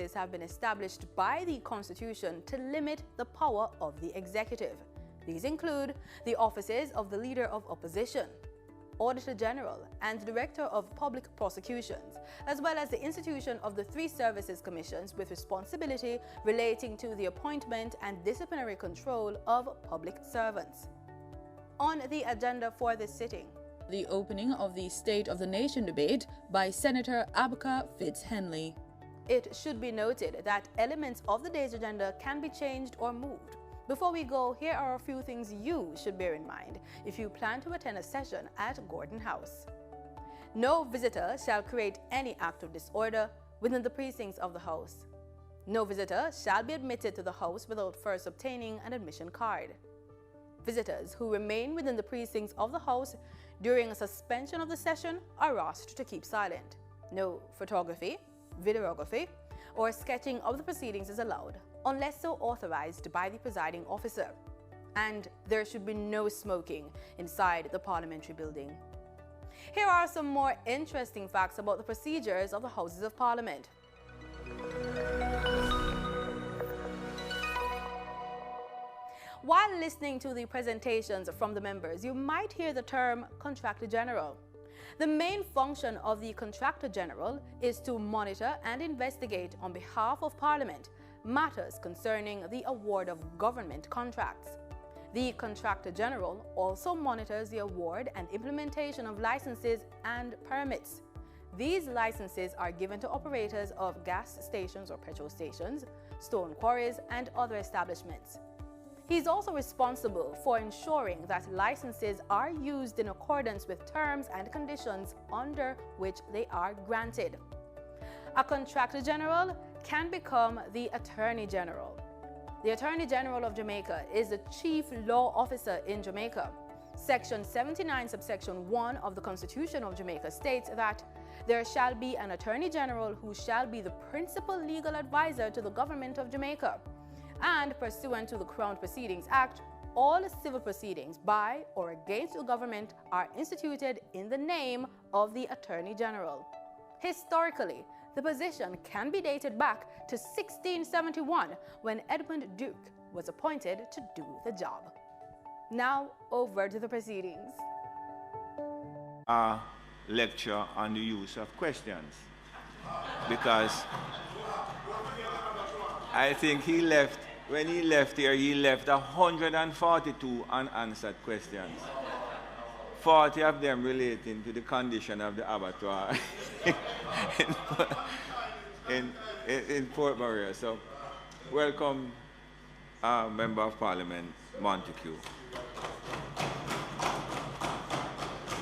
offices have been established by the Constitution to limit the power of the executive. These include the offices of the Leader of Opposition, Auditor General, and Director of Public Prosecutions, as well as the institution of the 3 services commissions with responsibility relating to the appointment and disciplinary control of public servants. On the agenda for this sitting, the opening of the State of the Nation debate by Senator Abka Fitz Henley. It should be noted that elements of the day's agenda can be changed or moved. Before we go, here are a few things you should bear in mind if you plan to attend a session at Gordon House. No visitor shall create any act of disorder within the precincts of the House. No visitor shall be admitted to the House without first obtaining an admission card. Visitors who remain within the precincts of the House during a suspension of the session are asked to keep silent. No photography, videography, or sketching of the proceedings is allowed, unless so authorized by the presiding officer. And there should be no smoking inside the Parliamentary building. Here are some more interesting facts about the procedures of the Houses of Parliament. While listening to the presentations from the members, you might hear the term Contractor General. The main function of the Contractor General is to monitor and investigate on behalf of Parliament matters concerning the award of government contracts. The Contractor General also monitors the award and implementation of licenses and permits. These licenses are given to operators of gas stations or petrol stations, stone quarries, and other establishments. He is also responsible for ensuring that licenses are used in accordance with terms and conditions under which they are granted. A Contractor General can become the Attorney General. The Attorney General of Jamaica is the chief law officer in Jamaica. Section 79, subsection 1 of the Constitution of Jamaica states that there shall be an Attorney General who shall be the principal legal advisor to the government of Jamaica. And pursuant to the Crown Proceedings Act, all civil proceedings by or against the government are instituted in the name of the Attorney General. Historically, the position can be dated back to 1671 when Edmund Duke was appointed to do the job. Now over to the proceedings. A lecture on the use of questions, because I think when he left here, he left 142 unanswered questions. 40 of them relating to the condition of the abattoir in Port Maria. So, welcome, Member of Parliament Montague.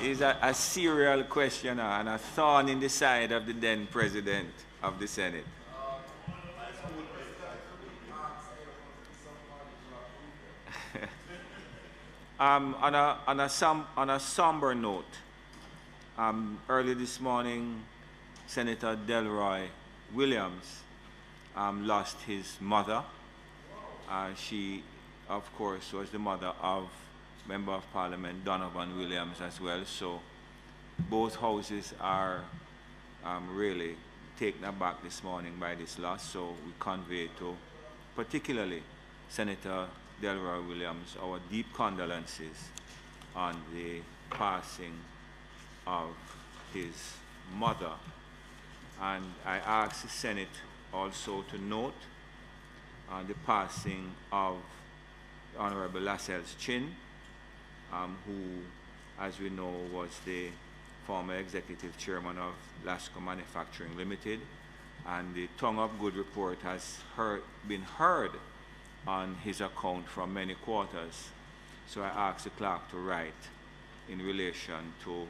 He's a serial questioner and a thorn in the side of the then President of the Senate. On a somber note, early this morning, Senator Delroy Williams lost his mother. She, of course, was the mother of Member of Parliament Donovan Williams as well. So both houses are really taken aback this morning by this loss. So we convey to particularly Senator Delroy Williams our deep condolences on the passing of his mother. And I ask the Senate also to note the passing of Honorable Lascelles Chin, who, as we know, was the former executive chairman of Lasco Manufacturing Limited, and the tongue of good report has been heard on his account from many quarters. So I ask the clerk to write in relation to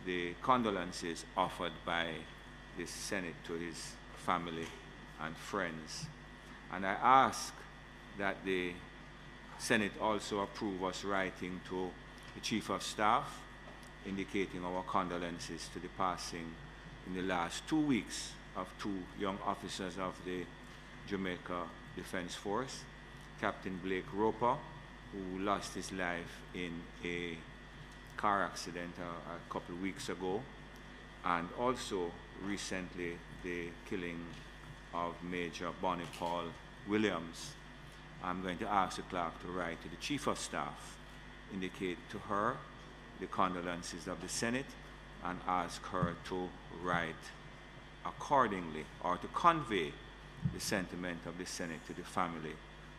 the condolences offered by the Senate to his family and friends. And I ask that the Senate also approve us writing to the Chief of Staff indicating our condolences to the passing in the last 2 weeks of 2 young officers of the Jamaica Defense Force, Captain Blake Roper, who lost his life in a car accident a couple of weeks ago, and also recently the killing of Major Bonnie Paul Williams. I'm going to ask the clerk to write to the Chief of Staff, indicate to her the condolences of the Senate, and ask her to write accordingly, or to convey the sentiment of the Senate to the family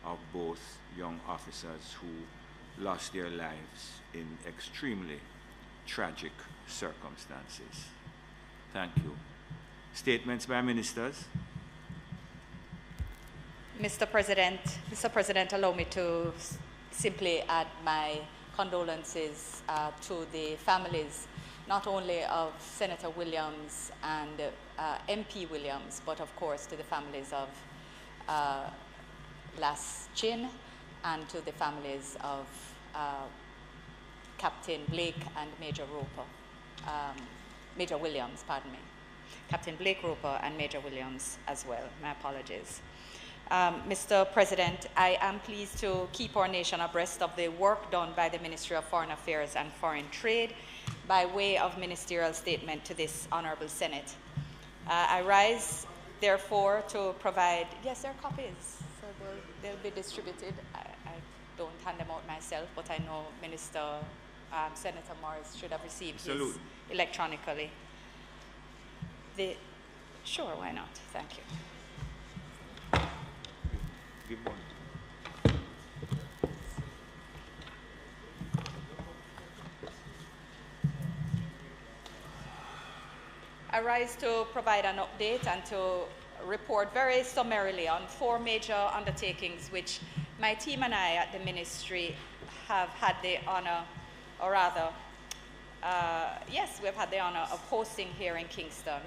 of both young officers who lost their lives in extremely tragic circumstances. Thank you. Statements by ministers. Mr. President, allow me to simply add my condolences to the families, not only of Senator Williams and MP Williams, but of course to the families of Las Chin and to the families of Captain Blake and Major Williams, pardon me. Captain Blake Roper and Major Williams as well. My apologies. Mr. President, I am pleased to keep our nation abreast of the work done by the Ministry of Foreign Affairs and Foreign Trade by way of ministerial statement to this Honorable Senate. I rise, therefore, to provide, yes, there are copies, so they'll be distributed. I don't hand them out myself, but I know Senator Morris should have received his electronically. Sure, why not? Thank you. Give one. I rise to provide an update and to report very summarily on 4 major undertakings which my team and I at the ministry have had the honor, or rather, yes, we've had the honor of hosting here in Kingston.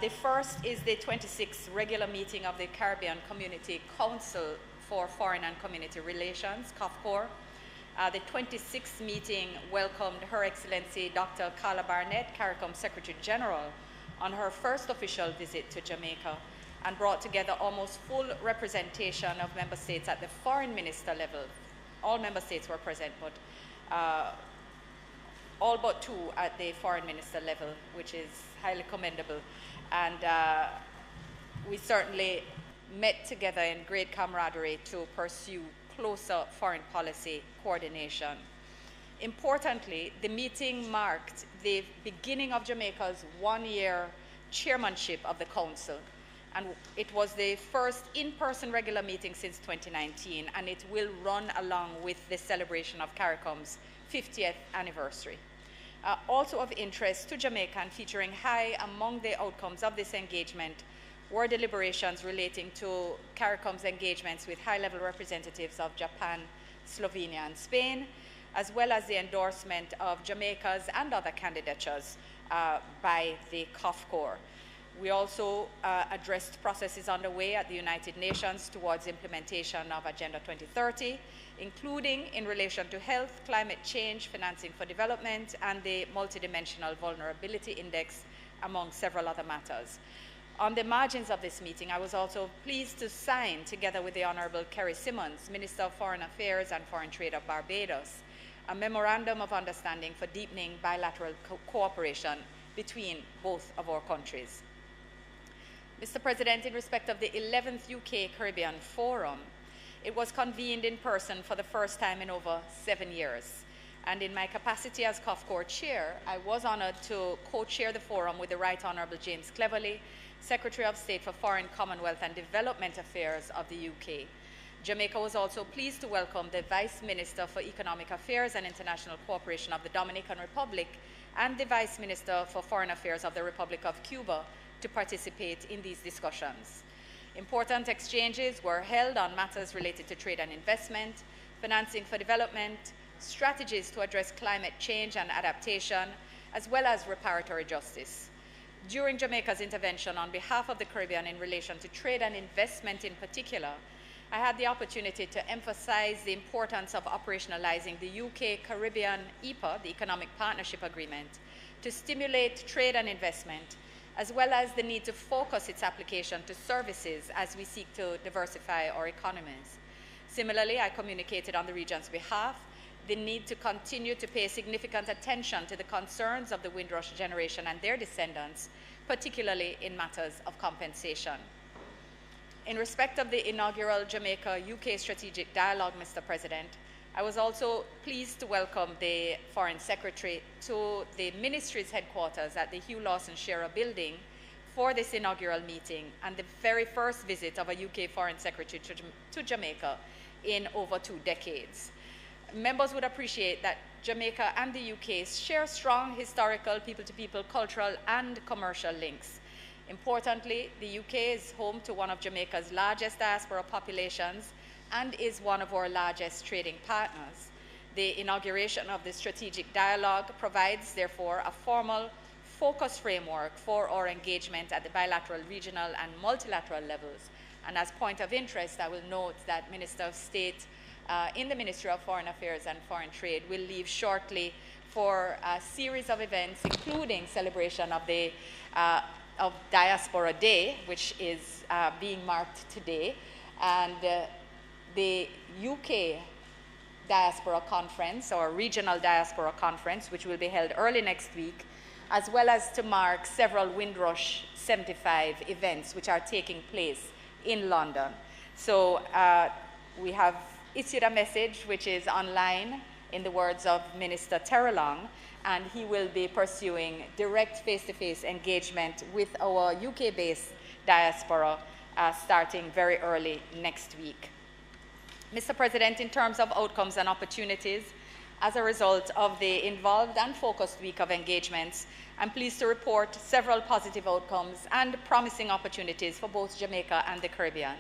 The first is the 26th regular meeting of the Caribbean Community Council for Foreign and Community Relations, COFCOR. The 26th meeting welcomed Her Excellency Dr. Carla Barnett, CARICOM Secretary General, on her first official visit to Jamaica, and brought together almost full representation of member states at the foreign minister level. All member states were present, but all but 2 at the foreign minister level, which is highly commendable. And we certainly met together in great camaraderie to pursue closer foreign policy coordination. Importantly, the meeting marked the beginning of Jamaica's 1-year chairmanship of the Council, and it was the first in-person regular meeting since 2019, and it will run along with the celebration of CARICOM's 50th anniversary. Also of interest to Jamaica and featuring high among the outcomes of this engagement were deliberations relating to CARICOM's engagements with high-level representatives of Japan, Slovenia, and Spain, as well as the endorsement of Jamaica's and other candidatures by the COFCOR. We also addressed processes underway at the United Nations towards implementation of Agenda 2030, including in relation to health, climate change, financing for development, and the Multidimensional Vulnerability Index, among several other matters. On the margins of this meeting, I was also pleased to sign, together with the Honourable Kerry Simmons, Minister of Foreign Affairs and Foreign Trade of Barbados, a memorandum of understanding for deepening bilateral cooperation between both of our countries. Mr. President, in respect of the 11th UK Caribbean Forum, it was convened in person for the first time in over 7 years. And in my capacity as COFCOR Chair, I was honoured to co-chair the forum with the Right Honourable James Cleverly, Secretary of State for Foreign, Commonwealth and Development Affairs of the UK. Jamaica was also pleased to welcome the Vice Minister for Economic Affairs and International Cooperation of the Dominican Republic and the Vice Minister for Foreign Affairs of the Republic of Cuba to participate in these discussions. Important exchanges were held on matters related to trade and investment, financing for development, strategies to address climate change and adaptation, as well as reparatory justice. During Jamaica's intervention on behalf of the Caribbean in relation to trade and investment in particular, I had the opportunity to emphasize the importance of operationalizing the UK-Caribbean EPA, the Economic Partnership Agreement, to stimulate trade and investment, as well as the need to focus its application to services as we seek to diversify our economies. Similarly, I communicated on the region's behalf the need to continue to pay significant attention to the concerns of the Windrush generation and their descendants, particularly in matters of compensation. In respect of the inaugural Jamaica-UK Strategic Dialogue, Mr. President, I was also pleased to welcome the Foreign Secretary to the Ministry's headquarters at the Hugh Lawson Shearer Building for this inaugural meeting and the very first visit of a UK Foreign Secretary to Jamaica in over 2 decades. Members would appreciate that Jamaica and the UK share strong historical, people-to-people, cultural and commercial links. Importantly, the UK is home to one of Jamaica's largest diaspora populations and is one of our largest trading partners. The inauguration of the strategic dialogue provides, therefore, a formal, focused framework for our engagement at the bilateral, regional, and multilateral levels. And as point of interest, I will note that Minister of State in the Ministry of Foreign Affairs and Foreign Trade will leave shortly for a series of events, including celebration of the of Diaspora Day, which is being marked today, and the UK Diaspora Conference, or Regional Diaspora Conference, which will be held early next week, as well as to mark several Windrush 75 events which are taking place in London. So we have issued a message which is online in the words of Minister Terrelong, and he will be pursuing direct face-to-face engagement with our UK-based diaspora starting very early next week. Mr. President, in terms of outcomes and opportunities, as a result of the involved and focused week of engagements, I'm pleased to report several positive outcomes and promising opportunities for both Jamaica and the Caribbean.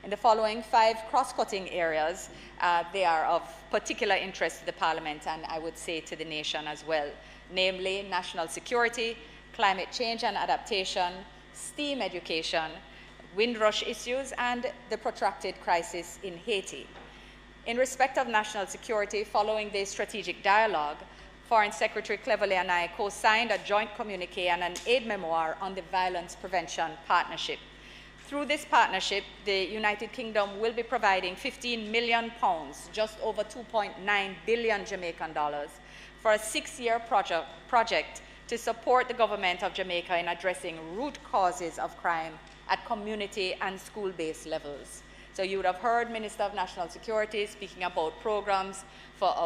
In the following 5 cross-cutting areas, they are of particular interest to the Parliament and I would say to the nation as well, namely national security, climate change and adaptation, STEAM education, Windrush issues, and the protracted crisis in Haiti. In respect of national security, following the strategic dialogue, Foreign Secretary Cleverly and I co-signed a joint communique and an aid memoir on the Violence Prevention Partnership. Through this partnership, the United Kingdom will be providing £15 million, just over 2.9 billion Jamaican dollars, for a 6-year project to support the government of Jamaica in addressing root causes of crime at community and school-based levels. So you would have heard Minister of National Security speaking about programs for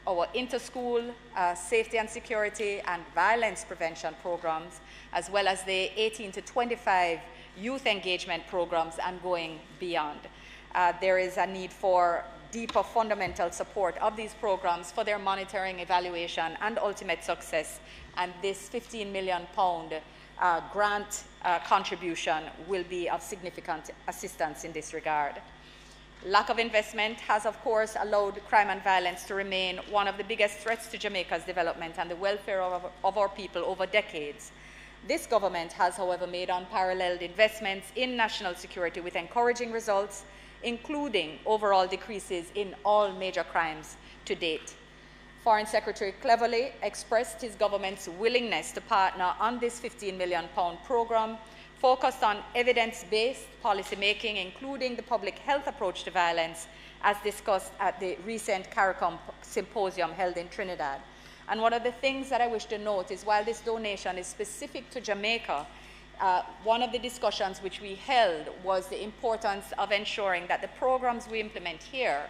our inter-school safety and security and violence prevention programs, as well as the 18 to 25 youth engagement programs and going beyond. There is a need for deeper fundamental support of these programs for their monitoring, evaluation, and ultimate success. And this £15 million grant contribution will be of significant assistance in this regard. Lack of investment has, of course, allowed crime and violence to remain one of the biggest threats to Jamaica's development and the welfare of our people over decades. This government has, however, made unparalleled investments in national security with encouraging results, including overall decreases in all major crimes to date. Foreign Secretary Cleverly expressed his government's willingness to partner on this £15 million program, focused on evidence-based policymaking, including the public health approach to violence, as discussed at the recent CARICOM symposium held in Trinidad. And one of the things that I wish to note is, while this donation is specific to Jamaica, one of the discussions which we held was the importance of ensuring that the programs we implement here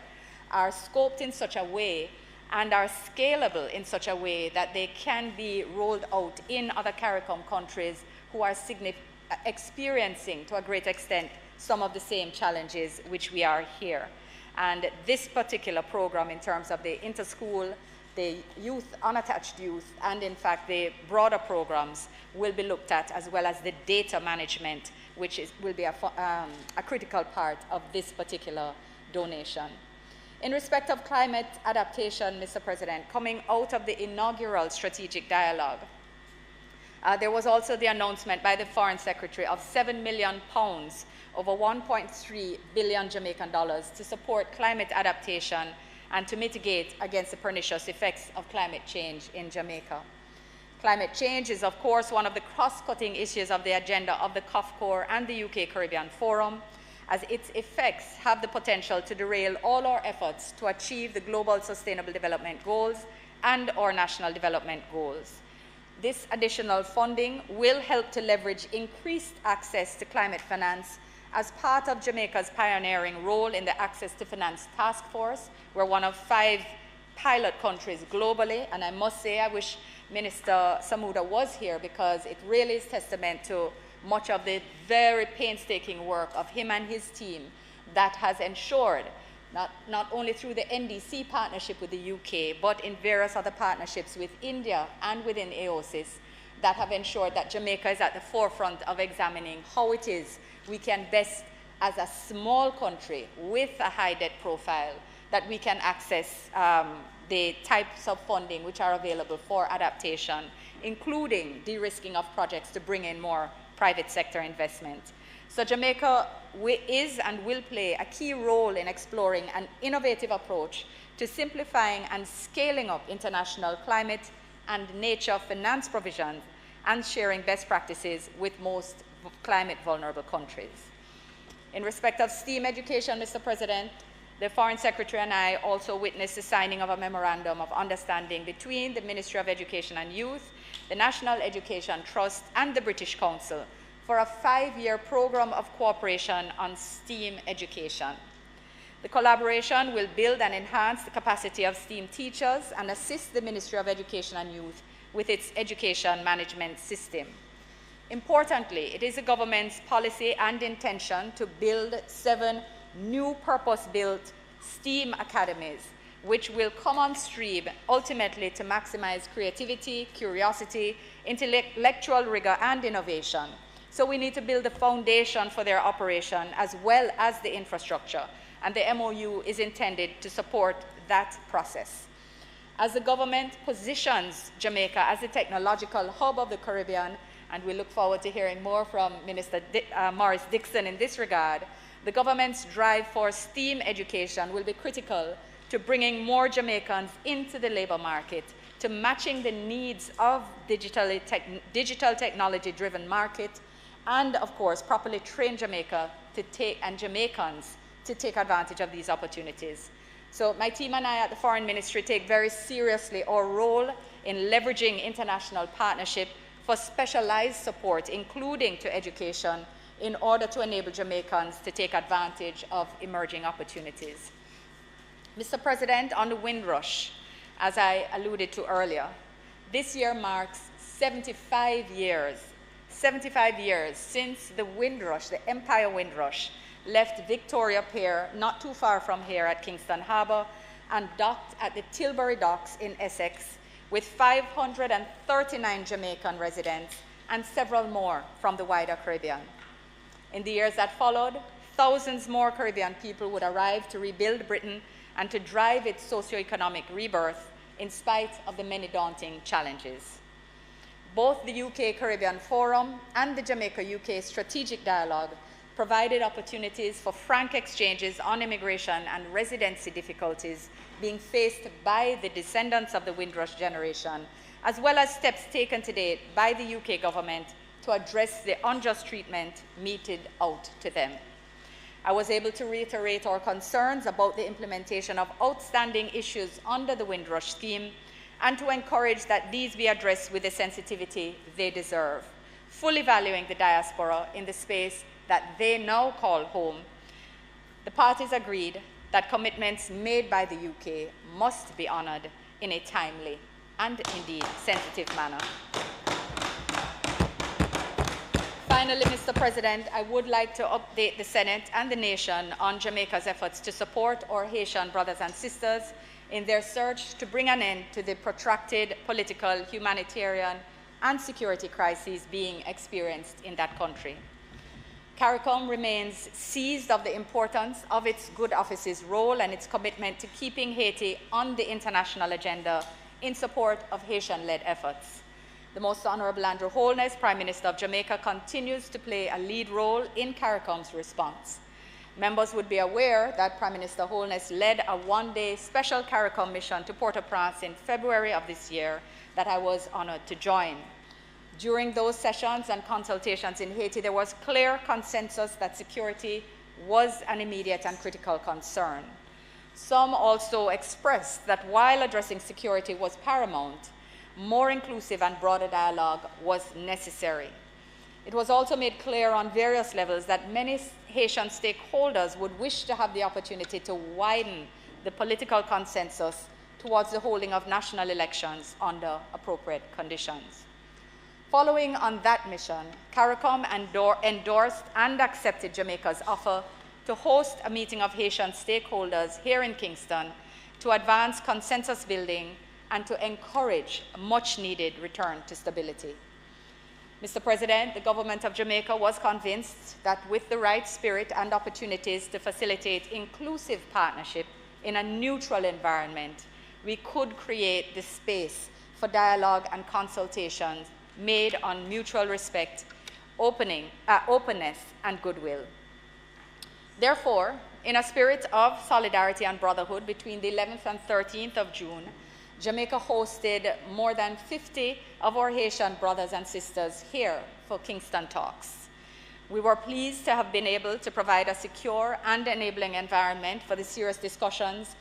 are scoped in such a way and are scalable in such a way that they can be rolled out in other CARICOM countries who are experiencing, to a great extent, some of the same challenges which we are here. And this particular program, in terms of the inter-school, the youth, unattached youth, and in fact the broader programs will be looked at, as well as the data management, which will be a critical part of this particular donation. In respect of climate adaptation, Mr. President, coming out of the inaugural strategic dialogue, there was also the announcement by the Foreign Secretary of £7 million, over 1.3 billion Jamaican dollars, to support climate adaptation and to mitigate against the pernicious effects of climate change in Jamaica. Climate change is, of course, one of the cross-cutting issues of the agenda of the COFCOR and the UK Caribbean Forum, as its effects have the potential to derail all our efforts to achieve the Global Sustainable Development Goals and our national development goals. This additional funding will help to leverage increased access to climate finance as part of Jamaica's pioneering role in the Access to Finance Task Force. We're one of 5 pilot countries globally, and I must say I wish Minister Samuda was here, because it really is testament to much of the very painstaking work of him and his team that has ensured, not only through the NDC partnership with the UK, but in various other partnerships with India and within AOSIS, that have ensured that Jamaica is at the forefront of examining how it is we can best, as a small country with a high debt profile, that we can access the types of funding which are available for adaptation, including de-risking of projects to bring in more private sector investment. So Jamaica is and will play a key role in exploring an innovative approach to simplifying and scaling up international climate and nature finance provisions and sharing best practices with most climate vulnerable countries. In respect of STEAM education, Mr. President, the Foreign Secretary and I also witnessed the signing of a memorandum of understanding between the Ministry of Education and Youth, the National Education Trust, and the British Council for a 5-year program of cooperation on STEAM education. The collaboration will build and enhance the capacity of STEAM teachers and assist the Ministry of Education and Youth with its education management system. Importantly, it is the government's policy and intention to build 7 new purpose-built STEAM academies, which will come on stream ultimately to maximize creativity, curiosity, intellectual rigor, and innovation. So we need to build a foundation for their operation as well as the infrastructure, and the MOU is intended to support that process. As the government positions Jamaica as a technological hub of the Caribbean, and we look forward to hearing more from Minister Morris Dixon in this regard, the government's drive for STEAM education will be critical to bringing more Jamaicans into the labor market, to matching the needs of digital technology-driven market, and of course, properly train Jamaica and Jamaicans to take advantage of these opportunities. So my team and I at the Foreign Ministry take very seriously our role in leveraging international partnership for specialized support, including to education, in order to enable Jamaicans to take advantage of emerging opportunities. Mr. President, on the Windrush, as I alluded to earlier, this year marks 75 years since the Windrush, the Empire Windrush, left Victoria Pier, not too far from here at Kingston Harbour, and docked at the Tilbury Docks in Essex with 539 Jamaican residents and several more from the wider Caribbean. In the years that followed, thousands more Caribbean people would arrive to rebuild Britain and to drive its socio-economic rebirth in spite of the many daunting challenges. Both the UK-Caribbean Forum and the Jamaica-UK Strategic Dialogue provided opportunities for frank exchanges on immigration and residency difficulties being faced by the descendants of the Windrush generation, as well as steps taken to date by the UK government to address the unjust treatment meted out to them. I was able to reiterate our concerns about the implementation of outstanding issues under the Windrush scheme and to encourage that these be addressed with the sensitivity they deserve, fully valuing the diaspora in the space that they now call home. The parties agreed that commitments made by the UK must be honoured in a timely and indeed sensitive manner. Finally, Mr. President, I would like to update the Senate and the nation on Jamaica's efforts to support our Haitian brothers and sisters in their search to bring an end to the protracted political, humanitarian, and security crises being experienced in that country. CARICOM remains seized of the importance of its good office's role and its commitment to keeping Haiti on the international agenda in support of Haitian-led efforts. The Most Honorable Andrew Holness, Prime Minister of Jamaica, continues to play a lead role in CARICOM's response. Members would be aware that Prime Minister Holness led a one-day special CARICOM mission to Port-au-Prince in February of this year that I was honored to join. During those sessions and consultations in Haiti, there was clear consensus that security was an immediate and critical concern. Some also expressed that while addressing security was paramount, more inclusive and broader dialogue was necessary. It was also made clear on various levels that many Haitian stakeholders would wish to have the opportunity to widen the political consensus towards the holding of national elections under appropriate conditions. Following on that mission, CARICOM endorsed and accepted Jamaica's offer to host a meeting of Haitian stakeholders here in Kingston to advance consensus building and to encourage a much-needed return to stability. Mr. President, the government of Jamaica was convinced that with the right spirit and opportunities to facilitate inclusive partnership in a neutral environment, we could create the space for dialogue and consultations made on mutual respect, openness, and goodwill. Therefore, in a spirit of solidarity and brotherhood, between the 11th and 13th of June, Jamaica hosted more than 50 of our Haitian brothers and sisters here for Kingston Talks. We were pleased to have been able to provide a secure and enabling environment for the serious discussions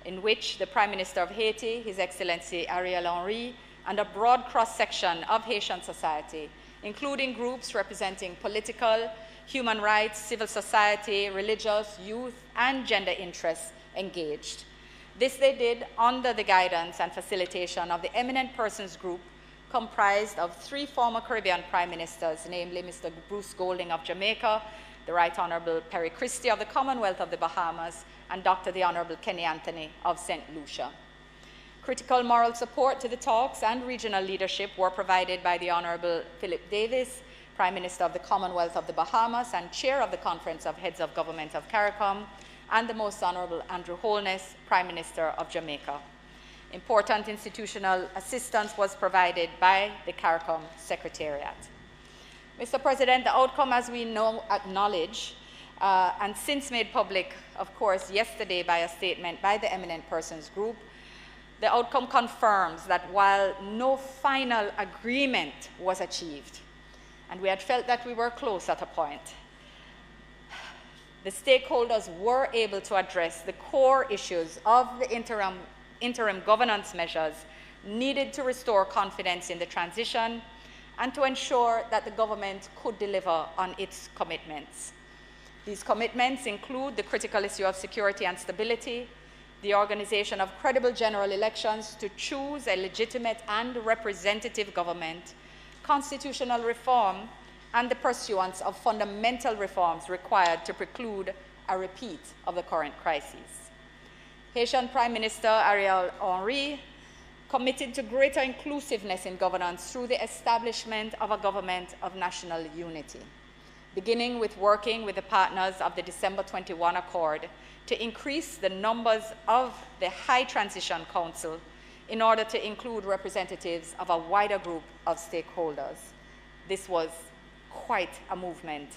in which the Prime Minister of Haiti, His Excellency Ariel Henry, and a broad cross-section of Haitian society, including groups representing political, human rights, civil society, religious, youth, and gender interests engaged. This they did under the guidance and facilitation of the Eminent Persons Group, comprised of 3 former Caribbean Prime Ministers, namely Mr. Bruce Golding of Jamaica, the Right Honorable Perry Christie of the Commonwealth of the Bahamas, and Dr. the Honorable Kenny Anthony of St. Lucia. Critical moral support to the talks and regional leadership were provided by the Honorable Philip Davis, Prime Minister of the Commonwealth of the Bahamas and Chair of the Conference of Heads of Government of CARICOM, and the Most Honorable Andrew Holness, Prime Minister of Jamaica. Important institutional assistance was provided by the CARICOM Secretariat. Mr. President, the outcome, as we know, acknowledge, and since made public, of course, yesterday by a statement by the Eminent Persons Group, the outcome confirms that while no final agreement was achieved, and we had felt that we were close at a point, the stakeholders were able to address the core issues of the interim governance measures needed to restore confidence in the transition and to ensure that the government could deliver on its commitments. These commitments include the critical issue of security and stability, the organization of credible general elections to choose a legitimate and representative government, constitutional reform, and the pursuance of fundamental reforms required to preclude a repeat of the current crisis. Haitian Prime Minister Ariel Henry committed to greater inclusiveness in governance through the establishment of a government of national unity, beginning with working with the partners of the December 21 Accord to increase the numbers of the High Transition Council in order to include representatives of a wider group of stakeholders. This was quite a movement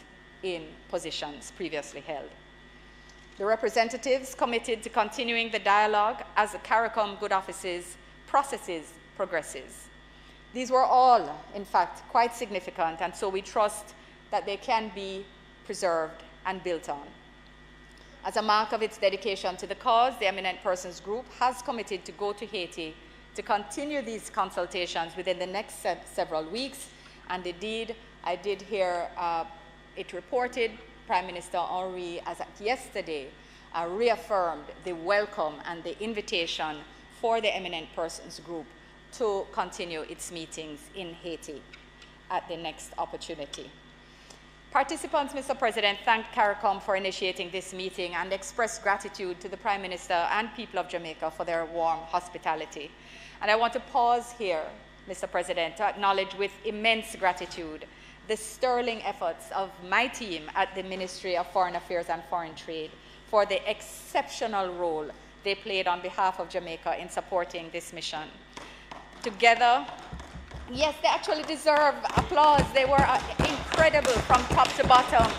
in positions previously held. The representatives committed to continuing the dialogue as the CARICOM Good Offices processes progresses. These were all, in fact, quite significant, and so we trust that they can be preserved and built on. As a mark of its dedication to the cause, the Eminent Persons Group has committed to go to Haiti to continue these consultations within the next several weeks, and indeed, I did hear it reported Prime Minister Henry, as at yesterday, reaffirmed the welcome and the invitation for the Eminent Persons Group to continue its meetings in Haiti at the next opportunity. Participants, Mr. President, thanked CARICOM for initiating this meeting and expressed gratitude to the Prime Minister and people of Jamaica for their warm hospitality. And I want to pause here, Mr. President, to acknowledge with immense gratitude the sterling efforts of my team at the Ministry of Foreign Affairs and Foreign Trade for the exceptional role they played on behalf of Jamaica in supporting this mission. Together, yes, they actually deserve applause. They were incredible from top to bottom.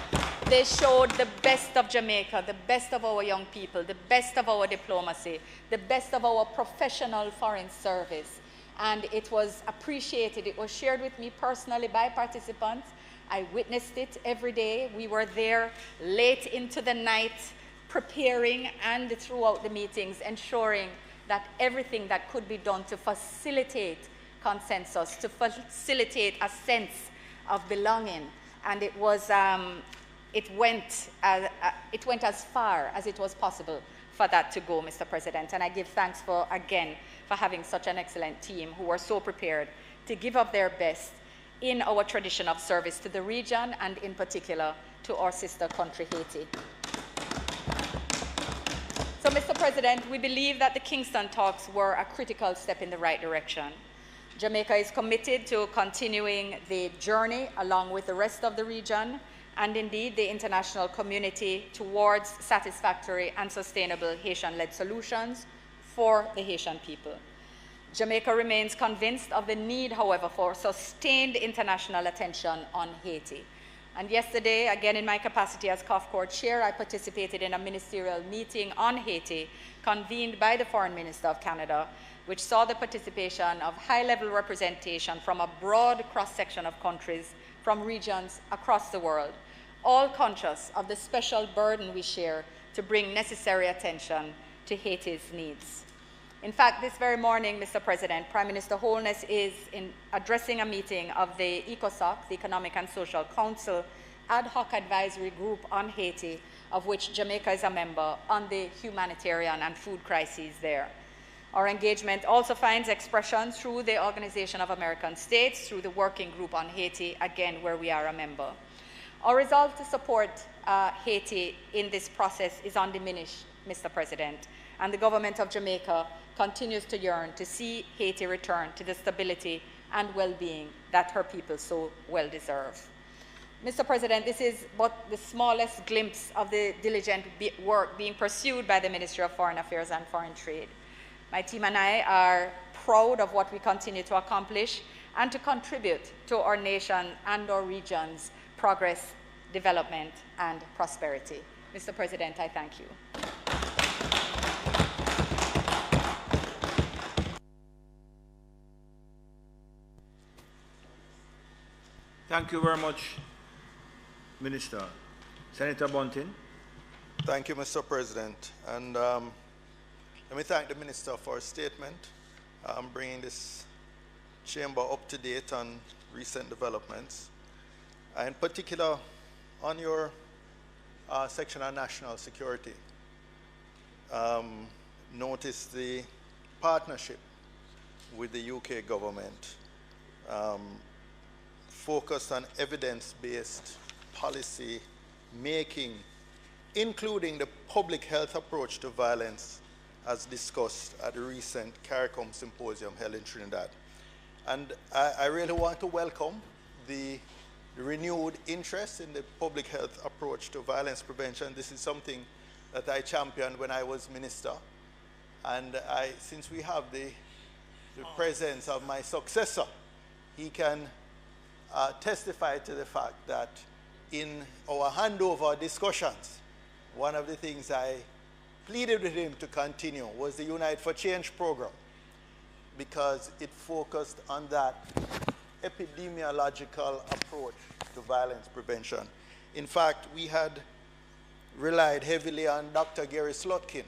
They showed the best of Jamaica, the best of our young people, the best of our diplomacy, the best of our professional foreign service. And it was appreciated. It was shared with me personally by participants. I witnessed it every day. We were there late into the night, preparing and throughout the meetings, ensuring that everything that could be done to facilitate consensus to facilitate a sense of belonging. And it was, it went as far as it was possible for that to go, Mr. President. And I give thanks again for having such an excellent team who were so prepared to give up their best in our tradition of service to the region and in particular to our sister country, Haiti. So, Mr. President, we believe that the Kingston talks were a critical step in the right direction. Jamaica is committed to continuing the journey along with the rest of the region and indeed the international community towards satisfactory and sustainable Haitian-led solutions for the Haitian people. Jamaica remains convinced of the need, however, for sustained international attention on Haiti. And yesterday, again in my capacity as COF Corps Chair, I participated in a ministerial meeting on Haiti convened by the Foreign Minister of Canada, which saw the participation of high-level representation from a broad cross-section of countries from regions across the world, all conscious of the special burden we share to bring necessary attention to Haiti's needs. In fact, this very morning, Mr. President, Prime Minister Holness is addressing a meeting of the ECOSOC, the Economic and Social Council, ad hoc advisory group on Haiti, of which Jamaica is a member, on the humanitarian and food crises there. Our engagement also finds expression through the Organization of American States, through the Working Group on Haiti, again, where we are a member. Our resolve to support Haiti in this process is undiminished, Mr. President, and the government of Jamaica continues to yearn to see Haiti return to the stability and well-being that her people so well deserve. Mr. President, this is but the smallest glimpse of the diligent work being pursued by the Ministry of Foreign Affairs and Foreign Trade. My team and I are proud of what we continue to accomplish and to contribute to our nation and our region's progress, development, and prosperity. Mr. President, I thank you. Thank you very much, Minister. Senator Bunting. Thank you, Mr. President. And let me thank the Minister for his statement, bringing this chamber up to date on recent developments. In particular, on your section on national security, notice the partnership with the UK government, focused on evidence-based policy making, including the public health approach to violence as discussed at the recent CARICOM symposium held in Trinidad. And I really want to welcome the renewed interest in the public health approach to violence prevention. This is something that I championed when I was minister. And since we have the presence of my successor, he can testify to the fact that in our handover discussions, one of the things I pleaded with him to continue was the Unite for Change program, because it focused on that epidemiological approach to violence prevention. In fact, we had relied heavily on Dr. Gary Slotkin,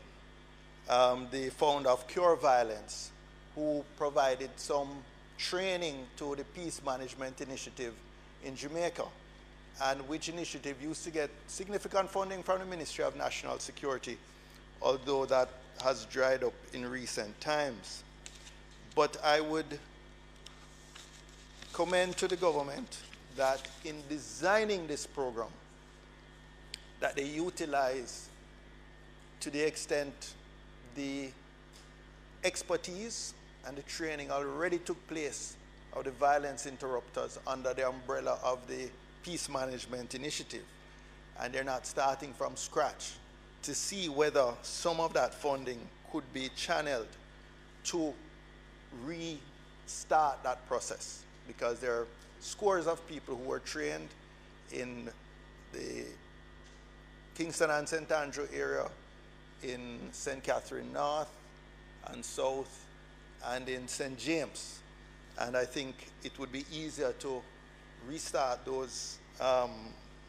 the founder of Cure Violence, who provided some training to the Peace Management Initiative in Jamaica, and which initiative used to get significant funding from the Ministry of National Security, although that has dried up in recent times. But I would commend to the government that in designing this program, that they utilize to the extent the expertise and the training already took place of the violence interrupters under the umbrella of the Peace Management Initiative. And they're not starting from scratch, to see whether some of that funding could be channeled to restart that process, because there are scores of people who were trained in the Kingston and St. Andrew area, in St. Catherine North and South, and in St. James. And I think it would be easier to restart those,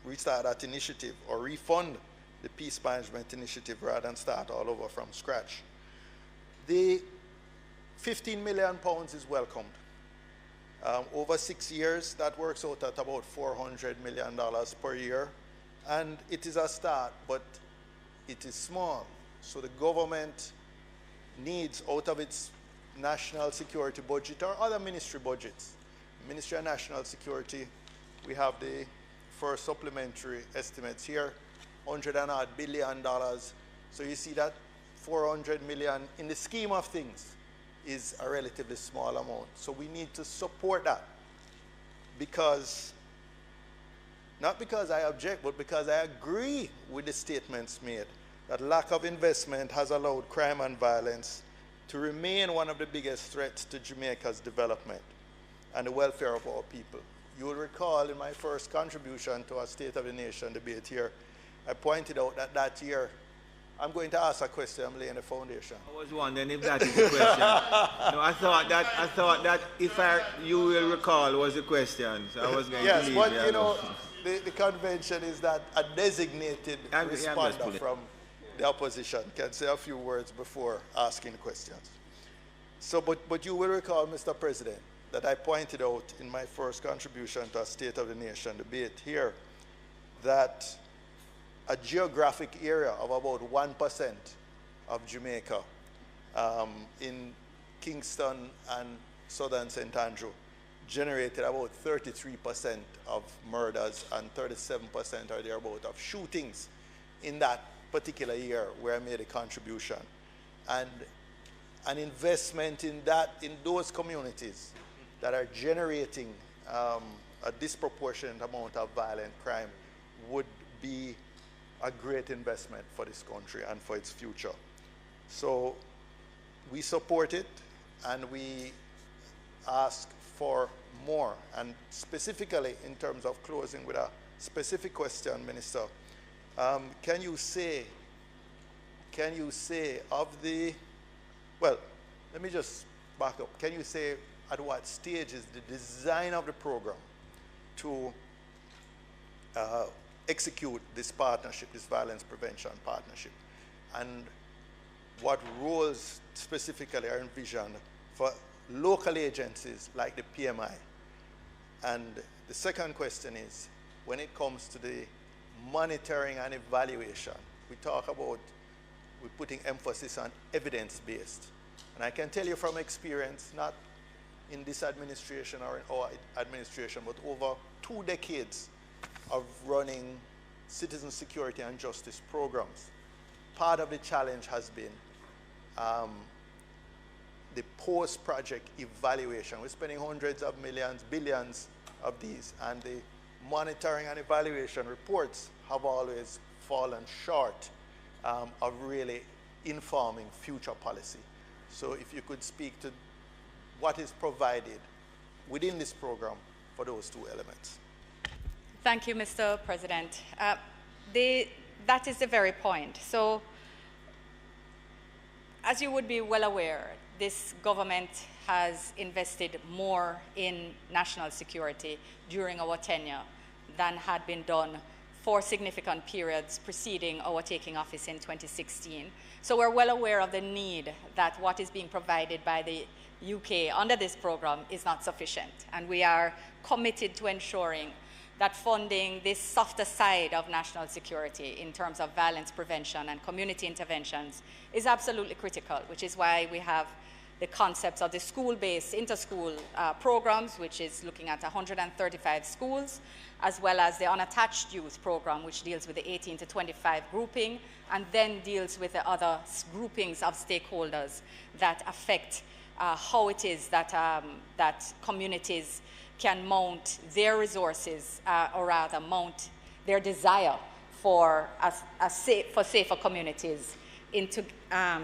restart that initiative, or refund the Peace Management Initiative rather than start all over from scratch. The £15 million is welcomed. Over 6 years, that works out at about $400 million per year. And it is a start, but it is small. So the government needs, out of its national security budget or other ministry budgets, Ministry of National Security, we have the first supplementary estimates here, $100 billion. So you see that 400 million in the scheme of things is a relatively small amount. So we need to support that because, not because I object, but because I agree with the statements made that lack of investment has allowed crime and violence to remain one of the biggest threats to Jamaica's development and the welfare of our people. You will recall in my first contribution to our State of the Nation debate here, I pointed out that that year, I'm going to ask a question, I'm laying the foundation. I was wondering if that is the question. No, I thought that if you will recall was the question. So I was going to leave. Yes, but you know, the convention is that a designated responder from the opposition can say a few words before asking questions. So, but you will recall, Mr. President, that I pointed out in my first contribution to a State of the Nation debate here that a geographic area of about 1% of Jamaica in Kingston and southern St. Andrew generated about 33% of murders and 37% or thereabout of shootings in that particular year where I made a contribution. And an investment in those communities that are generating a disproportionate amount of violent crime would be a great investment for this country and for its future. So we support it and we ask for more. And specifically in terms of closing with a specific question, Minister, can you say of the, well, let me just back up. Can you say at what stage is the design of the program to execute this partnership, this violence prevention partnership, and what roles specifically are envisioned for local agencies like the PMI? And the second question is, when it comes to the monitoring and evaluation, we talk about, we're putting emphasis on evidence-based. And I can tell you from experience, not in this administration or in our administration, but over 2 decades of running citizen security and justice programs, part of the challenge has been the post-project evaluation. We're spending hundreds of millions, billions of these, and the monitoring and evaluation reports have always fallen short of really informing future policy. So if you could speak to what is provided within this program for those 2 elements. Thank you, Mr. President. That is the very point. So, as you would be well aware, this government has invested more in national security during our tenure than had been done for significant periods preceding our taking office in 2016. So we're well aware of the need that what is being provided by the UK under this program is not sufficient. And we are committed to ensuring that funding this softer side of national security in terms of violence prevention and community interventions is absolutely critical, which is why we have the concepts of the school-based inter-school programs, which is looking at 135 schools, as well as the unattached youth program, which deals with the 18 to 25 grouping, and then deals with the other groupings of stakeholders that affect how it is that, that communities can mount their resources, or rather mount their desire for safer communities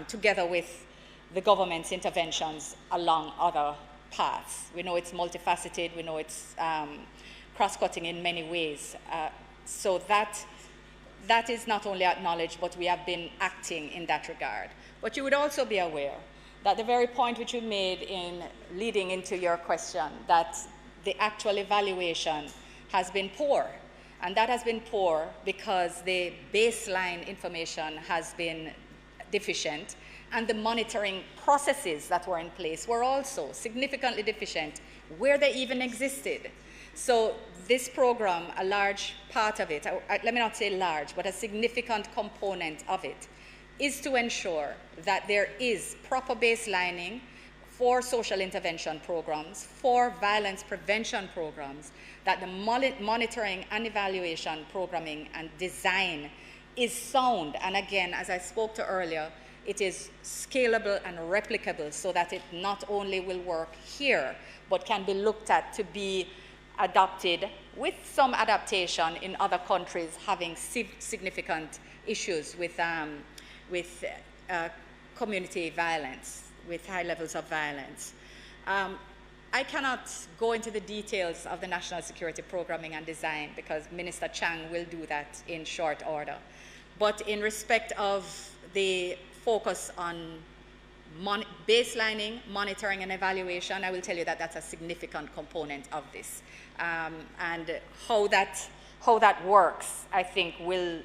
together with the government's interventions along other paths. We know it's multifaceted, we know it's cross-cutting in many ways. So that is not only acknowledged, but we have been acting in that regard. But you would also be aware that the very point which you made in leading into your question, that the actual evaluation has been poor. And that has been poor because the baseline information has been deficient, and the monitoring processes that were in place were also significantly deficient where they even existed. So this program, a large part of it, let me not say large, but a significant component of it, is to ensure that there is proper baselining for social intervention programs, for violence prevention programs, that the monitoring and evaluation programming and design is sound. And again, as I spoke to earlier, it is scalable and replicable so that it not only will work here, but can be looked at to be adopted with some adaptation in other countries having significant issues with community violence, with high levels of violence. I cannot go into the details of the national security programming and design because Minister Chang will do that in short order. But in respect of the focus on baselining, monitoring, and evaluation, I will tell you that that's a significant component of this. And how that works, I think, will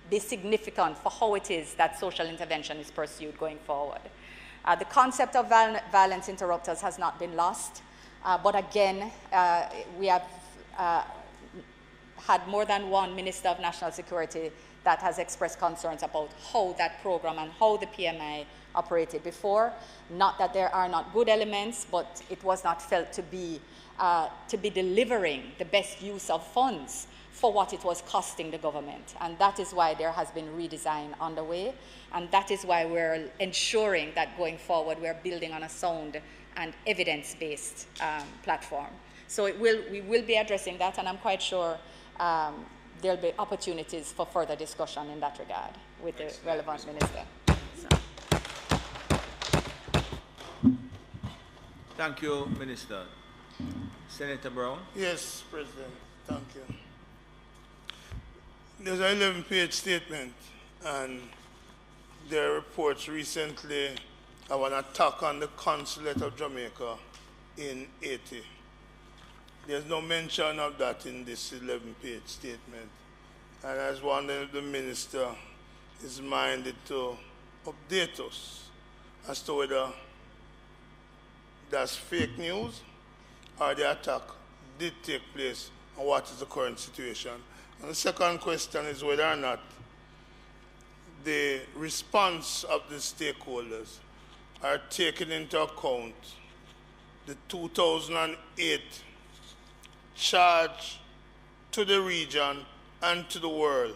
be significant for how it is that social intervention is pursued going forward. The concept of violence interrupters has not been lost, but again, we have had more than one Minister of National Security that has expressed concerns about how that program and how the PMI operated before. Not that there are not good elements, but it was not felt to be delivering the best use of funds for what it was costing the government. And that is why there has been redesign underway. And that is why we're ensuring that going forward, we're building on a sound and evidence-based platform. So we will be addressing that, and I'm quite sure there'll be opportunities for further discussion in that regard with the relevant minister. So. Thank you, Minister. Senator Brown. Yes, President. Thank you. There's an 11-page statement, and there are reports recently of an attack on the consulate of Jamaica in Haiti. There's no mention of that in this 11-page statement. And as one of the minister is minded to update us as to whether that's fake news or the attack did take place and what is the current situation. And the second question is whether or not the response of the stakeholders are taking into account the 2008 charge to the region and to the world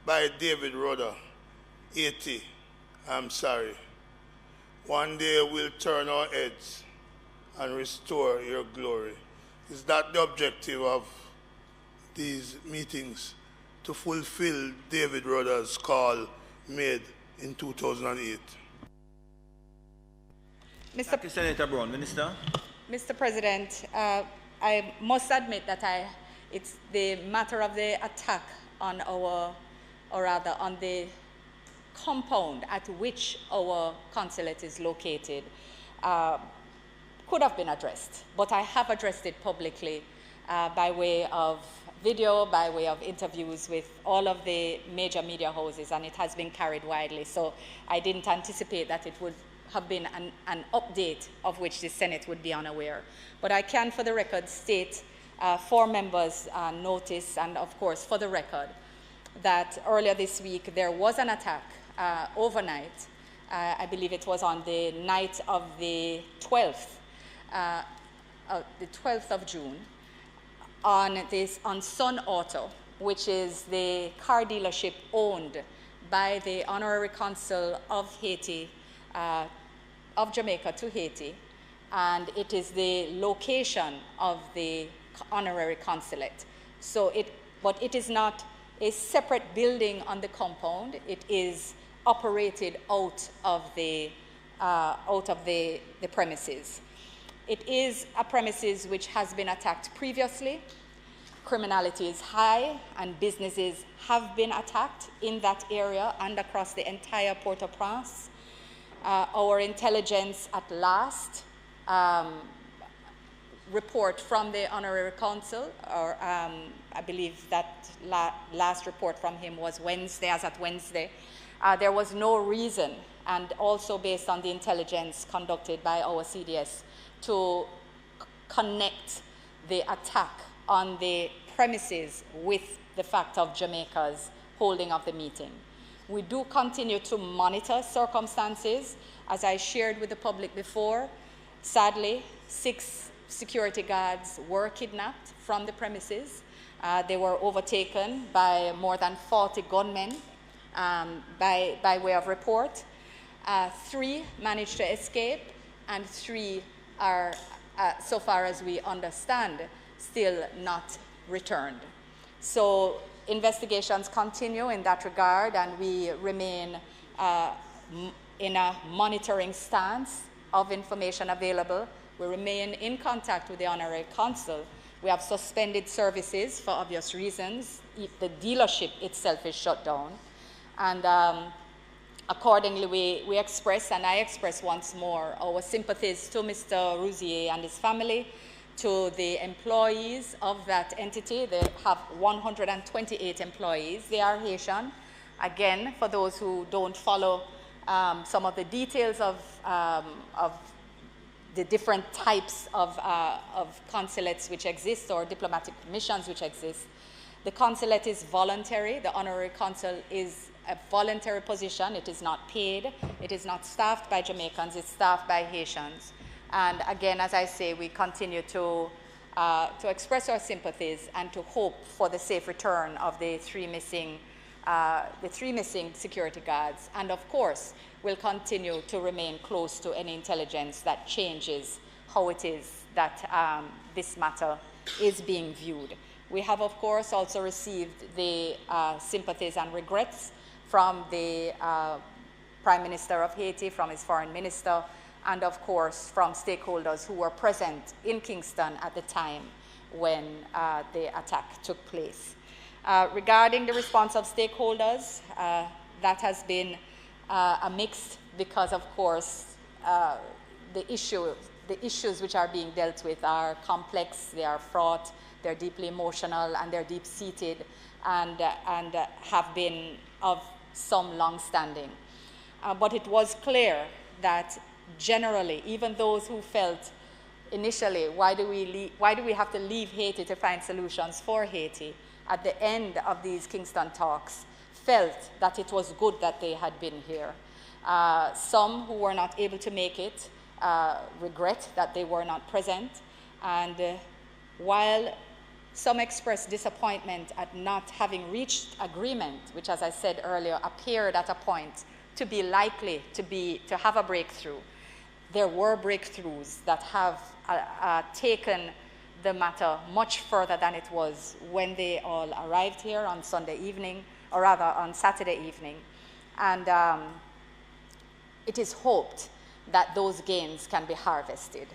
by David Rudder, Haiti. I'm sorry. One day we'll turn our heads and restore your glory. Is that the objective of these meetings, to fulfill David Rudder's call made in 2008? Thank you, Senator Brown. Minister? Mr. President, I must admit that it's the matter of the attack on on the compound at which our consulate is located could have been addressed, but I have addressed it publicly by way of video, by way of interviews with all of the major media houses, and it has been carried widely. So I didn't anticipate that it would have been an update of which the Senate would be unaware. But I can, for the record, state for members' notice, and of course for the record, that earlier this week there was an attack overnight. I believe it was on the night of the 12th of June, on Sun Auto, which is the car dealership owned by the Honorary Consul of Haiti, of Jamaica to Haiti, and it is the location of the Honorary Consulate. So but it is not a separate building on the compound. It is operated out of the premises. It is a premises which has been attacked previously. Criminality is high, and businesses have been attacked in that area and across the entire Port-au-Prince. Our intelligence at last report from the Honorary Consul, or I believe that last report from him was Wednesday, as at Wednesday. There was no reason, and also based on the intelligence conducted by our CDS, to connect the attack on the premises with the fact of Jamaica's holding of the meeting. We do continue to monitor circumstances. As I shared with the public before, sadly, 6 security guards were kidnapped from the premises. They were overtaken by more than 40 gunmen by way of report. 3 managed to escape, and 3 are, so far as we understand, still not returned. So investigations continue in that regard, and we remain in a monitoring stance of information available. We remain in contact with the Honorary Consul. We have suspended services for obvious reasons. The dealership itself is shut down. And accordingly, we express, and I express once more, our sympathies to Mr. Rouzier and his family, to the employees of that entity. They have 128 employees. They are Haitian. Again, for those who don't follow some of the details of the different types of consulates which exist, or diplomatic missions which exist, the consulate is voluntary. The honorary consul is a voluntary position. It is not paid. It is not staffed by Jamaicans. It's staffed by Haitians. And again, as I say, we continue to express our sympathies and to hope for the safe return of the three missing security guards. And of course, we'll continue to remain close to any intelligence that changes how it is that this matter is being viewed. We have, of course, also received the sympathies and regrets from the Prime Minister of Haiti, from his Foreign Minister, and of course from stakeholders who were present in Kingston at the time when the attack took place. Regarding the response of stakeholders, that has been a mix, because of course the issues which are being dealt with are complex, they are fraught, they're deeply emotional, and they're deep-seated, and have been of some long standing. But it was clear that generally, even those who felt initially, why do we have to leave Haiti to find solutions for Haiti, at the end of these Kingston talks, felt that it was good that they had been here. Some who were not able to make it regret that they were not present, and while some expressed disappointment at not having reached agreement, which, as I said earlier, appeared at a point to be likely to have a breakthrough, there were breakthroughs that have taken the matter much further than it was when they all arrived here on Sunday evening, or rather on Saturday evening. And it is hoped that those gains can be harvested.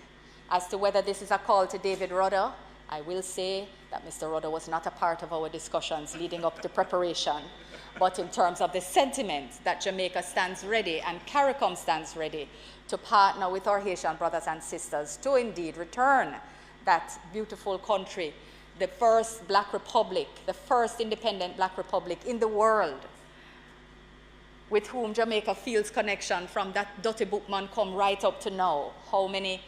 As to whether this is a call to David Rudder, I will say that Mr. Rudder was not a part of our discussions leading up to preparation. But in terms of the sentiment that Jamaica stands ready and CARICOM stands ready to partner with our Haitian brothers and sisters to indeed return that beautiful country, the first Black Republic, the first independent Black Republic in the world, with whom Jamaica feels connection from that Dutty Bookman come right up to now. How many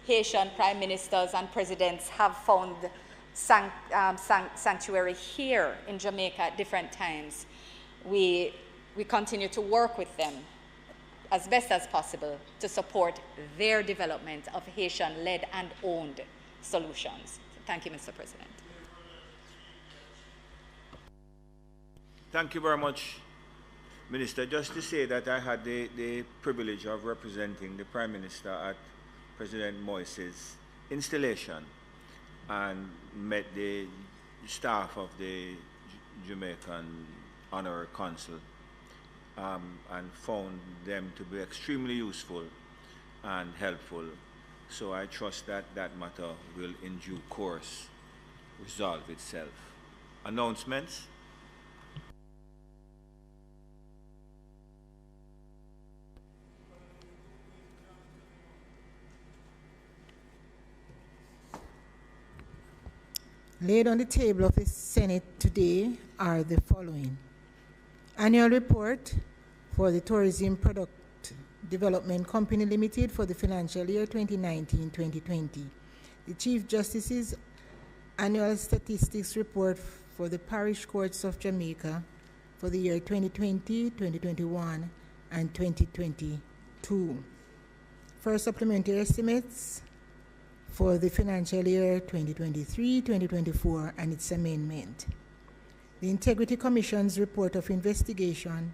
Haitian prime ministers and presidents have found sanctuary here in Jamaica at different times. We continue to work with them as best as possible to support their development of Haitian-led and owned solutions. Thank you, Mr. President. Thank you very much, Minister. Just to say that I had the privilege of representing the Prime Minister at President Moise's installation and met the staff of the Jamaican Honorary Consul and found them to be extremely useful and helpful. So I trust that that matter will in due course resolve itself. Announcements? Laid on the table of the Senate today are the following. Annual report for the Tourism Product Development Company Limited for the financial year 2019-2020. the Chief Justice's Annual Statistics Report for the Parish Courts of Jamaica for the year 2020, 2021, and 2022. First, supplementary estimates for the financial year 2023, 2024, and its amendment. The Integrity Commission's report of investigation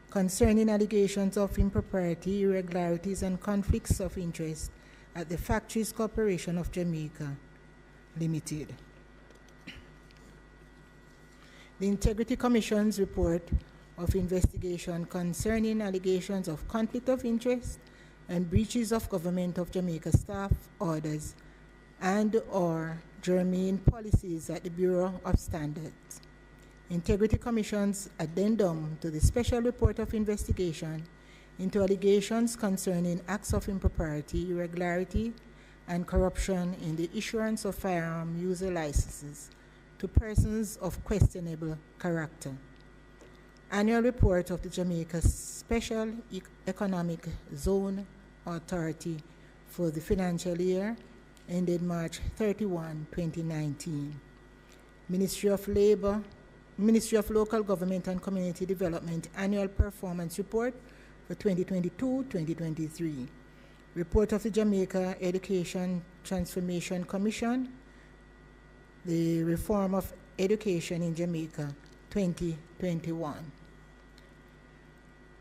concerning allegations of impropriety, irregularities, and conflicts of interest at the Factories Corporation of Jamaica Limited. The Integrity Commission's report of investigation concerning allegations of conflict of interest and breaches of Government of Jamaica staff orders and/or germane policies at the Bureau of Standards. Integrity Commission's addendum to the Special Report of Investigation into allegations concerning acts of impropriety, irregularity, and corruption in the issuance of firearm user licenses to persons of questionable character. Annual report of the Jamaica Special Economic Zone Authority for the financial year ended March 31, 2019. Ministry of Labor, Ministry of Local Government and Community Development Annual Performance Report for 2022-2023. Report of the Jamaica Education Transformation Commission, the Reform of Education in Jamaica, 2021.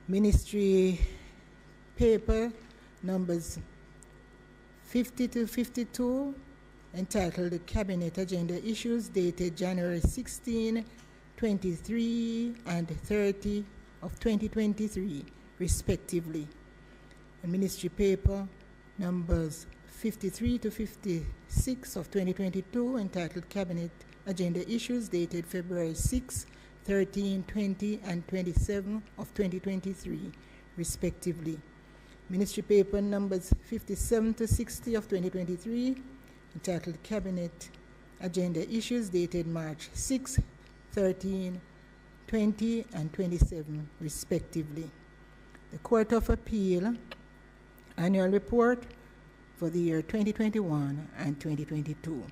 Ministry paper numbers 50 to 52, entitled the Cabinet Agenda Issues, dated January 16, 23, and 30 of 2023, respectively. And Ministry paper numbers 53 to 56 of 2022, entitled Cabinet Agenda Issues, dated February 6, 13, 20, and 27 of 2023, respectively. Ministry paper numbers 57 to 60 of 2023, entitled Cabinet Agenda Issues, dated March 6, 13, 20, and 27, respectively. The Court of Appeal Annual Report for the year 2021 and 2022.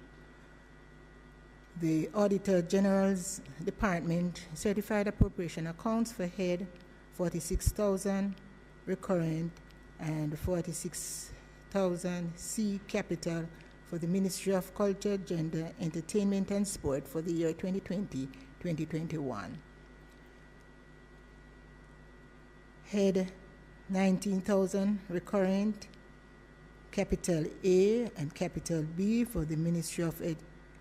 The Auditor General's Department certified appropriation accounts for head 46,000 recurrent and 46,000 C capital for the Ministry of Culture, Gender, Entertainment and Sport for the year 2020-2021. Head 19,000 recurrent capital A and capital B for the Ministry of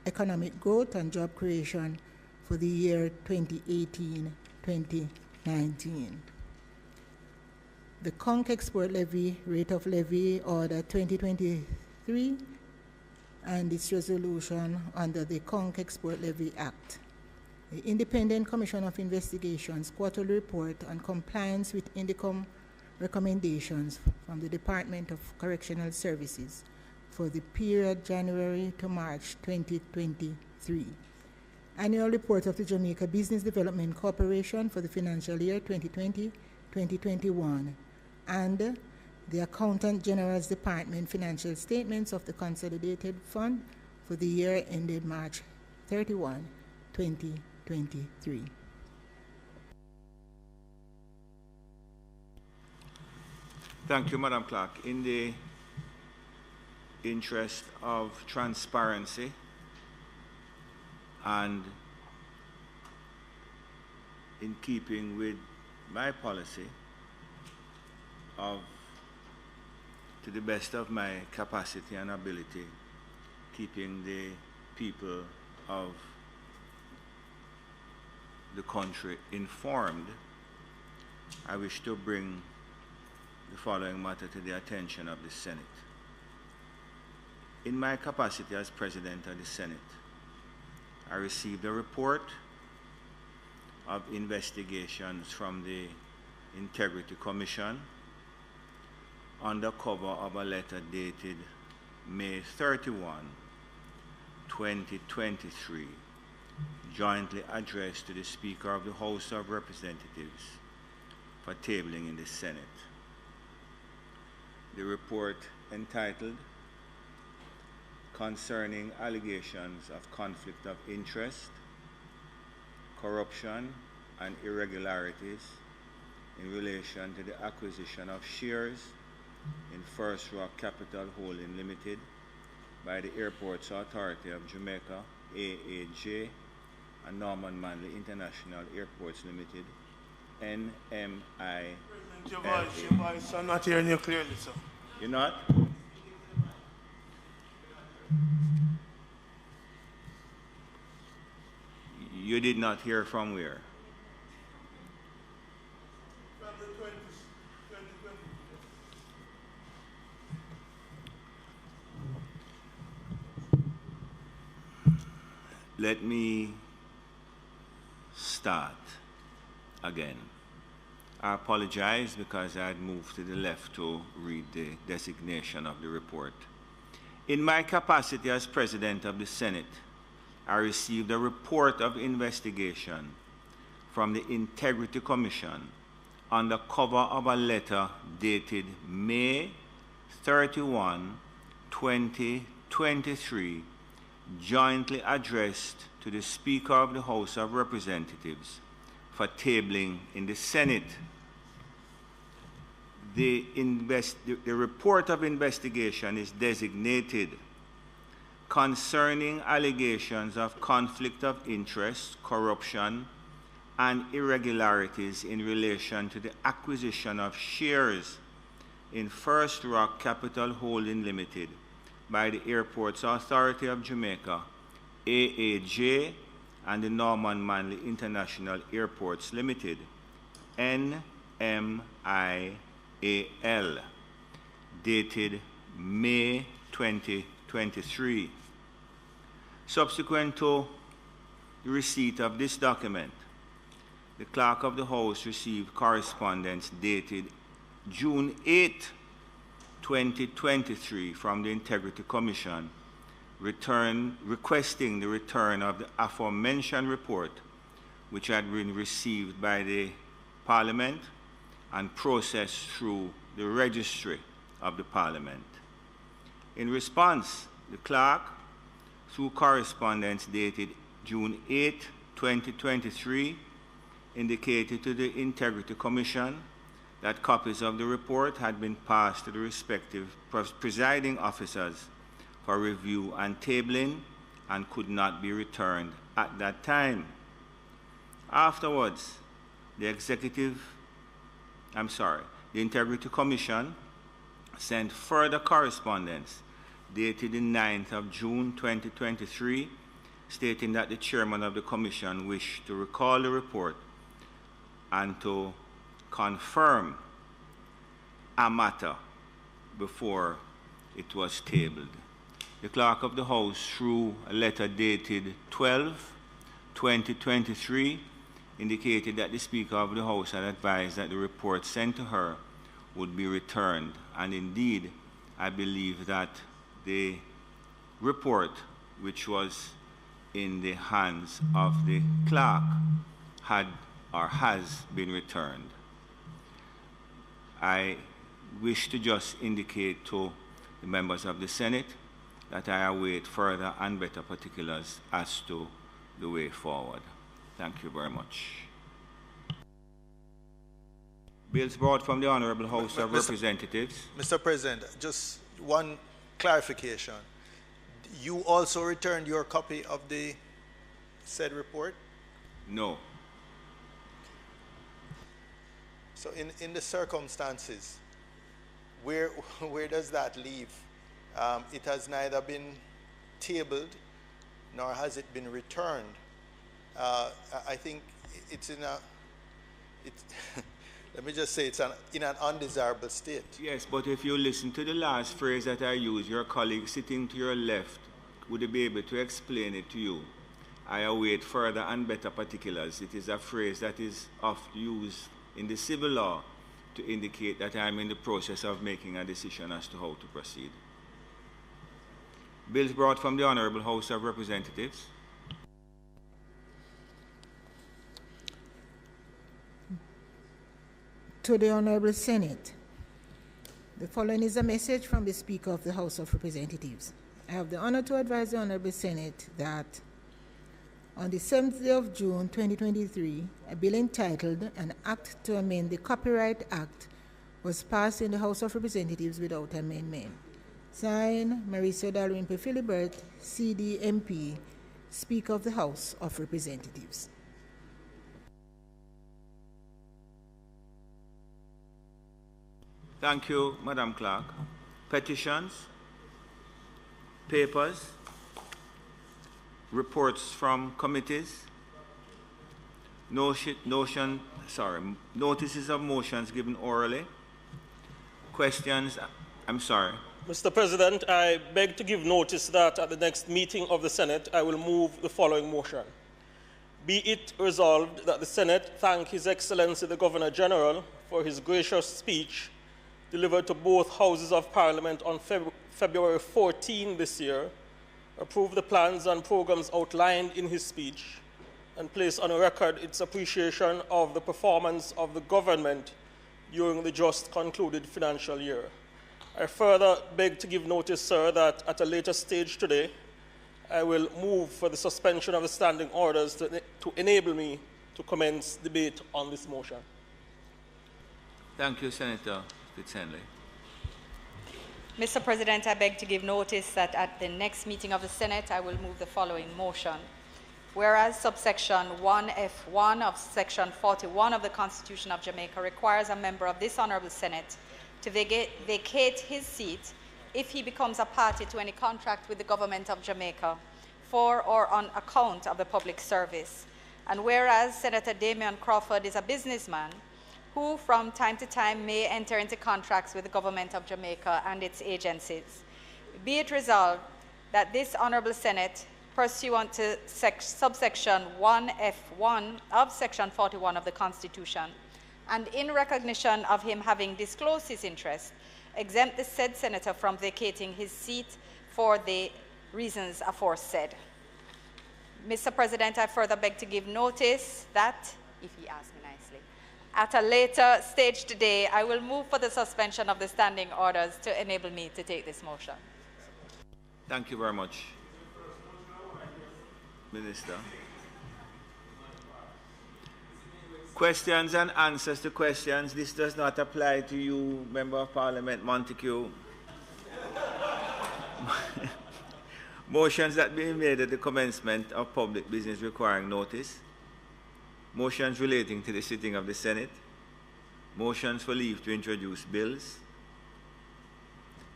Economic Growth and Job Creation for the year 2018-2019. The Conch Export Levy, Rate of Levy Order 2023, and its resolution under the Conch Export Levy Act. The Independent Commission of Investigation's quarterly report on compliance with INDECOM recommendations from the Department of Correctional Services for the period January to March 2023. Annual report of the Jamaica Business Development Corporation for the financial year 2020-2021, and the Accountant General's Department financial statements of the Consolidated Fund for the year ended March 31, 2023. Thank you, Madam Clerk. In the interest of transparency and in keeping with my policy of, to the best of my capacity and ability, keeping the people of the country informed, I wish to bring the following matter to the attention of the Senate. In my capacity as President of the Senate, I received a report of investigations from the Integrity Commission under cover of a letter dated May 31, 2023, jointly addressed to the Speaker of the House of Representatives for tabling in the Senate. The report entitled concerning allegations of conflict of interest, corruption, and irregularities in relation to the acquisition of shares in First Rock Capital Holding Limited by the Airports Authority of Jamaica, AAJ, and Norman Manley International Airports Limited, NMI. Your voice, I'm not hearing you clearly, sir. You're not? You did not hear from where? From the 2020. Let me start again. I apologize because I had moved to the left to read the designation of the report. In my capacity as President of the Senate, I received a report of investigation from the Integrity Commission on the cover of a letter dated May 31, 2023, jointly addressed to the Speaker of the House of Representatives for tabling in the Senate. The report of investigation is designated concerning allegations of conflict of interest, corruption, and irregularities in relation to the acquisition of shares in First Rock Capital Holding Limited by the Airports Authority of Jamaica, AAJ, and the Norman Manley International Airports Limited, NMIAL, dated May 2023. Subsequent to the receipt of this document, the Clerk of the House received correspondence dated June 8, 2023 from the Integrity Commission requesting the return of the aforementioned report, which had been received by the Parliament and processed through the registry of the Parliament. In response, the Clerk, through correspondence dated June 8, 2023, indicated to the Integrity Commission that copies of the report had been passed to the respective presiding officers for review and tabling and could not be returned at that time. Afterwards, the Integrity Commission sent further correspondence dated the 9th of June 2023, stating that the chairman of the commission wished to recall the report and to confirm a matter before it was tabled. The Clerk of the House, through a letter dated 12/2023, indicated that the Speaker of the House had advised that the report sent to her would be returned. And indeed, I believe that the report, which was in the hands of the clerk, had or has been returned. I wish to just indicate to the members of the Senate that I await further and better particulars as to the way forward. Thank you very much. Bills brought from the Honorable House of Representatives. Mr. President, just one clarification. You also returned your copy of the said report? No. So in the circumstances, where does that leave? It has neither been tabled nor has it been returned. I think it's in a, let me just say it's in an undesirable state. Yes, but if you listen to the last phrase that I used, your colleague sitting to your left would be able to explain it to you. I await further and better particulars. It is a phrase that is oft used in the civil law to indicate that I am in the process of making a decision as to how to proceed. Bills brought from the Honorable House of Representatives. To the Honorable Senate, the following is a message from the Speaker of the House of Representatives. I have the honor to advise the Honorable Senate that on the 7th day of June 2023, a bill entitled An Act to Amend the Copyright Act was passed in the House of Representatives without amendment. Signed, Mauricio Dalrympe Philibert, CD MP, Speaker of the House of Representatives. Thank you, Madam Clerk. Petitions, papers, reports from committees, notices of motions given orally, questions. Mr. President, I beg to give notice that at the next meeting of the Senate, I will move the following motion. Be it resolved that the Senate thank His Excellency the Governor General for his gracious speech delivered to both Houses of Parliament on February 14 this year, approve the plans and programs outlined in his speech, and place on record its appreciation of the performance of the government during the just concluded financial year. I further beg to give notice, sir, that at a later stage today, I will move for the suspension of the standing orders to enable me to commence debate on this motion. Thank you, Senator Fitz Henley. Mr. President, I beg to give notice that at the next meeting of the Senate, I will move the following motion. Whereas subsection 1F1 of section 41 of the Constitution of Jamaica requires a member of this Honorable Senate to vacate his seat if he becomes a party to any contract with the government of Jamaica for or on account of the public service. And whereas Senator Damian Crawford is a businessman who from time to time may enter into contracts with the government of Jamaica and its agencies, be it resolved that this Honorable Senate, pursuant to subsection 1F1 of section 41 of the Constitution, and in recognition of him having disclosed his interest, exempt the said senator from vacating his seat for the reasons aforesaid. Mr. President, I further beg to give notice that, if he asks me nicely, at a later stage today, I will move for the suspension of the standing orders to enable me to take this motion. Thank you very much, Minister. Questions and answers to questions. This does not apply to you, Member of Parliament Montague. Motions that be made at the commencement of public business requiring notice. Motions relating to the sitting of the Senate. Motions for leave to introduce bills.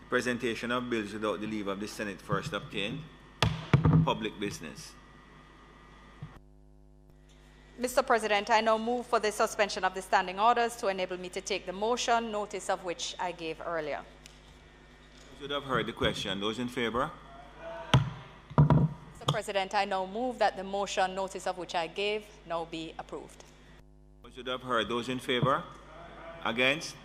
Presentation of bills without the leave of the Senate first obtained. Public business. Mr. President, I now move for the suspension of the standing orders to enable me to take the motion, notice of which I gave earlier. You should have heard the question. Those in favor? Mr. President, I now move that the motion, notice of which I gave, now be approved. You should have heard. Those in favor? Against?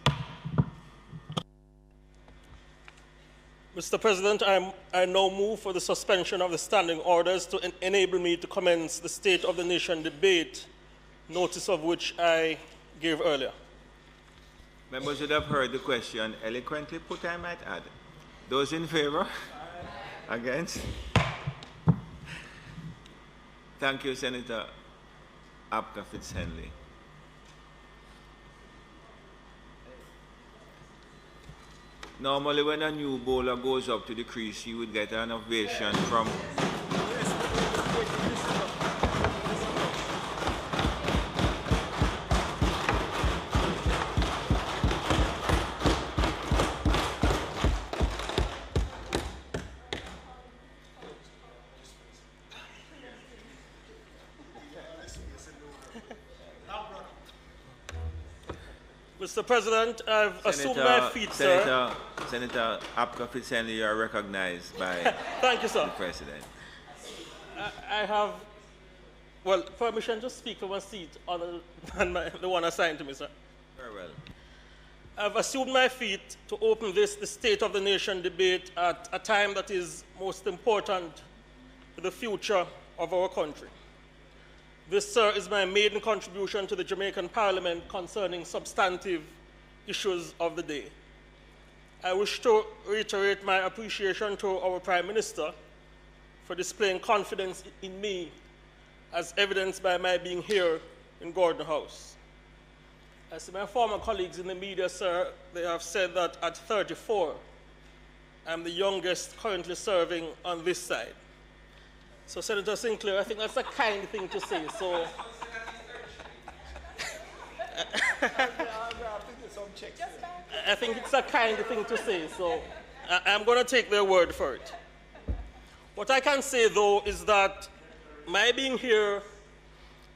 Mr. President, I now move for the suspension of the standing orders to enable me to commence the State of the Nation debate, notice of which I gave earlier. Members should have heard the question eloquently put, I might add. Those in favor? Against? Thank you, Senator Abka Fitz Henley. Normally, when a new bowler goes up to the crease, he would get an ovation from... Mr. President, I've assumed my feet, sir. Senator Abka Fitz Henley, you are recognized by Thank you, sir. the President. I have, well, permission to speak from my seat on the one assigned to me, sir. Very well. I've assumed my feet to open the State of the Nation debate at a time that is most important to the future of our country. This, sir, is my maiden contribution to the Jamaican Parliament concerning substantive issues of the day. I wish to reiterate my appreciation to our Prime Minister for displaying confidence in me, as evidenced by my being here in Gordon House. As my former colleagues in the media, sir, they have said that at 34, I'm the youngest currently serving on this side. So, Senator Sinclair, I think that's a kind thing to say. So, I think it's a kind thing to say. So, I'm going to take their word for it. What I can say, though, is that my being here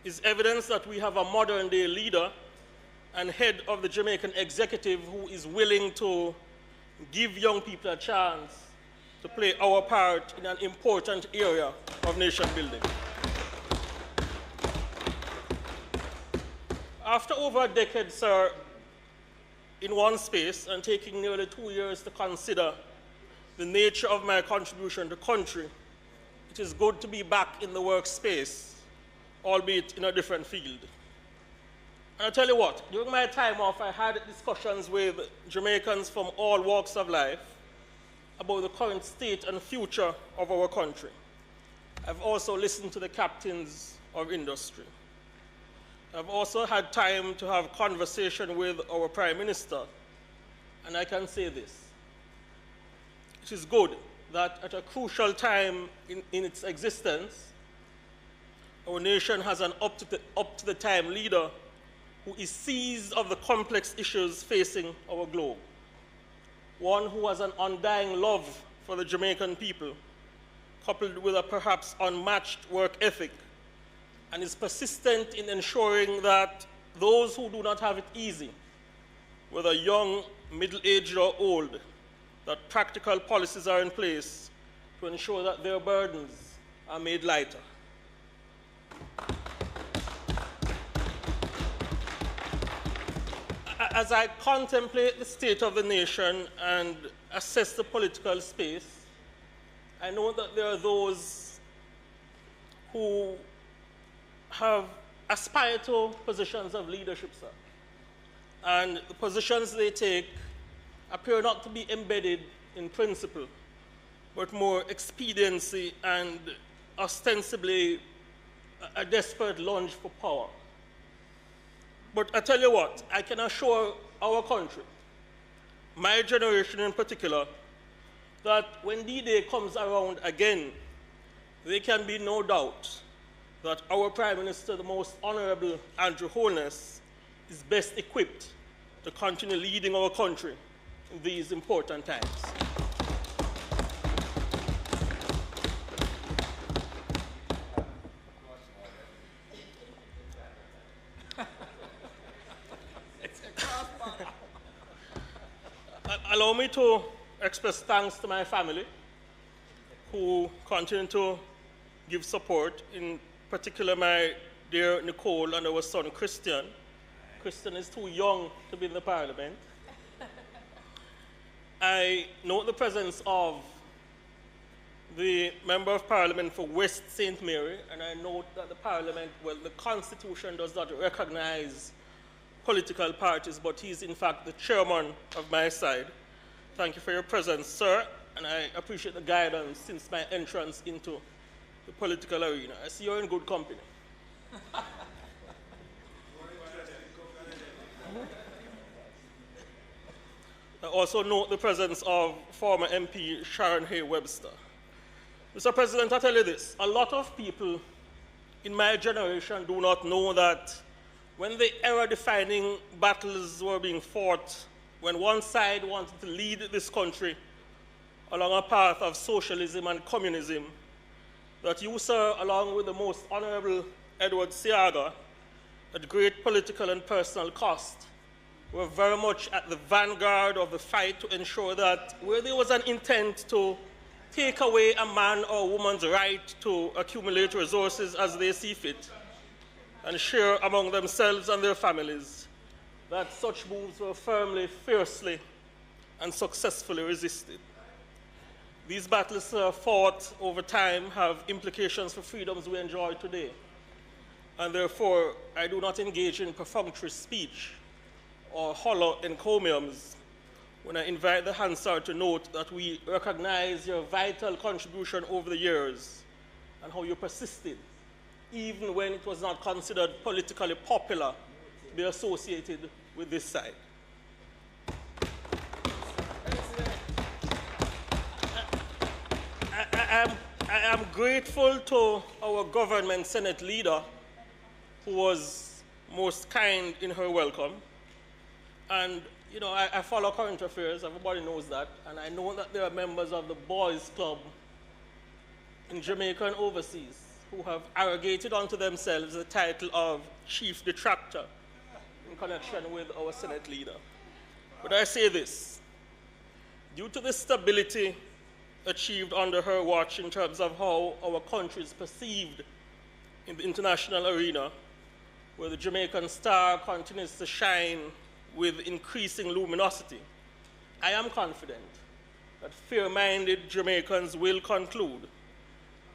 is evidence that we have a modern-day leader and head of the Jamaican executive who is willing to give young people a chance to play our part in an important area of nation building. After over a decade, sir, in one space and taking nearly 2 years to consider the nature of my contribution to country, it is good to be back in the workspace, albeit in a different field. And I'll tell you what, during my time off, I had discussions with Jamaicans from all walks of life about the current state and future of our country. I've also listened to the captains of industry. I've also had time to have conversation with our Prime Minister, and I can say this. It is good that at a crucial time in its existence, our nation has an up-to-the-time leader who is seized of the complex issues facing our globe. One who has an undying love for the Jamaican people, coupled with a perhaps unmatched work ethic, and is persistent in ensuring that those who do not have it easy, whether young, middle-aged, or old, that practical policies are in place to ensure that their burdens are made lighter. As I contemplate the state of the nation and assess the political space, I know that there are those who have aspired to positions of leadership, sir. And the positions they take appear not to be embedded in principle, but more expediency and ostensibly a desperate lunge for power. But I tell you what, I can assure our country, my generation in particular, that when D-Day comes around again, there can be no doubt that our Prime Minister, the Most Honorable Andrew Holness, is best equipped to continue leading our country in these important times. Allow me to express thanks to my family who continue to give support, in particular my dear Nicole and our son Christian. Christian is too young to be in the Parliament. I note the presence of the Member of Parliament for West St. Mary, and I note that the Parliament, well, the Constitution does not recognize political parties, but he's in fact the chairman of my side. Thank you for your presence, sir, and I appreciate the guidance since my entrance into the political arena. I see you're in good company. I also note the presence of former MP Sharon Hay Webster. Mr. President, I tell you this, a lot of people in my generation do not know that when the era-defining battles were being fought, when one side wanted to lead this country along a path of socialism and communism, that you, sir, along with the Most Honorable Edward Seaga, at great political and personal cost, were very much at the vanguard of the fight to ensure that where there was an intent to take away a man or woman's right to accumulate resources as they see fit and share among themselves and their families, that such moves were firmly, fiercely, and successfully resisted. These battles fought over time have implications for freedoms we enjoy today, and therefore I do not engage in perfunctory speech or hollow encomiums when I invite the Hansard to note that we recognize your vital contribution over the years and how you persisted, even when it was not considered politically popular to be associated with this side. I am grateful to our government Senate leader, who was most kind in her welcome. And, you know, I follow current affairs, everybody knows that, and I know that there are members of the Boys Club in Jamaica and overseas who have arrogated onto themselves the title of Chief Detractor in connection with our Senate leader. But I say this, due to the stability achieved under her watch in terms of how our country is perceived in the international arena, where the Jamaican star continues to shine with increasing luminosity, I am confident that fair-minded Jamaicans will conclude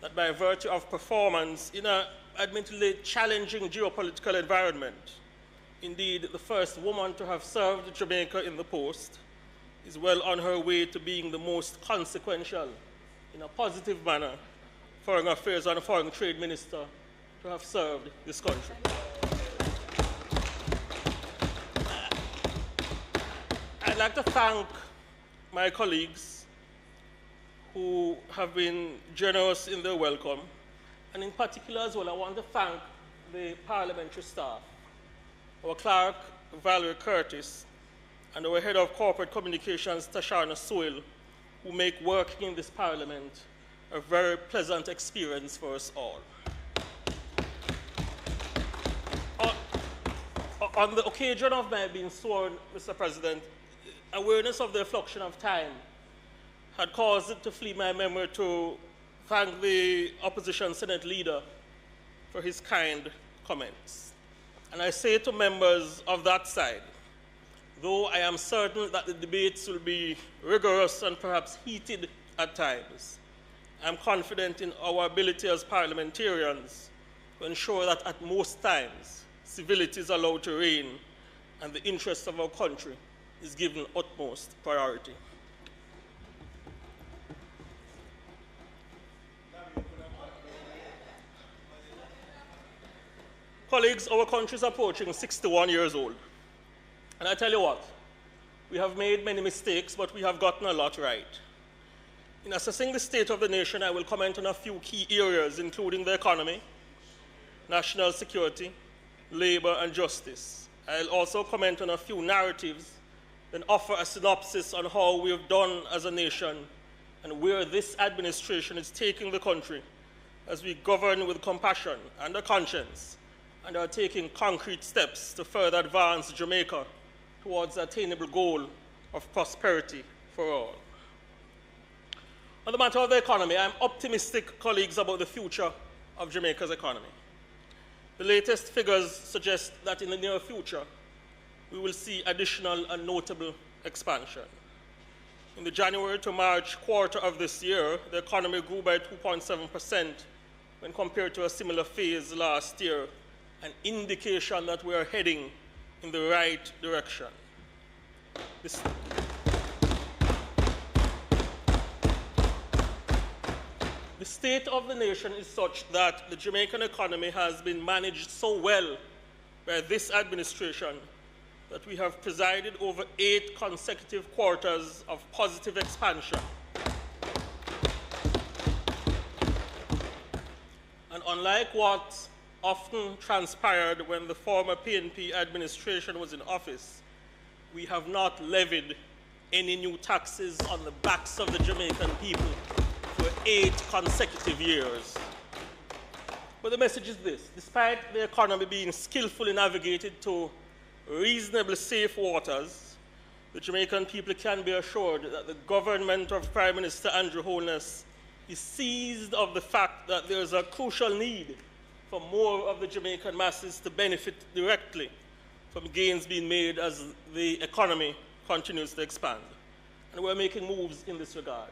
that by virtue of performance in an admittedly challenging geopolitical environment, indeed the first woman to have served Jamaica in the post is well on her way to being the most consequential, in a positive manner, foreign affairs and foreign trade minister to have served this country. I'd like to thank my colleagues who have been generous in their welcome, and in particular as well, I want to thank the parliamentary staff, our clerk, Valerie Curtis, and our head of corporate communications, Tashana Soil, who make working in this parliament a very pleasant experience for us all. On the occasion of my being sworn, Mr. President, awareness of the effluxion of time had caused it to flee my memory to thank the opposition Senate leader for his kind comments. And I say to members of that side, though I am certain that the debates will be rigorous and perhaps heated at times, I'm confident in our ability as parliamentarians to ensure that at most times, civility is allowed to reign and the interests of our country is given utmost priority. Colleagues, our country is approaching 61 years old. And I tell you what, we have made many mistakes, but we have gotten a lot right. In assessing the state of the nation, I will comment on a few key areas, including the economy, national security, labor, and justice. I'll also comment on a few narratives, then offer a synopsis on how we have done as a nation and where this administration is taking the country as we govern with compassion and a conscience and are taking concrete steps to further advance Jamaica towards the attainable goal of prosperity for all. On the matter of the economy, I'm optimistic, colleagues, about the future of Jamaica's economy. The latest figures suggest that in the near future, we will see additional and notable expansion. In the January to March quarter of this year, the economy grew by 2.7% when compared to a similar phase last year, an indication that we are heading in the right direction. The state of the nation is such that the Jamaican economy has been managed so well by this administration that we have presided over 8 consecutive quarters of positive expansion. And unlike what often transpired when the former PNP administration was in office, we have not levied any new taxes on the backs of the Jamaican people for 8 consecutive years. But the message is this: despite the economy being skillfully navigated to reasonably safe waters, the Jamaican people can be assured that the government of Prime Minister Andrew Holness is seized of the fact that there is a crucial need for more of the Jamaican masses to benefit directly from gains being made as the economy continues to expand. And we're making moves in this regard.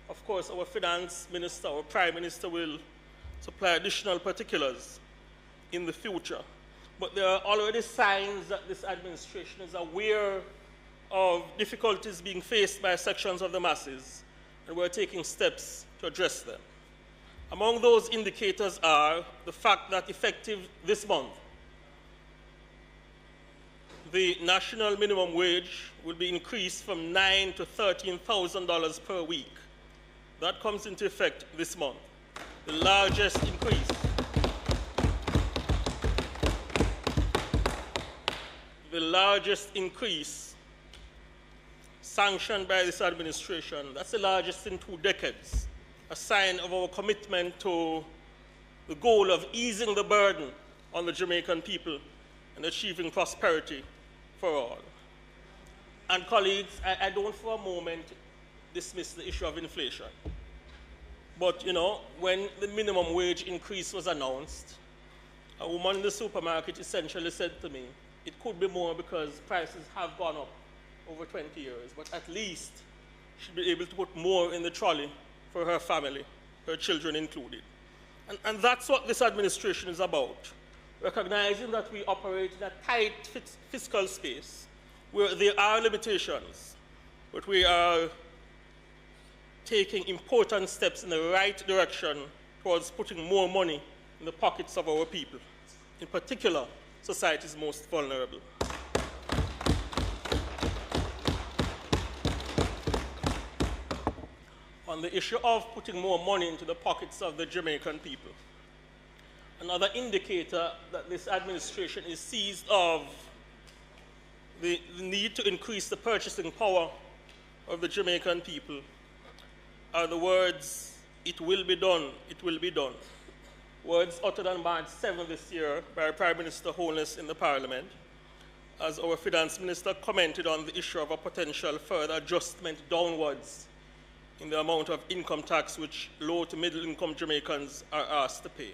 Of course, our finance minister, our prime minister will supply additional particulars in the future. But there are already signs that this administration is aware of difficulties being faced by sections of the masses, and we're taking steps to address them. Among those indicators are the fact that effective this month, the national minimum wage will be increased from $9,000 to $13,000 per week. That comes into effect this month. The largest increase. The largest increase sanctioned by this administration. That's the largest in 2 decades. A sign of our commitment to the goal of easing the burden on the Jamaican people and achieving prosperity for all. And colleagues, I don't for a moment dismiss the issue of inflation. But, you know, when the minimum wage increase was announced, a woman in the supermarket essentially said to me, it could be more because prices have gone up over 20 years, but at least she'll be able to put more in the trolley for her family, her children included. And that's what this administration is about, recognizing that we operate in a tight fiscal space where there are limitations, but we are taking important steps in the right direction towards putting more money in the pockets of our people, in particular, society's most vulnerable. On the issue of putting more money into the pockets of the Jamaican people, another indicator that this administration is seized of the need to increase the purchasing power of the Jamaican people are the words, "It will be done, it will be done." Words uttered on March 7 this year by Prime Minister Holness in the Parliament, as our Finance Minister commented on the issue of a potential further adjustment downwards in the amount of income tax which low to middle income Jamaicans are asked to pay.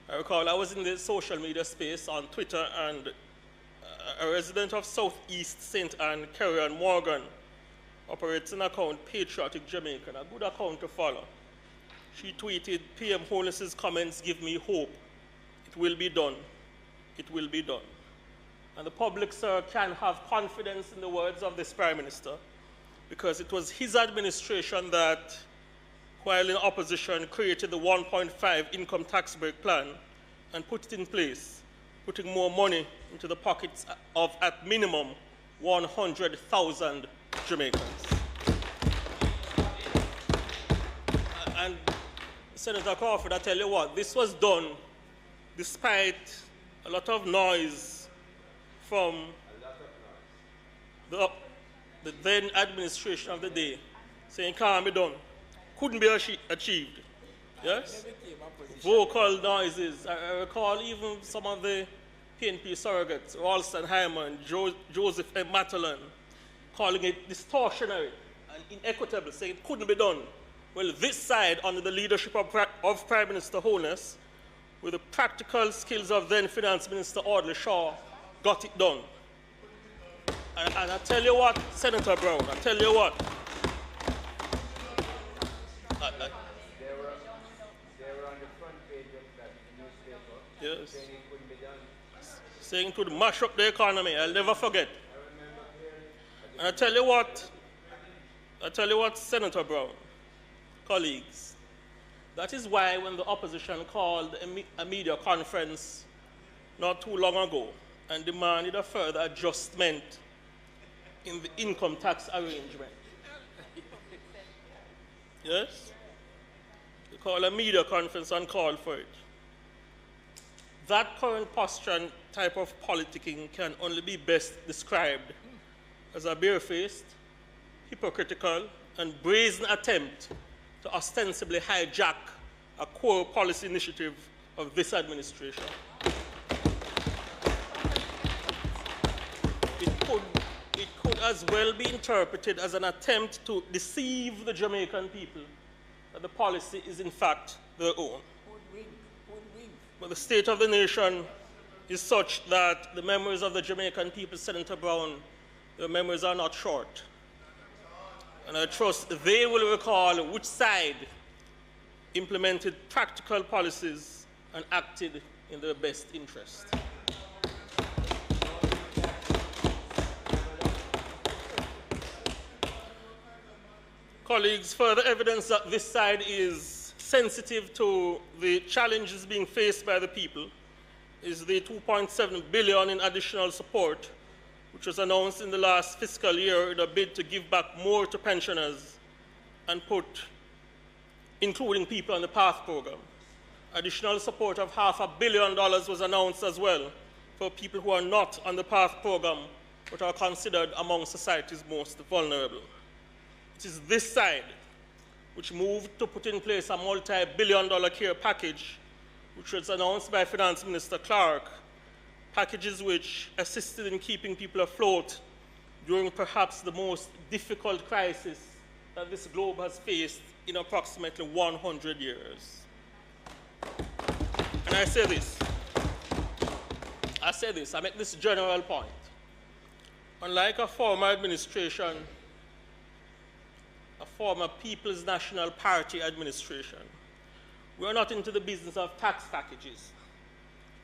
I recall I was in the social media space on Twitter, and a resident of Southeast St. Anne, Kerry-Ann Morgan, operates an account, Patriotic Jamaican, a good account to follow. She tweeted, "PM Holness's comments give me hope. It will be done. It will be done." And the public, sir, can have confidence in the words of this Prime Minister, because it was his administration that, while in opposition, created the 1.5 income tax break plan and put it in place, putting more money into the pockets of, at minimum, 100,000 Jamaicans. And Senator Crawford, I tell you what, this was done despite a lot of noise from the then administration of the day, saying can't be done, couldn't be achieved. Yes? Vocal noises. I recall even some of the PNP surrogates, Ralston Hyman, Joseph M. Matalan, calling it distortionary and inequitable, saying it couldn't be done. Well, this side, under the leadership of Prime Minister Holness, with the practical skills of then Finance Minister Audley Shaw, got it done. And I tell you what, Senator Brown, I tell you what. They were on the front page of that newspaper, yes, saying it couldn't be done. Saying it would mash up the economy. I'll never forget. I remember hearing. And I tell you what, Senator Brown, colleagues, that is why when the opposition called a media conference not too long ago and demanded a further adjustment in the income tax arrangement. Yes? They called a media conference and called for it. That current posture and type of politicking can only be best described as a barefaced, hypocritical, and brazen attempt to ostensibly hijack a core policy initiative of this administration. It could as well be interpreted as an attempt to deceive the Jamaican people that the policy is in fact their own. But the state of the nation is such that the memories of the Jamaican people, Senator Brown, their memories are not short. And I trust they will recall which side implemented practical policies and acted in their best interest. Colleagues, further evidence that this side is sensitive to the challenges being faced by the people is the 2.7 billion in additional support, which was announced in the last fiscal year in a bid to give back more to pensioners and put, including people on the PATH program. Additional support of $500 million was announced as well for people who are not on the PATH program but are considered among society's most vulnerable. It is this side which moved to put in place a multi-billion-dollar care package, which was announced by Finance Minister Clark, packages which assisted in keeping people afloat during perhaps the most difficult crisis that this globe has faced in approximately 100 years. And I say this, I make this general point. Unlike a former administration, a former People's National Party administration, we are not into the business of tax packages.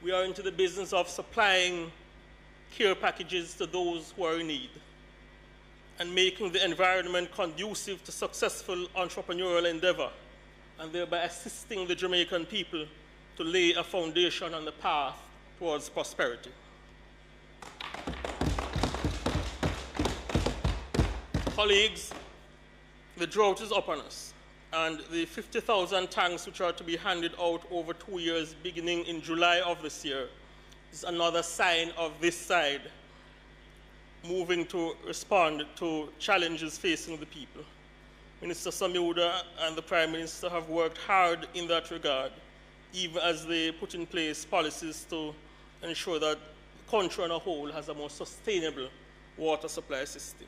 We are into the business of supplying care packages to those who are in need and making the environment conducive to successful entrepreneurial endeavor, and thereby assisting the Jamaican people to lay a foundation on the path towards prosperity. Colleagues, the drought is upon us, and the 50,000 tanks which are to be handed out over 2 years beginning in July of this year is another sign of this side moving to respond to challenges facing the people. Minister Samiuda and the Prime Minister have worked hard in that regard, even as they put in place policies to ensure that the country on a whole has a more sustainable water supply system.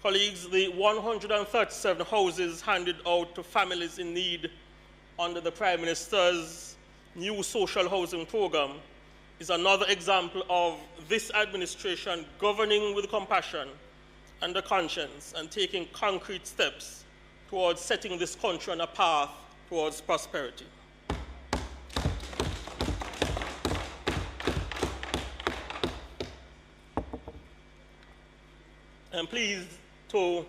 Colleagues, the 137 houses handed out to families in need under the Prime Minister's new social housing program is another example of this administration governing with compassion and a conscience and taking concrete steps towards setting this country on a path towards prosperity. I'm pleased to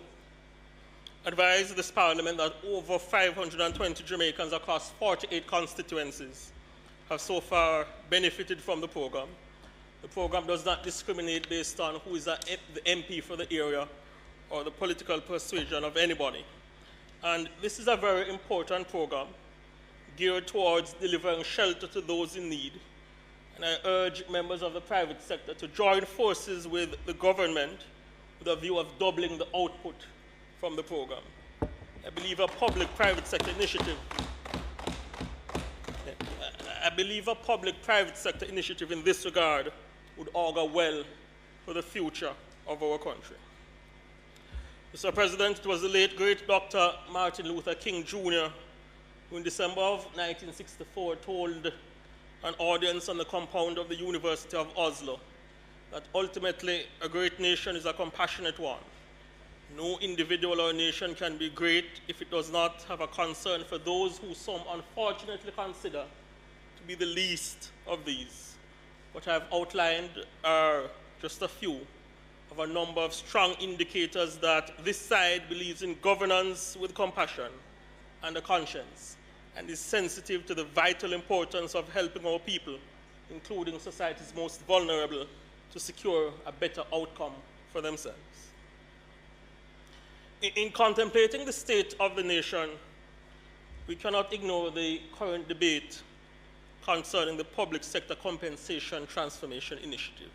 advise this Parliament that over 520 Jamaicans across 48 constituencies have so far benefited from the program. The program does not discriminate based on who is the MP for the area or the political persuasion of anybody. And this is a very important program geared towards delivering shelter to those in need. And I urge members of the private sector to join forces with the government with a view of doubling the output from the program. I believe a public-private sector initiative in this regard would augur well for the future of our country. Mr. President, it was the late great Dr. Martin Luther King Jr. who in December of 1964 told an audience on the compound of the University of Oslo that ultimately a great nation is a compassionate one. No individual or nation can be great if it does not have a concern for those who some unfortunately consider to be the least of these. What I have outlined are just a few of a number of strong indicators that this side believes in governance with compassion and a conscience, and is sensitive to the vital importance of helping our people, including society's most vulnerable, to secure a better outcome for themselves. In contemplating the state of the nation, we cannot ignore the current debate concerning the public sector compensation transformation initiative.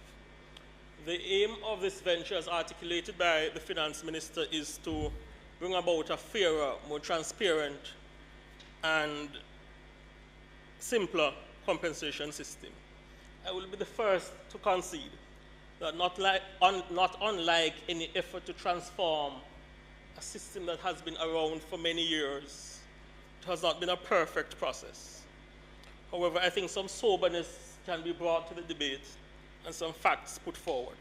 The aim of this venture, as articulated by the Finance Minister, is to bring about a fairer, more transparent, and simpler compensation system. I will be the first to concede that not unlike any effort to transform a system that has been around for many years, it has not been a perfect process. However, I think some soberness can be brought to the debate and some facts put forward.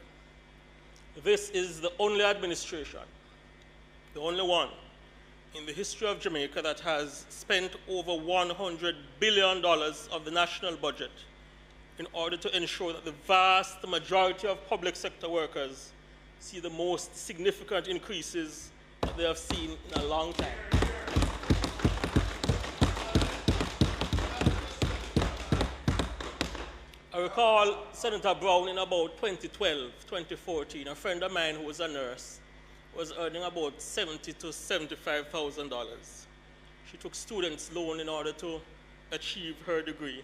This is the only administration, the only one in the history of Jamaica that has spent over $100 billion of the national budget in order to ensure that the vast majority of public sector workers see the most significant increases that they have seen in a long time. I recall Senator Brown in about 2012, 2014, a friend of mine who was a nurse was earning about $70,000 to $75,000. She took students' loan in order to achieve her degree.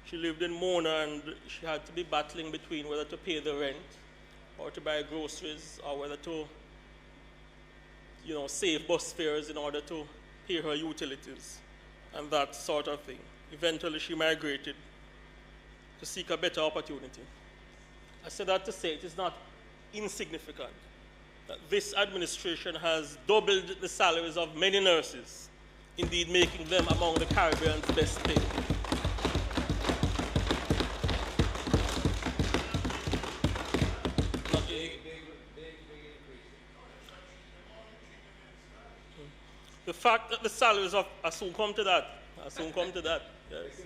She lived in Mona and she had to be battling between whether to pay the rent or to buy groceries or whether to, save bus fares in order to pay her utilities and that sort of thing. Eventually she migrated to seek a better opportunity. I say that to say it is not insignificant that this administration has doubled the salaries of many nurses, indeed making them among the Caribbean's best paid. The fact that the salaries of, I soon come to that, yes.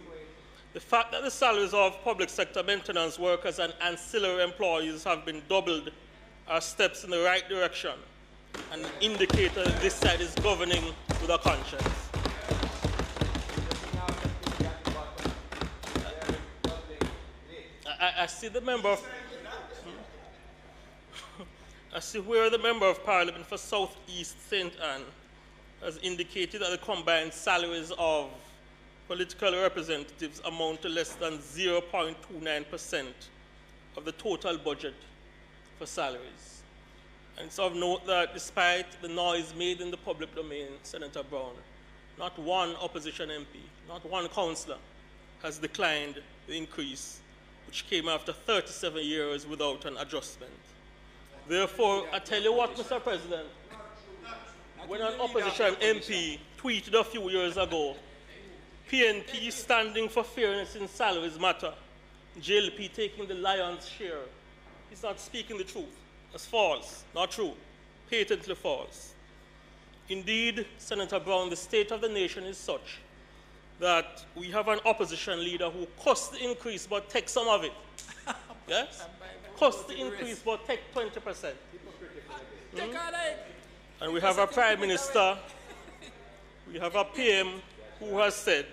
The fact that the salaries of public sector maintenance workers and ancillary employees have been doubled are steps in the right direction and indicate that this side is governing with a conscience. I see the member of... I see where the member of Parliament for South East St. Anne has indicated that the combined salaries of political representatives amount to less than 0.29% of the total budget for salaries. And it's of note that despite the noise made in the public domain, Senator Brown, not one opposition MP, not one councillor has declined the increase, which came after 37 years without an adjustment. Therefore, I tell you what, Mr. President, when an opposition MP tweeted a few years ago, PNP standing for fairness in salaries matter, JLP taking the lion's share, he's not speaking the truth. That's false, not true, patently false. Indeed, Senator Brown, the state of the nation is such that we have an opposition leader who costs the increase but takes some of it. Yes? Costs the increase but take 20%. And we have a Prime Minister, we have a PM who has said,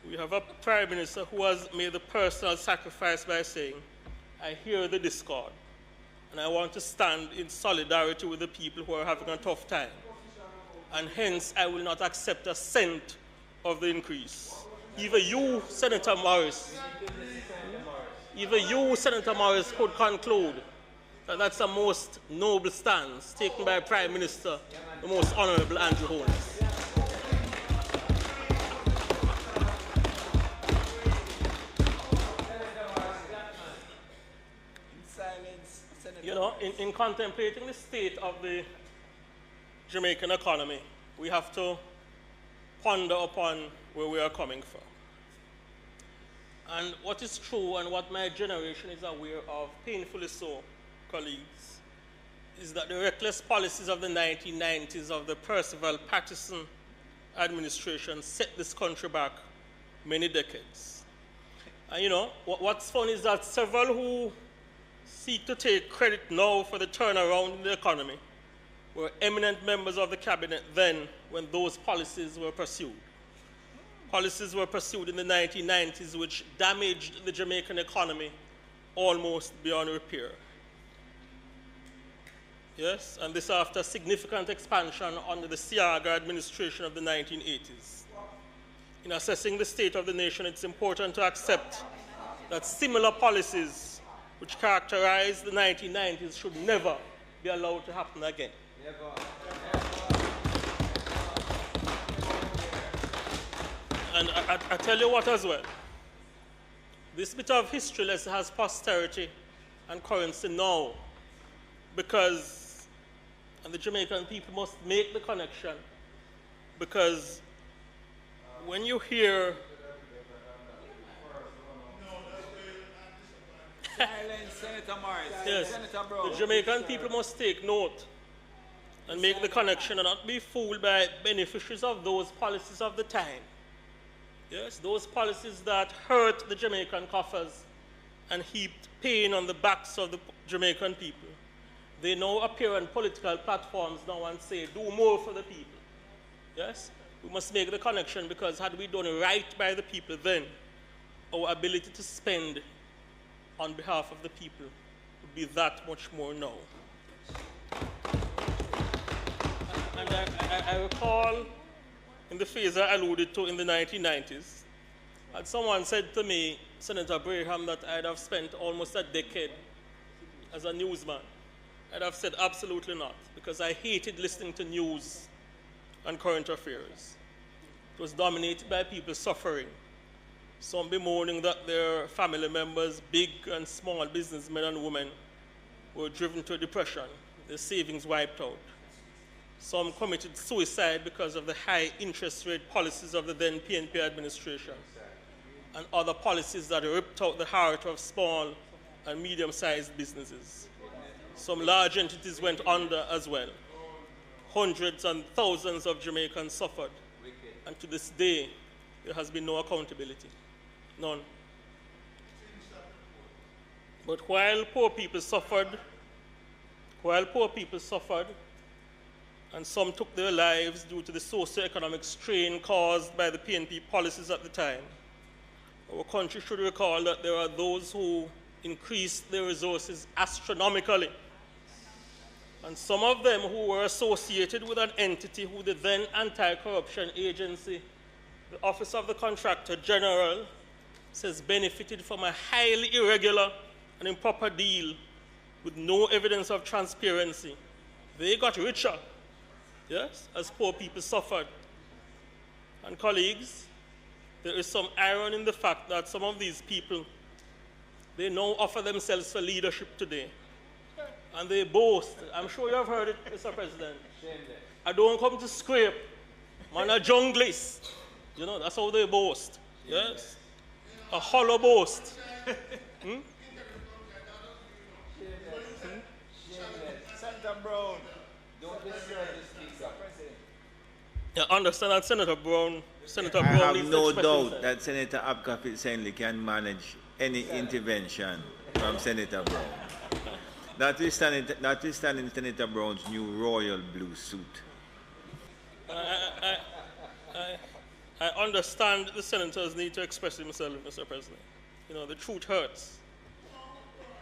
we have a Prime Minister who has made the personal sacrifice by saying, I hear the discord, and I want to stand in solidarity with the people who are having a tough time. And hence, I will not accept a cent of the increase. Even you, Senator Morris, could conclude that that's the most noble stance taken by Prime Minister, the most Honorable Andrew Holness. In contemplating the state of the Jamaican economy, we have to ponder upon where we are coming from. And what is true and what my generation is aware of, painfully so, colleagues, is that the reckless policies of the 1990s of the Percival Patterson administration set this country back many decades. And what's fun is that several who seek to take credit now for the turnaround in the economy were eminent members of the cabinet then when those policies were pursued. Policies were pursued in the 1990s which damaged the Jamaican economy almost beyond repair. Yes, and this after significant expansion under the Siaga administration of the 1980s. In assessing the state of the nation, it's important to accept that similar policies which characterized the 1990s should never be allowed to happen again. And I tell you what as well, this bit of history lesson has posterity and currency now because, and the Jamaican people must make the connection, because when you hear Senator Morris. Yes, Senator Brown. the Jamaican people must take note and make the connection and not be fooled by beneficiaries of those policies of the time. Yes, those policies that hurt the Jamaican coffers and heaped pain on the backs of the Jamaican people. they now appear on political platforms now and say, do more for the people. Yes? We must make the connection, because had we done right by the people then, our ability to spend on behalf of the people would be that much more now. And I recall in the phase I alluded to in the 1990s, and someone said to me, Senator Braham, that I'd have spent almost a decade as a newsman. I'd have said absolutely not, because I hated listening to news and current affairs. It was dominated by people suffering, some bemoaning that their family members, big and small businessmen and women, were driven to depression, their savings wiped out. Some committed suicide because of the high interest rate policies of the then PNP administration, and other policies that ripped out the heart of small and medium-sized businesses. Some large entities went under as well. Hundreds and thousands of Jamaicans suffered, and to this day, there has been no accountability. None. But while poor people suffered, and some took their lives due to the socio-economic strain caused by the PNP policies at the time, our country should recall that there are those who increased their resources astronomically, and some of them who were associated with an entity who the then anti-corruption agency, the Office of the Contractor General, says benefited from a highly irregular and improper deal with no evidence of transparency. They got richer, yes, as poor people suffered. And colleagues, there is some irony in the fact that some of these people, they now offer themselves for leadership today. And they boast. I'm sure you have heard it, Mr. President. I don't come to scrape. Man, a junglist. You know, that's how they boast. Yes? A hollow boast. Senator Brown, don't disturb the speaker. Yeah, understand that Senator Brown I have no doubt that Senator Abka Fitz Henley can manage any intervention from Senator Brown. Notwithstanding Senator Brown's new royal blue suit. I understand the senators need to express themselves, Mr. President. You know, the truth hurts.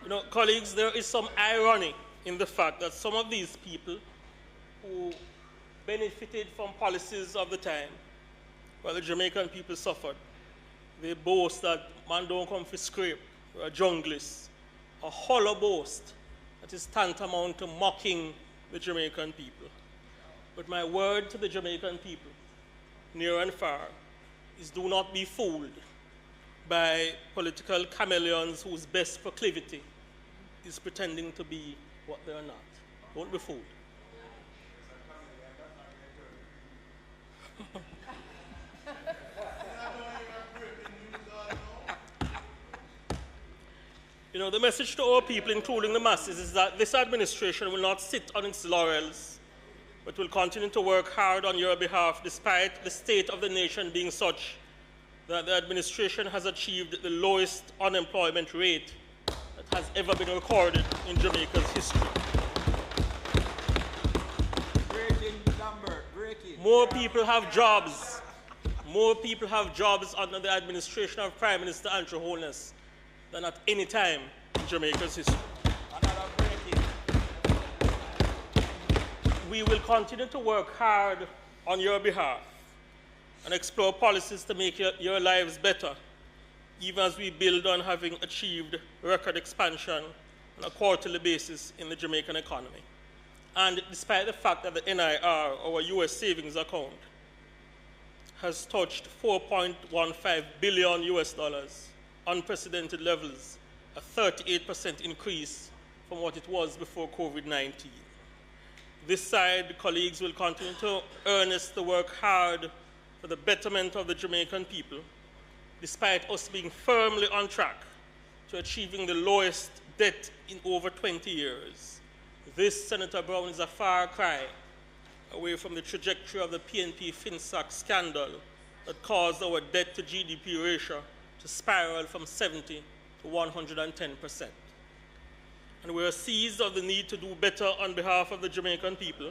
You know, colleagues, there is some irony in the fact that some of these people who benefited from policies of the time, while the Jamaican people suffered, they boast that man don't come for scrape, or a junglist, a hollow boast that is tantamount to mocking the Jamaican people. But my word to the Jamaican people, near and far, is do not be fooled by political chameleons whose best proclivity is pretending to be what they are not. Don't be fooled. You know, the message to our people, including the masses, is that this administration will not sit on its laurels, but will continue to work hard on your behalf despite the state of the nation being such that the administration has achieved the lowest unemployment rate that has ever been recorded in Jamaica's history. More people have jobs. More people have jobs under the administration of Prime Minister Andrew Holness than at any time in Jamaica's history. We will continue to work hard on your behalf and explore policies to make your lives better, even as we build on having achieved record expansion on a quarterly basis in the Jamaican economy. And despite the fact that the NIR, our US savings account, has touched $4.15 billion US, unprecedented levels, a 38% increase from what it was before COVID-19. This side, colleagues, will continue to earnestly work hard for the betterment of the Jamaican people, despite us being firmly on track to achieving the lowest debt in over 20 years. This, Senator Brown, is a far cry away from the trajectory of the PNP FinSac scandal that caused our debt to GDP ratio to spiral from 70 to 110%. and we are seized of the need to do better on behalf of the Jamaican people,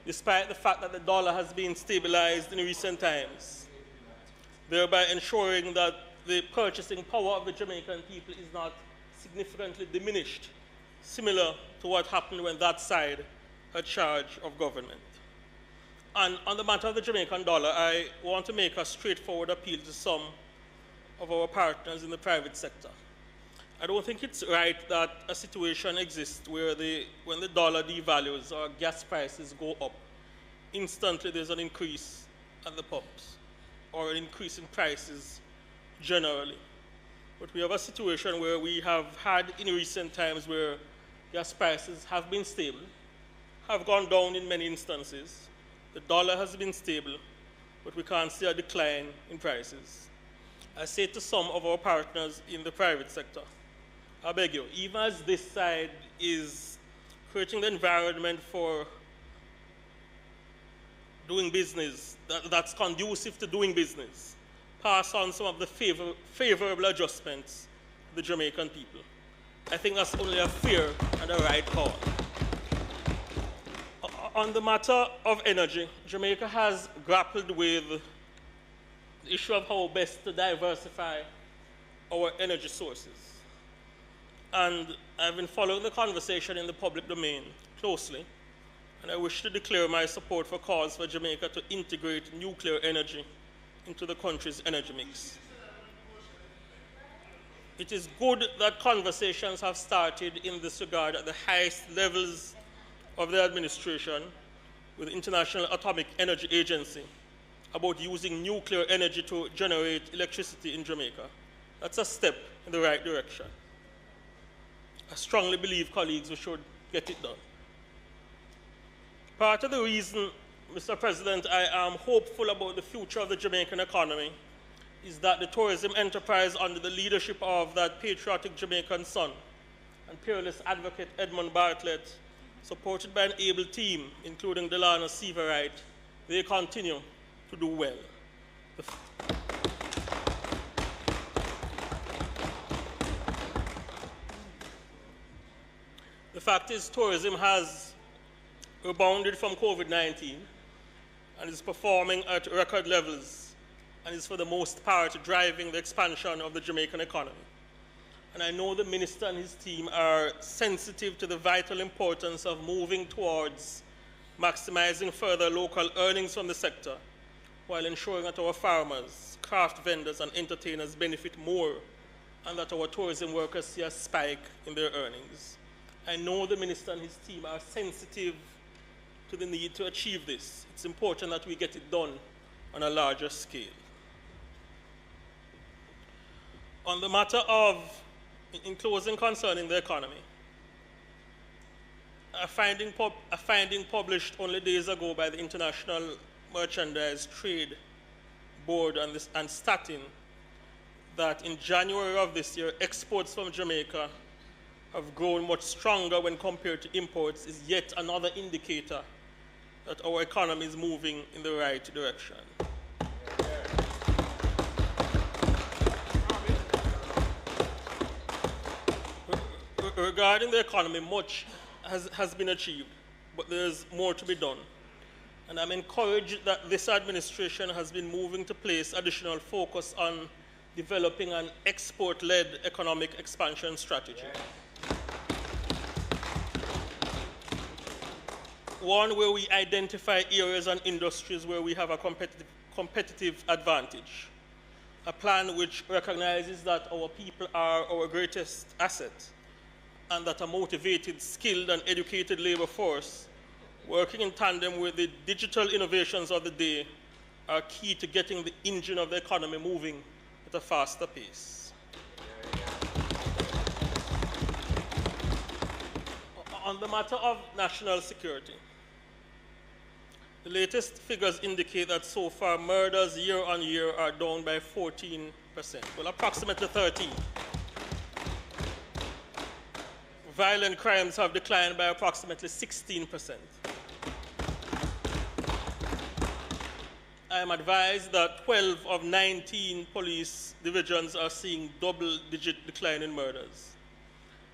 despite the fact that the dollar has been stabilized in recent times, thereby ensuring that the purchasing power of the Jamaican people is not significantly diminished, similar to what happened when that side had charge of government. And on the matter of the Jamaican dollar, I want to make a straightforward appeal to some of our partners in the private sector. I don't think it's right that a situation exists where when the dollar devalues or gas prices go up, instantly there's an increase at the pumps or an increase in prices generally. But we have a situation where we have had in recent times where gas prices have been stable, have gone down in many instances. The dollar has been stable, but we can't see a decline in prices. I say to some of our partners in the private sector, I beg you, even as this side is creating the environment for doing business that's conducive to doing business, pass on some of the favorable adjustments to the Jamaican people. I think that's only a fair and a right call. On the matter of energy, Jamaica has grappled with the issue of how best to diversify our energy sources. And I've been following the conversation in the public domain closely, and I wish to declare my support for calls for Jamaica to integrate nuclear energy into the country's energy mix. It is good that conversations have started in this regard at the highest levels of the administration with the International Atomic Energy Agency about using nuclear energy to generate electricity in Jamaica. That's a step in the right direction. I strongly believe, colleagues, we should get it done. Part of the reason, Mr. President, I am hopeful about the future of the Jamaican economy is that the tourism enterprise under the leadership of that patriotic Jamaican son and peerless advocate Edmund Bartlett, supported by an able team, including Delano Seaverite, they continue to do well. The fact is, tourism has rebounded from COVID-19 and is performing at record levels and is for the most part driving the expansion of the Jamaican economy. And I know the minister and his team are sensitive to the vital importance of moving towards maximizing further local earnings from the sector while ensuring that our farmers, craft vendors, and entertainers benefit more and that our tourism workers see a spike in their earnings. I know the minister and his team are sensitive to the need to achieve this. It's important that we get it done on a larger scale. On the matter of, in closing, concerning the economy, a finding published only days ago by the International Merchandise Trade Board and Statin that in January of this year, exports from Jamaica have grown much stronger when compared to imports is yet another indicator that our economy is moving in the right direction. Regarding the economy, much has been achieved, but there's more to be done. And I'm encouraged that this administration has been moving to place additional focus on developing an export-led economic expansion strategy. One where we identify areas and industries where we have a competitive advantage. A plan which recognizes that our people are our greatest asset and that a motivated, skilled, and educated labor force working in tandem with the digital innovations of the day are key to getting the engine of the economy moving at a faster pace. On the matter of national security, the latest figures indicate that so far murders year on year are down by 14%, well, approximately 13%. Violent crimes have declined by approximately 16%. I am advised that 12 of 19 police divisions are seeing double-digit decline in murders.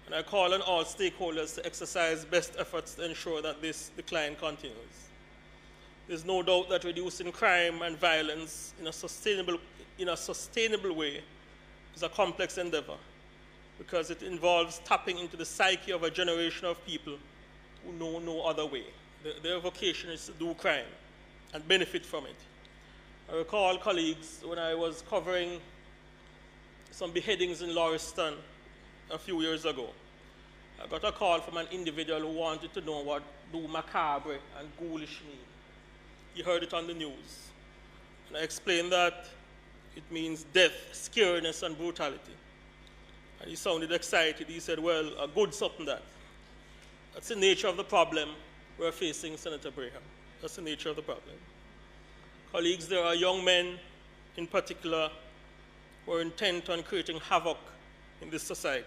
And I call on all stakeholders to exercise best efforts to ensure that this decline continues. There's no doubt that reducing crime and violence in a sustainable way is a complex endeavor, because it involves tapping into the psyche of a generation of people who know no other way. Their vocation is to do crime and benefit from it. I recall, colleagues, when I was covering some beheadings in Lauriston a few years ago, I got a call from an individual who wanted to know what do macabre and ghoulish mean. He heard it on the news. And I explained that it means death, scariness, and brutality. And he sounded excited. He said, well, a good something that. That's the nature of the problem we're facing, Senator Braham. That's the nature of the problem. Colleagues, there are young men in particular who are intent on creating havoc in this society.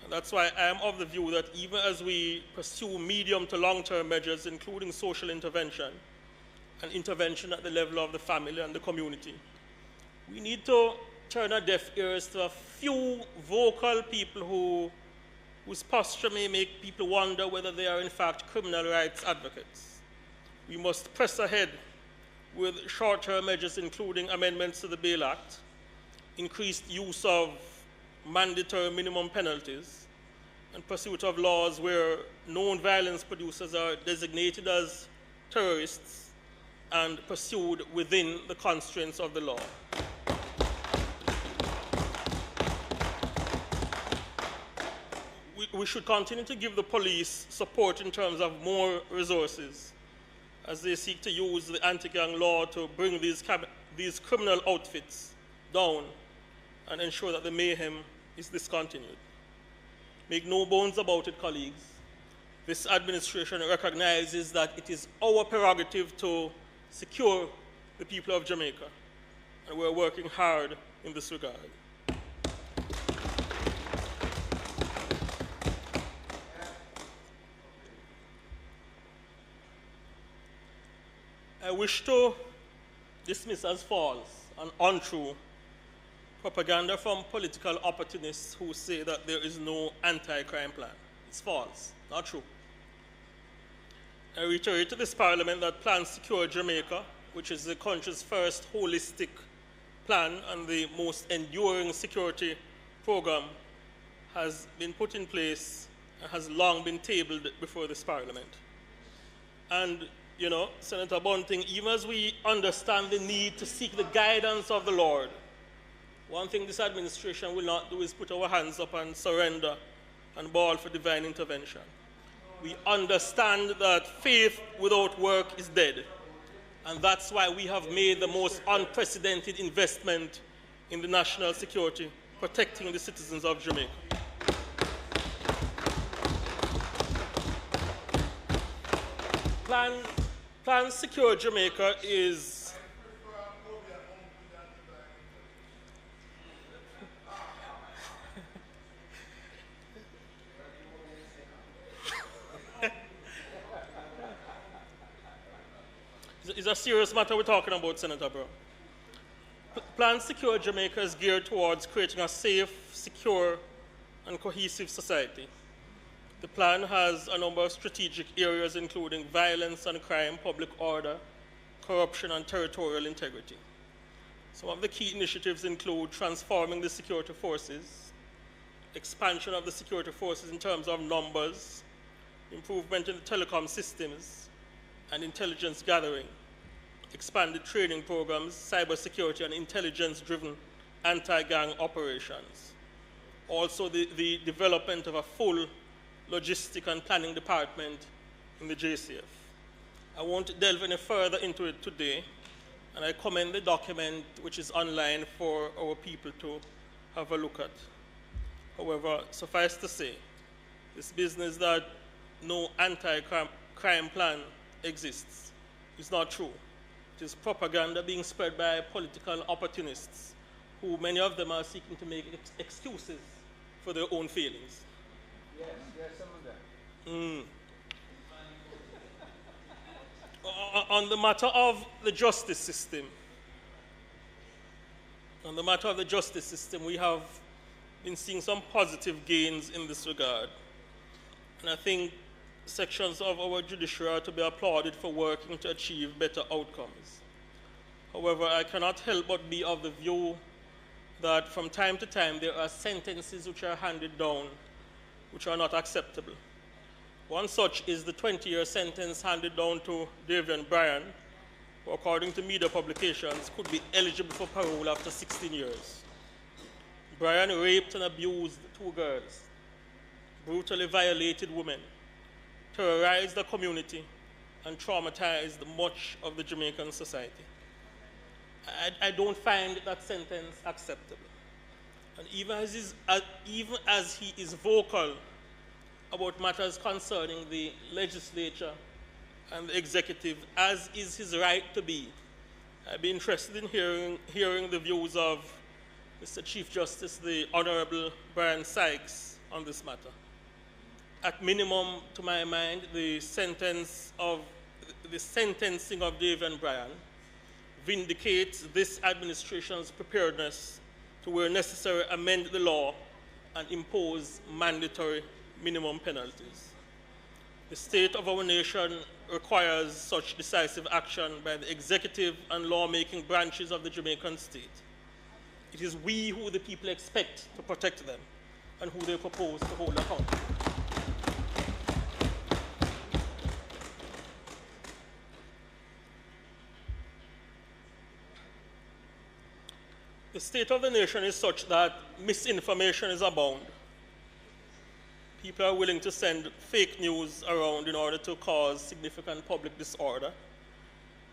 And that's why I am of the view that even as we pursue medium to long-term measures, including social intervention and intervention at the level of the family and the community, we need to turn our deaf ears to a few vocal people whose posture may make people wonder whether they are in fact criminal rights advocates. We must press ahead with short-term measures, including amendments to the Bail Act, increased use of mandatory minimum penalties, and pursuit of laws where known violence producers are designated as terrorists and pursued within the constraints of the law. We should continue to give the police support in terms of more resources as they seek to use the anti-gang law to bring these criminal outfits down and ensure that the mayhem is discontinued. Make no bones about it, colleagues. This administration recognizes that it is our prerogative to secure the people of Jamaica, and we're working hard in this regard. I wish to dismiss as false and untrue propaganda from political opportunists who say that there is no anti-crime plan. It's false, not true. I reiterate to this Parliament that Plan Secure Jamaica, which is the country's first holistic plan and the most enduring security program, has been put in place and has long been tabled before this Parliament. And you know, Senator Bunting, even as we understand the need to seek the guidance of the Lord, one thing this administration will not do is put our hands up and surrender and bawl for divine intervention. We understand that faith without work is dead. And that's why we have made the most unprecedented investment in the national security, protecting the citizens of Jamaica. Plan Secure Jamaica is it's a serious matter we're talking about, Senator Brown. Plan Secure Jamaica is geared towards creating a safe, secure, and cohesive society. The plan has a number of strategic areas, including violence and crime, public order, corruption, and territorial integrity. Some of the key initiatives include transforming the security forces, expansion of the security forces in terms of numbers, improvement in the telecom systems and intelligence gathering, expanded training programs, cybersecurity, and intelligence-driven anti-gang operations. Also, the development of a full logistic and planning department in the JCF. I won't delve any further into it today, and I commend the document which is online for our people to have a look at. However, suffice to say, this business that no anti-crime plan exists is not true. It is propaganda being spread by political opportunists, who many of them are seeking to make excuses for their own failings. Yes, some of them. On the matter of the justice system, we have been seeing some positive gains in this regard. And I think sections of our judiciary are to be applauded for working to achieve better outcomes. However, I cannot help but be of the view that from time to time there are sentences which are handed down which are not acceptable. One such is the 20-year sentence handed down to Davian Bryan, who according to media publications could be eligible for parole after 16 years. Bryan raped and abused 2 girls, brutally violated women, terrorized the community, and traumatized much of the Jamaican society. I don't find that sentence acceptable. And even as he is vocal about matters concerning the legislature and the executive, as is his right to be, I'd be interested in hearing the views of Mr. Chief Justice, the Honorable Brian Sykes, on this matter. At minimum, to my mind, the sentencing of Davian Bryan vindicates this administration's preparedness to, where necessary, amend the law and impose mandatory minimum penalties. The state of our nation requires such decisive action by the executive and lawmaking branches of the Jamaican state. It is we who the people expect to protect them and who they propose to hold accountable. The state of the nation is such that misinformation is abound. People are willing to send fake news around in order to cause significant public disorder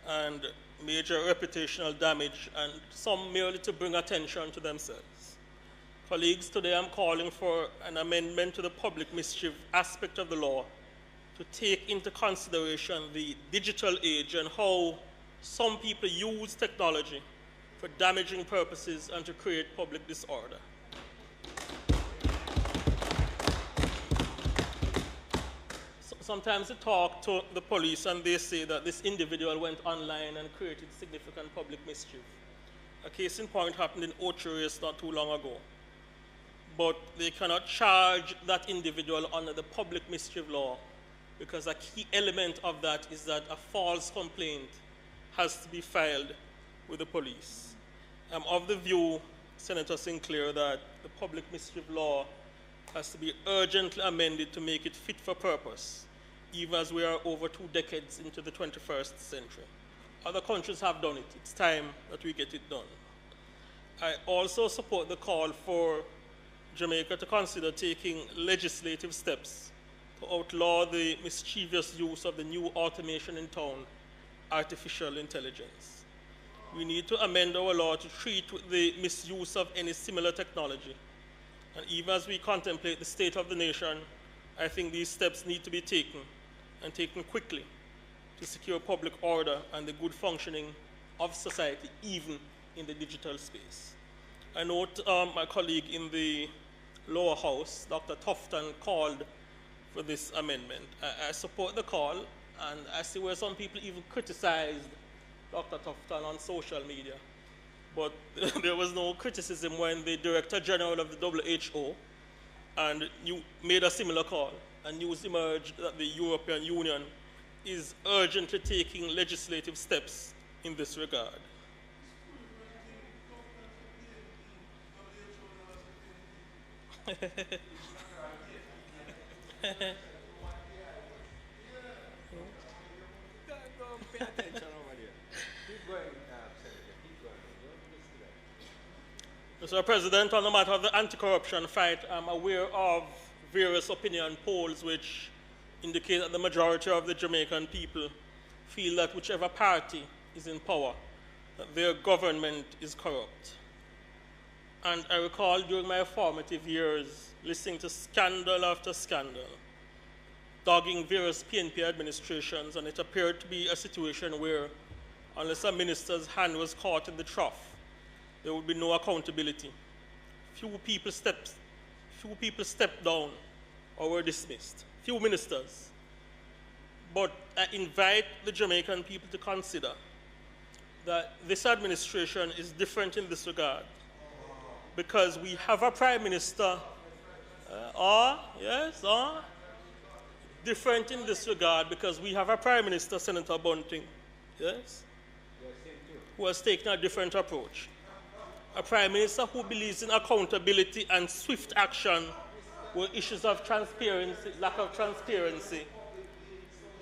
and major reputational damage, and some merely to bring attention to themselves. Colleagues, today I'm calling for an amendment to the public mischief aspect of the law to take into consideration the digital age and how some people use technology for damaging purposes and to create public disorder. Sometimes I talk to the police and they say that this individual went online and created significant public mischief. A case in point happened in Ocho not too long ago. But they cannot charge that individual under the public mischief law because a key element of that is that a false complaint has to be filed with the police. I'm of the view, Senator Sinclair, that the public mischief law has to be urgently amended to make it fit for purpose, even as we are over 2 decades into the 21st century. Other countries have done it. It's time that we get it done. I also support the call for Jamaica to consider taking legislative steps to outlaw the mischievous use of the new automation in town, artificial intelligence. We need to amend our law to treat with the misuse of any similar technology. And even as we contemplate the state of the nation, I think these steps need to be taken, and taken quickly, to secure public order and the good functioning of society, even in the digital space. I note my colleague in the lower house, Dr. Tufton, called for this amendment. I support the call, and I see where some people even criticized Dr. Tufton on social media. But there was no criticism when the Director General of the WHO and you made a similar call, and news emerged that the European Union is urgently taking legislative steps in this regard. Mr. President, on the matter of the anti-corruption fight, I'm aware of various opinion polls which indicate that the majority of the Jamaican people feel that whichever party is in power, that their government is corrupt. And I recall during my formative years listening to scandal after scandal, dogging various PNP administrations, and it appeared to be a situation where, unless a minister's hand was caught in the trough, there would be no accountability. Few people stepped down or were dismissed. Few ministers. But I invite the Jamaican people to consider that this administration is different in this regard. because we have a Prime Minister, different in this regard because we have a Prime Minister, Senator Bunting, yes, who has taken a different approach. A Prime Minister who believes in accountability and swift action where issues of transparency, lack of transparency,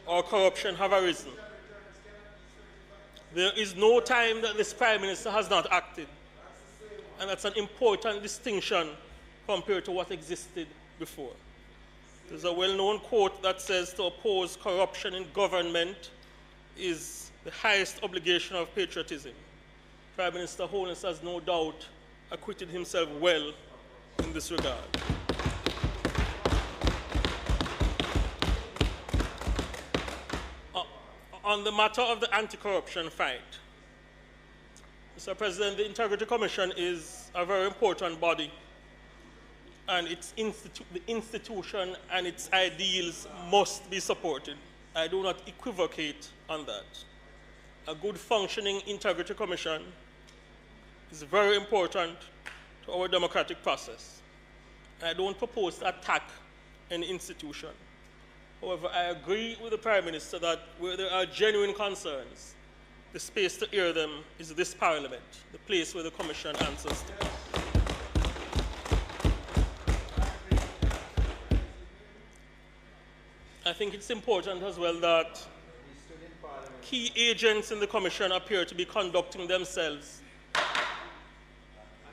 or corruption have arisen. There is no time that this Prime Minister has not acted, and that's an important distinction compared to what existed before. There's a well-known quote that says to oppose corruption in government is the highest obligation of patriotism. Prime Minister Holness has no doubt acquitted himself well in this regard. On the matter of the anti-corruption fight, Mr. President, the Integrity Commission is a very important body, and its the institution and its ideals must be supported. I do not equivocate on that. A good functioning Integrity Commission is very important to our democratic process. And I don't propose to attack any institution. However, I agree with the Prime Minister that where there are genuine concerns, the space to air them is this Parliament, the place where the Commission answers to. I think it's important as well that key agents in the Commission appear to be conducting themselves. I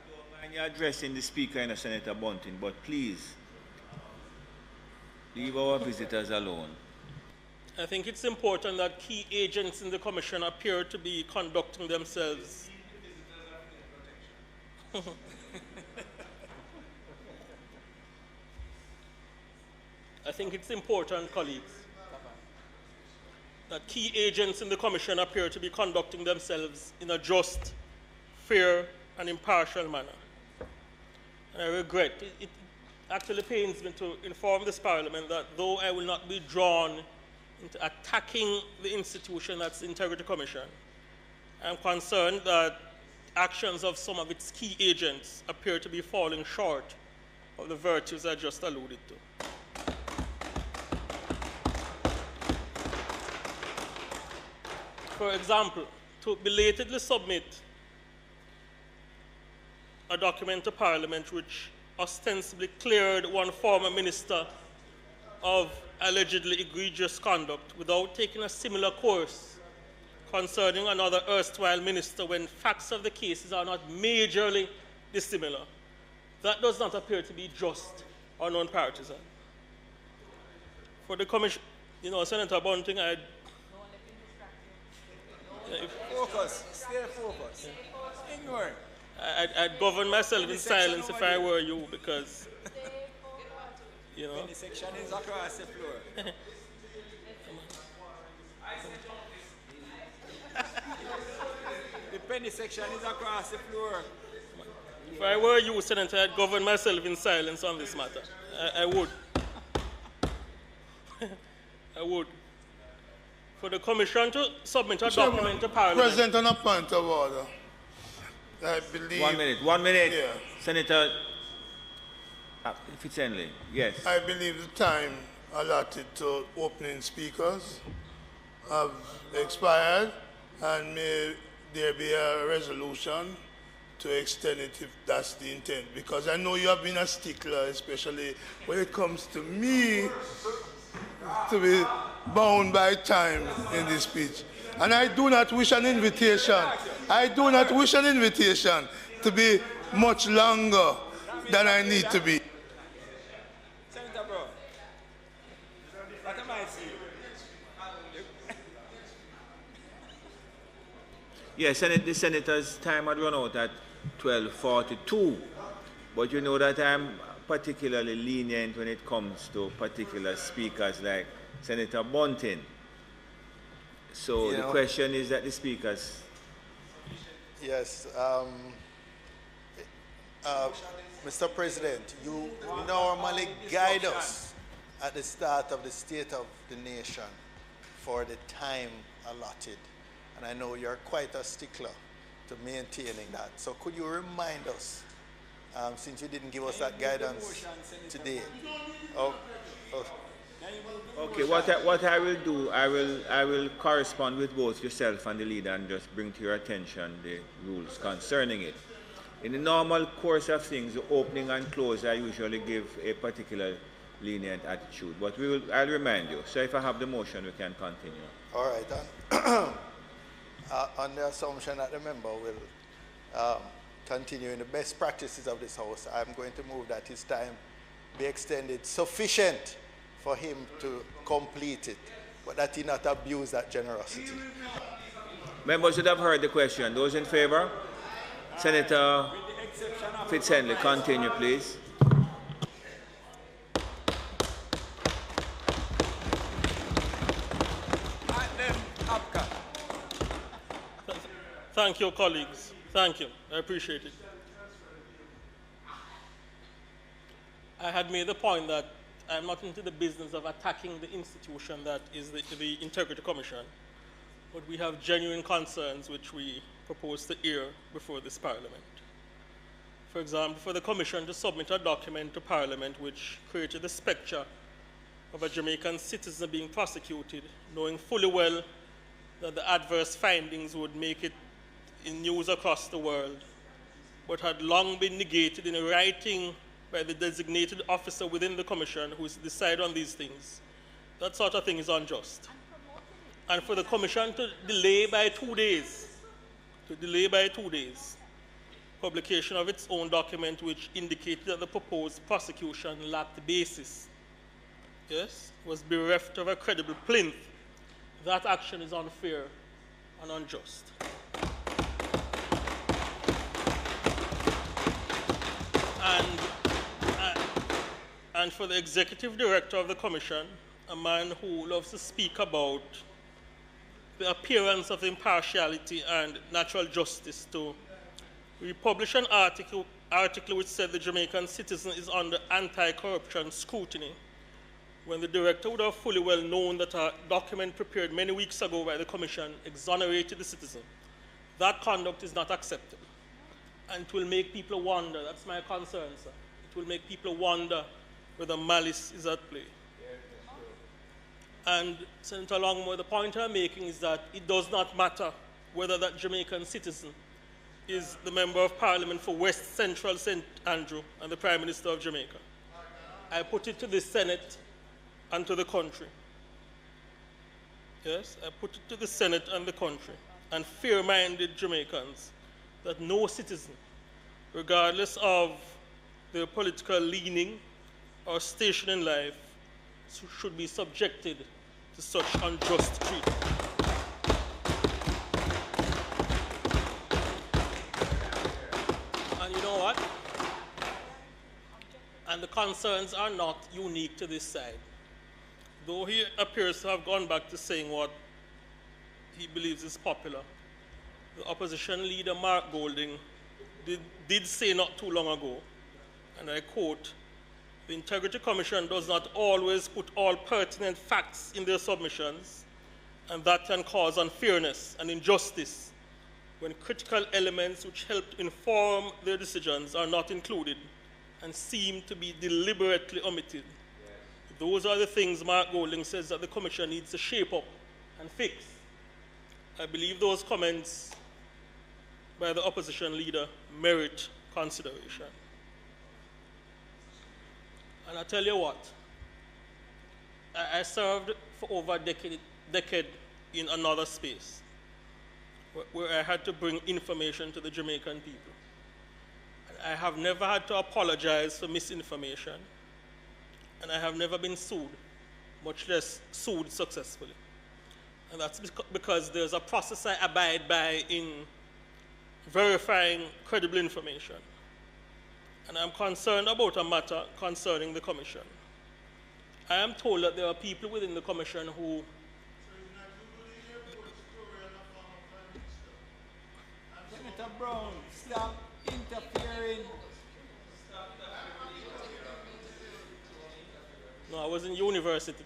don't mind you addressing the Speaker and Senator Bunting, but please, leave our visitors alone. I think it's important that key agents in the Commission appear to be conducting themselves. I think it's important, colleagues, that key agents in the Commission appear to be conducting themselves in a just, fair, and impartial manner. And I regret, it actually pains me to inform this Parliament that though I will not be drawn into attacking the institution that's the Integrity Commission, I'm concerned that actions of some of its key agents appear to be falling short of the virtues I just alluded to. For example, to belatedly submit a document to Parliament which ostensibly cleared one former minister of allegedly egregious conduct without taking a similar course concerning another erstwhile minister when facts of the cases are not majorly dissimilar. That does not appear to be just or non-partisan. For the Commission, Senator Bunting, Focus, stay focused. Yeah. Ignore. I'd govern myself in silence if I were you, because, Penny section is across the floor. The penny section is across the floor. If I were you, Senator, I'd govern myself in silence on this matter. I would. I would. For the Commission to submit a document to Parliament. President, on a point of order, I believe... 1 minute. Yeah. Senator Fitz Henley, yes. I believe the time allotted to opening speakers have expired, and may there be a resolution to extend it if that's the intent. Because I know you have been a stickler, especially when it comes to me, to be bound by time in this speech. And I do not wish an invitation. I do not wish an invitation to be much longer than I need to be. Senator Bro, what am I seeing? Yes, the Senator's time had run out at 12:42. But you know that I'm particularly lenient when it comes to particular speakers like Senator Bunting. So the question is that the speakers... Yes. Mr. President, you normally guide us at the start of the State of the Nation for the time allotted. And I know you're quite a stickler to maintaining that. So could you remind us since you didn't give us that guidance today. Oh. Okay, what I will do, I will correspond with both yourself and the leader and just bring to your attention the rules concerning it. In the normal course of things, the opening and close, I usually give a particular lenient attitude, but I'll remind you. So if I have the motion, we can continue. All right, on the assumption that the member will continue in the best practices of this House, I'm going to move that his time be extended sufficient for him to complete it, but that he not abuse that generosity. Members should have heard the question. Those in favor? Senator Fitz Henley, continue, please. Thank you, colleagues. Thank you. I appreciate it. I had made the point that I'm not into the business of attacking the institution that is the Integrity Commission, but we have genuine concerns which we propose to air before this Parliament. For example, for the Commission to submit a document to Parliament which created the spectre of a Jamaican citizen being prosecuted, knowing fully well that the adverse findings would make it in news across the world, but had long been negated in writing by the designated officer within the Commission who is decide on these things. That sort of thing is unjust. And for the Commission to delay by 2 days, publication of its own document which indicated that the proposed prosecution lacked basis, was bereft of a credible plinth, that action is unfair and unjust. And for the executive director of the Commission, a man who loves to speak about the appearance of impartiality and natural justice, to republish an article which said the Jamaican citizen is under anti-corruption scrutiny, when the director would have fully well known that a document prepared many weeks ago by the Commission exonerated the citizen. That conduct is not acceptable. And it will make people wonder, that's my concern, sir. It will make people wonder whether malice is at play. And Senator Longmore, the point I'm making is that it does not matter whether that Jamaican citizen is the Member of Parliament for West Central St. Andrew and the Prime Minister of Jamaica. I put it to the Senate and to the country. Yes, I put it to the Senate and the country and fair-minded Jamaicans that no citizen, regardless of their political leaning or station in life, should be subjected to such unjust treatment. And you know what? And the concerns are not unique to this side. Though he appears to have gone back to saying what he believes is popular, the opposition leader, Mark Golding, did say not too long ago, and I quote, "The Integrity Commission does not always put all pertinent facts in their submissions, and that can cause unfairness and injustice when critical elements which help to inform their decisions are not included and seem to be deliberately omitted." Yes. Those are the things Mark Golding says that the Commission needs to shape up and fix. I believe those comments by the opposition leader merit consideration. And I tell you what, I served for over a decade in another space where I had to bring information to the Jamaican people. I have never had to apologize for misinformation, and I have never been sued, much less sued successfully. And that's because there's a process I abide by in verifying credible information. And I'm concerned about a matter concerning the Commission. I am told that there are people within the Commission who... Senator Brown, stop interfering. No, I was in university.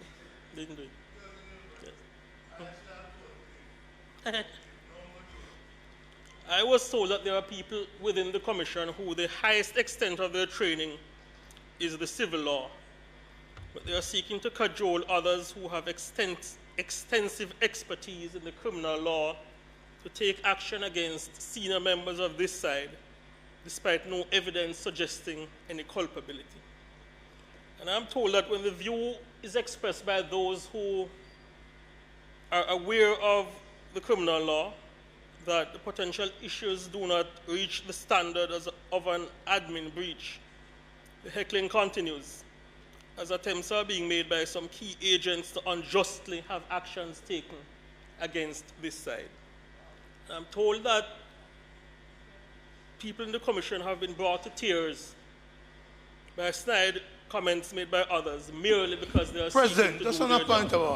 Didn't do it. Yes. I was told that there are people within the Commission who the highest extent of their training is the civil law, but they are seeking to cajole others who have extensive expertise in the criminal law to take action against senior members of this side, despite no evidence suggesting any culpability. And I'm told that when the view is expressed by those who are aware of the criminal law, that the potential issues do not reach the standard of an admin breach, the heckling continues, as attempts are being made by some key agents to unjustly have actions taken against this side. And I'm told that people in the Commission have been brought to tears by snide comments made by others merely because they are President, seeking to just do on their a point job. of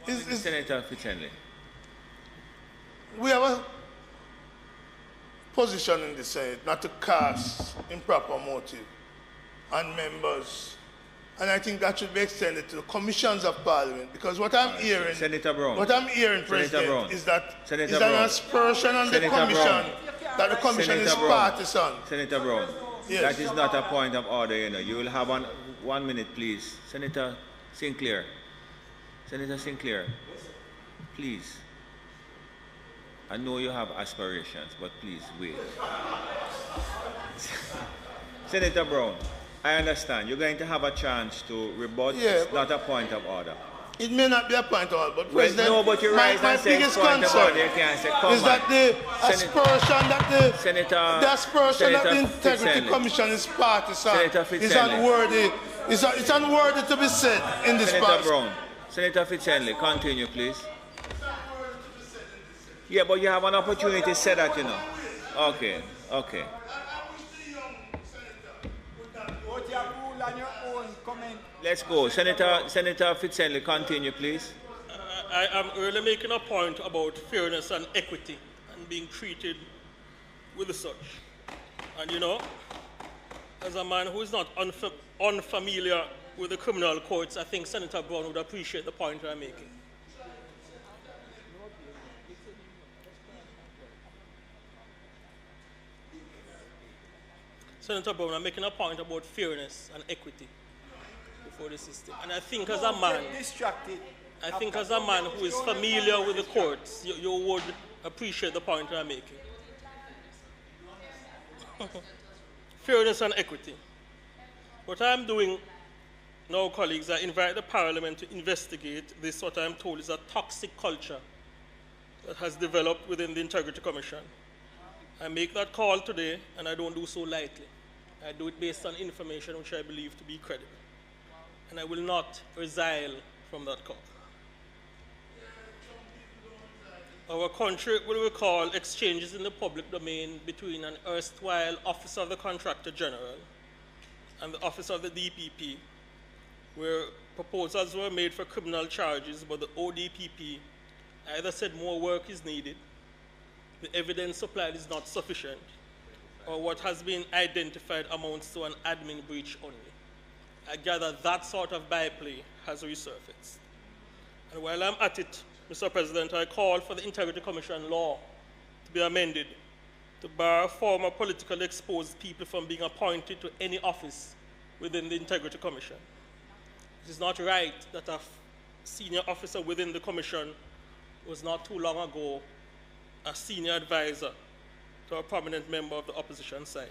order. Senator Fitz. We have a position in the Senate not to cast improper motive on members. And I think that should be extended to the commissions of Parliament, because what I'm hearing, Senator Brown. what I'm hearing, President, Brown. is that Senator is Brown. an aspersion on Senator the commission, Brown. that the commission Senator is Brown. partisan. Senator Brown, Yes. that is not a point of order, you know. You will have 1 minute, please. Senator Sinclair. Senator Sinclair, please. I know you have aspirations, but please wait. Senator Brown, I understand. You're going to have a chance to rebut. Yeah, it's not a point of order. It may not be a point of order, but Well, President, no, but you rise my and say biggest point of concern order. You can't say, come is on. that the aspersion that the Senator Integrity Fitz-Henley. Commission is partisan Senator is Fitz-Henley. unworthy. It's unworthy to be said in this Senator parliament. Brown. Senator Fitz-Henley, continue, please. Yeah, but you have an opportunity to say that, you know. Okay, okay. Let's go. Senator Fitz-Henley, continue, please. I am really making a point about fairness and equity and being treated with the such. And you know, as a man who is not unfamiliar with the criminal courts, I think Senator Brown would appreciate the point I'm making. Senator Brown, I'm making a point about fairness and equity before the system. And I think as a man, who is familiar with the courts, you would appreciate the point I'm making. Fairness and equity. What I'm doing now, colleagues, I invite the Parliament to investigate this, what I'm told is a toxic culture that has developed within the Integrity Commission. I make that call today, and I don't do so lightly. I do it based on information which I believe to be credible. And I will not resile from that call. Our country will recall exchanges in the public domain between an erstwhile officer of the Contractor General and the officer of the DPP, where proposals were made for criminal charges, but the ODPP either said more work is needed, the evidence supplied is not sufficient, or what has been identified amounts to an admin breach only. I gather that sort of byplay has resurfaced. And while I'm at it, Mr. President, I call for the Integrity Commission law to be amended to bar former politically exposed people from being appointed to any office within the Integrity Commission. It is not right that a senior officer within the Commission was not too long ago a senior advisor to a prominent member of the opposition side.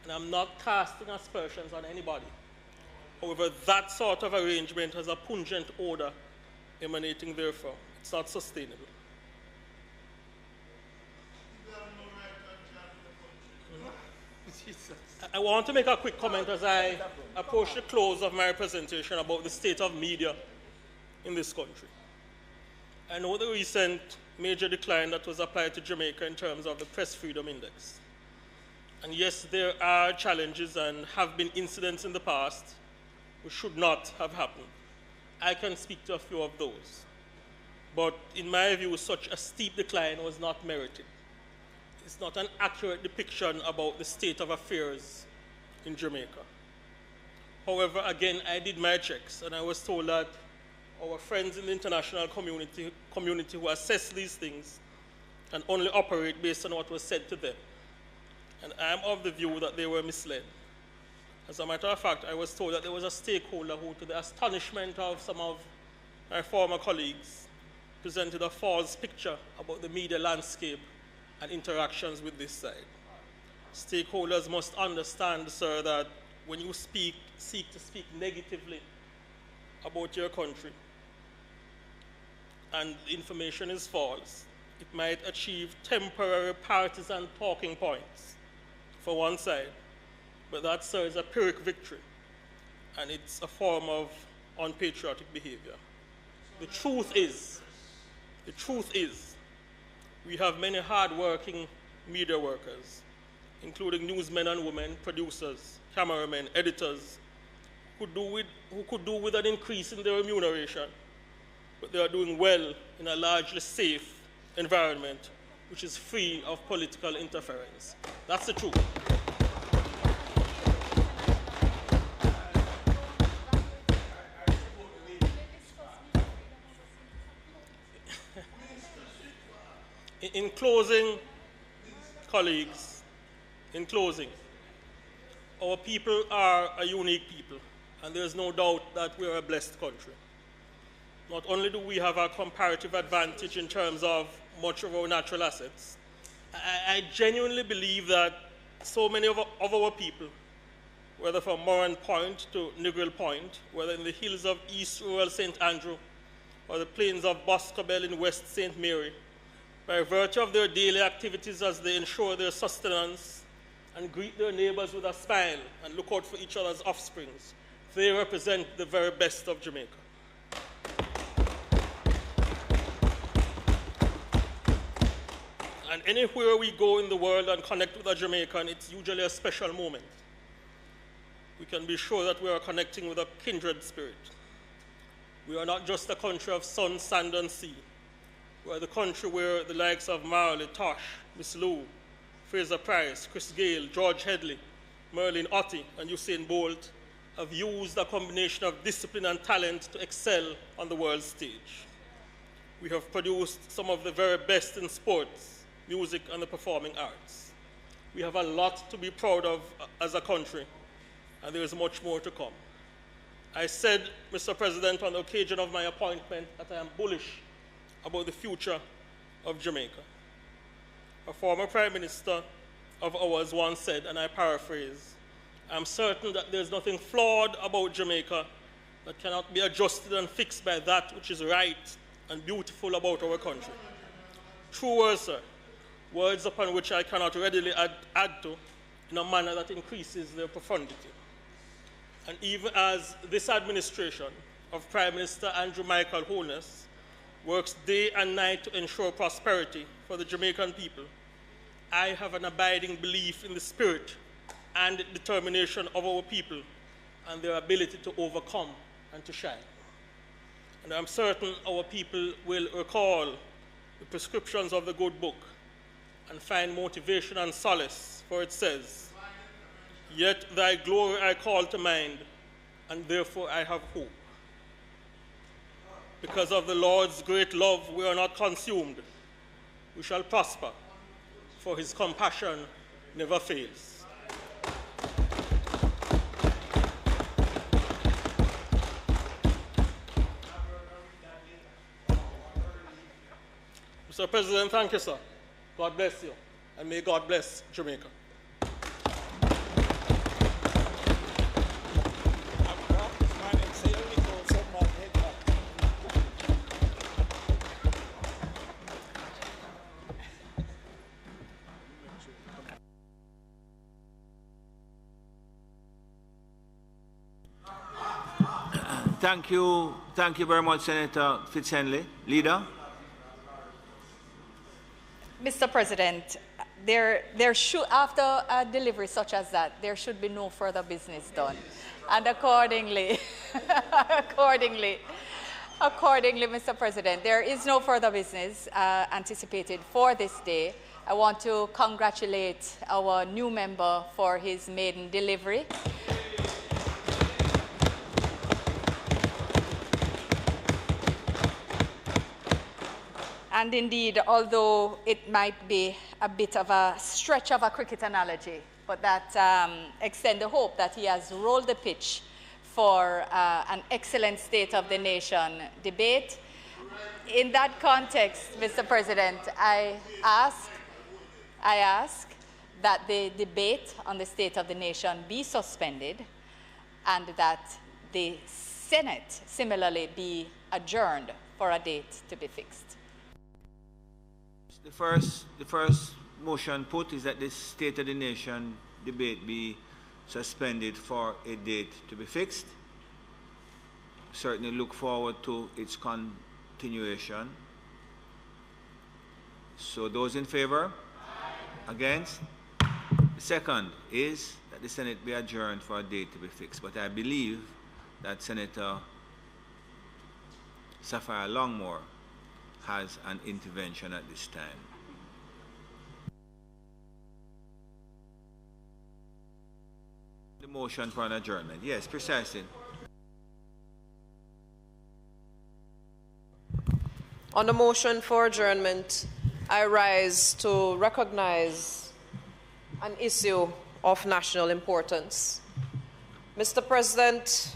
And I'm not casting aspersions on anybody. However, that sort of arrangement has a pungent odor emanating therefrom. It's not sustainable. I want to make a quick comment as I approach the close of my presentation about the state of media in this country. I know the recent major decline that was applied to Jamaica in terms of the Press Freedom Index. And yes, there are challenges and have been incidents in the past which should not have happened. I can speak to a few of those. But in my view, such a steep decline was not merited. It's not an accurate depiction about the state of affairs in Jamaica. However, again, I did my checks, and I was told that our friends in the international community who assess these things and only operate based on what was said to them. And I am of the view that they were misled. As a matter of fact, I was told that there was a stakeholder who, to the astonishment of some of my former colleagues, presented a false picture about the media landscape and interactions with this side. Stakeholders must understand, sir, that when you seek to speak negatively about your country and the information is false, it might achieve temporary partisan talking points for one side, but that, sir, is a Pyrrhic victory, and it's a form of unpatriotic behavior. The truth is, we have many hard-working media workers, including newsmen and women, producers, cameramen, editors, who could do with an increase in their remuneration, but they are doing well in a largely safe environment which is free of political interference. That's the truth. In closing, colleagues, in closing, our people are a unique people, and there's no doubt that we're a blessed country. Not only do we have a comparative advantage in terms of much of our natural assets, I genuinely believe that so many of our people, whether from Moran Point to Negril Point, whether in the hills of East Rural St. Andrew or the plains of Boscobel in West St. Mary, by virtue of their daily activities as they ensure their sustenance and greet their neighbors with a smile and look out for each other's offsprings, they represent the very best of Jamaica. And anywhere we go in the world and connect with a Jamaican, it's usually a special moment. We can be sure that we are connecting with a kindred spirit. We are not just a country of sun, sand, and sea. We are the country where the likes of Marley, Tosh, Miss Lou, Fraser Price, Chris Gale, George Headley, Merlin Ottey, and Usain Bolt have used a combination of discipline and talent to excel on the world stage. We have produced some of the very best in sports, music, and the performing arts. We have a lot to be proud of as a country, and there is much more to come. I said, Mr. President, on the occasion of my appointment, that I am bullish about the future of Jamaica. A former Prime Minister of ours once said, and I paraphrase, "I'm certain that there's nothing flawed about Jamaica that cannot be adjusted and fixed by that which is right and beautiful about our country." True words, sir. Words upon which I cannot readily add to in a manner that increases their profundity. And even as this administration of Prime Minister Andrew Michael Holness works day and night to ensure prosperity for the Jamaican people, I have an abiding belief in the spirit and determination of our people and their ability to overcome and to shine. And I'm certain our people will recall the prescriptions of the good book and find motivation and solace, for it says, "Yet thy glory I call to mind, and therefore I have hope. Because of the Lord's great love we are not consumed. We shall prosper, for his compassion never fails." Mr. President, thank you, sir. God bless you, and may God bless Jamaica. Thank you very much, Senator Fitz Henley. Leader. Mr. President, there should, after a delivery such as that, there should be no further business done. And accordingly, accordingly, Mr. President, there is no further business anticipated for this day. I want to congratulate our new member for his maiden delivery. And indeed, although it might be a bit of a stretch of a cricket analogy, but that extend the hope that he has rolled the pitch for an excellent State of the Nation debate. In that context, Mr. President, I ask that the debate on the State of the Nation be suspended and that the Senate similarly be adjourned for a date to be fixed. The first motion put is that the State of the Nation debate be suspended for a date to be fixed. Certainly look forward to its continuation. So those in favor? Aye. Against? The second is that the Senate be adjourned for a date to be fixed. But I believe that Senator Sapphire Longmore has an intervention at this time. The motion for an adjournment. Yes, precisely. On the motion for adjournment, I rise to recognize an issue of national importance. Mr. President,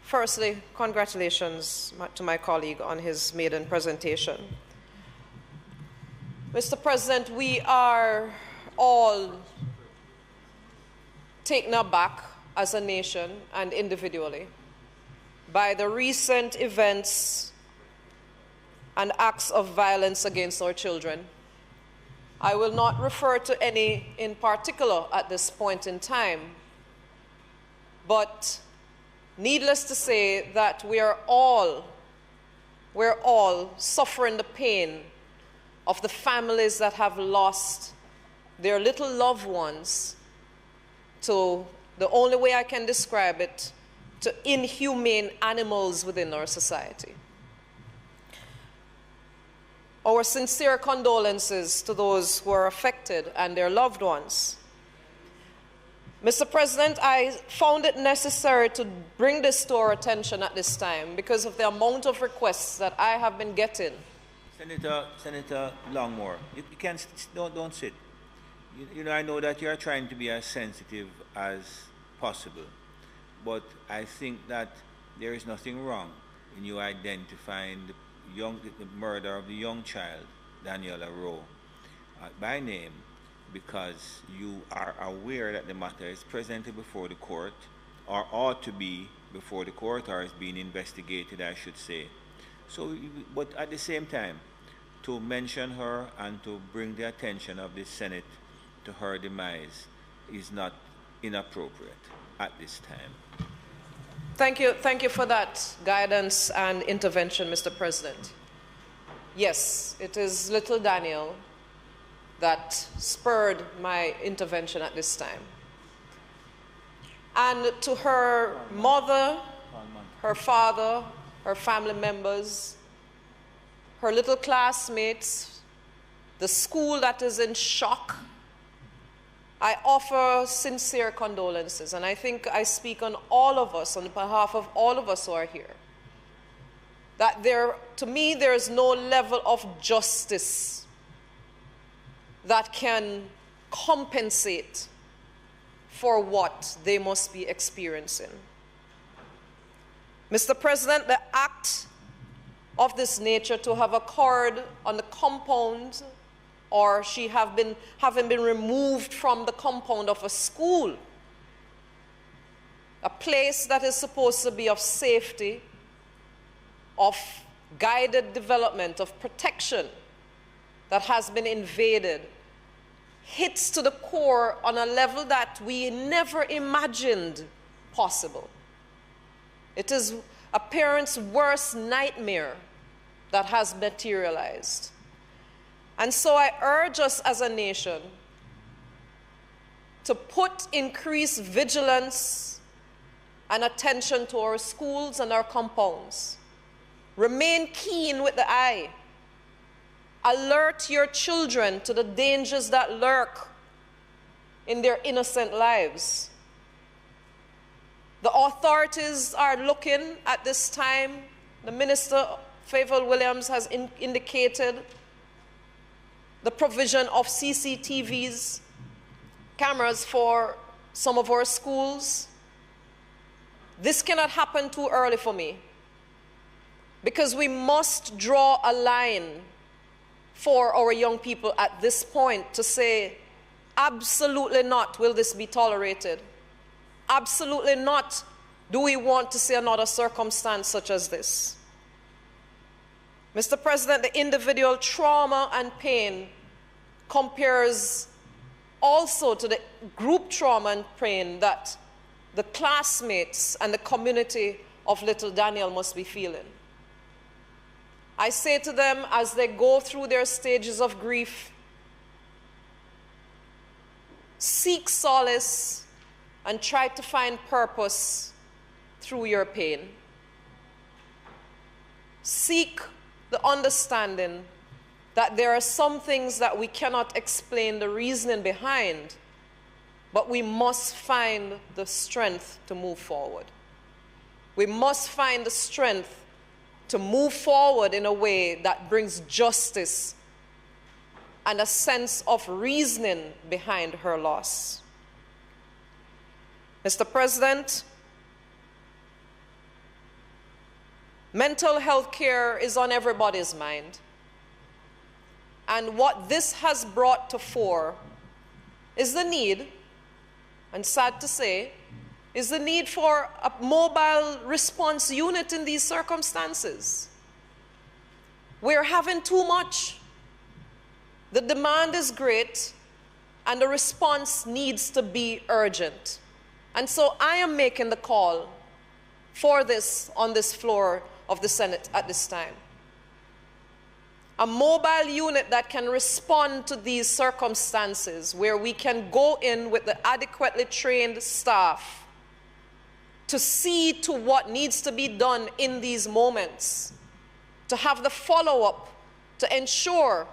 firstly, congratulations to my colleague on his maiden presentation. Mr. President, we are all taken aback as a nation and individually by the recent events and acts of violence against our children. I will not refer to any in particular at this point in time, but needless to say that we're all suffering the pain of the families that have lost their little loved ones to, the only way I can describe it, to inhumane animals within our society. Our sincere condolences to those who are affected and their loved ones. Mr. President, I found it necessary to bring this to our attention at this time because of the amount of requests that I have been getting. Senator Longmore, you can't, don't sit. You know, I know that you are trying to be as sensitive as possible, but I think that there is nothing wrong in you identifying the murder of the young child, Daniela Rowe, by name, because you are aware that the matter is presently before the court, or ought to be before the court, or is being investigated, I should say. So, but at the same time, to mention her and to bring the attention of the Senate to her demise is not inappropriate at this time. Thank you for that guidance and intervention, Mr. President. Yes, it is little Daniel that spurred my intervention at this time. And to her mother, her father, her family members, her little classmates, the school that is in shock, I offer sincere condolences, and I think I speak on all of us, on behalf of all of us who are here, that to me, there is no level of justice that can compensate for what they must be experiencing. Mr. President, the act of this nature to have occurred on the compound, or she having been removed from the compound of a school, a place that is supposed to be of safety, of guided development, of protection, that has been invaded, hits to the core on a level that we never imagined possible. It is a parent's worst nightmare that has materialized. And so I urge us as a nation to put increased vigilance and attention to our schools and our compounds. Remain keen with the eye. Alert your children to the dangers that lurk in their innocent lives. The authorities are looking at this time. The Minister Favour Williams has indicated the provision of CCTVs, cameras for some of our schools. This cannot happen too early for me, because we must draw a line for our young people at this point to say, absolutely not will this be tolerated. Absolutely not do we want to see another circumstance such as this. Mr. President, the individual trauma and pain compares also to the group trauma and pain that the classmates and the community of little Daniel must be feeling. I say to them as they go through their stages of grief, seek solace and try to find purpose through your pain. Seek the understanding that there are some things that we cannot explain the reasoning behind, but we must find the strength to move forward. We must find the strength to move forward in a way that brings justice and a sense of reasoning behind her loss. Mr. President, mental health care is on everybody's mind. And what this has brought to fore is the need, and sad to say, is the need for a mobile response unit in these circumstances. We're having too much. The demand is great, and the response needs to be urgent. And so I am making the call for this on this floor of the Senate at this time. A mobile unit that can respond to these circumstances, where we can go in with the adequately trained staff to see to what needs to be done in these moments, to have the follow-up, to ensure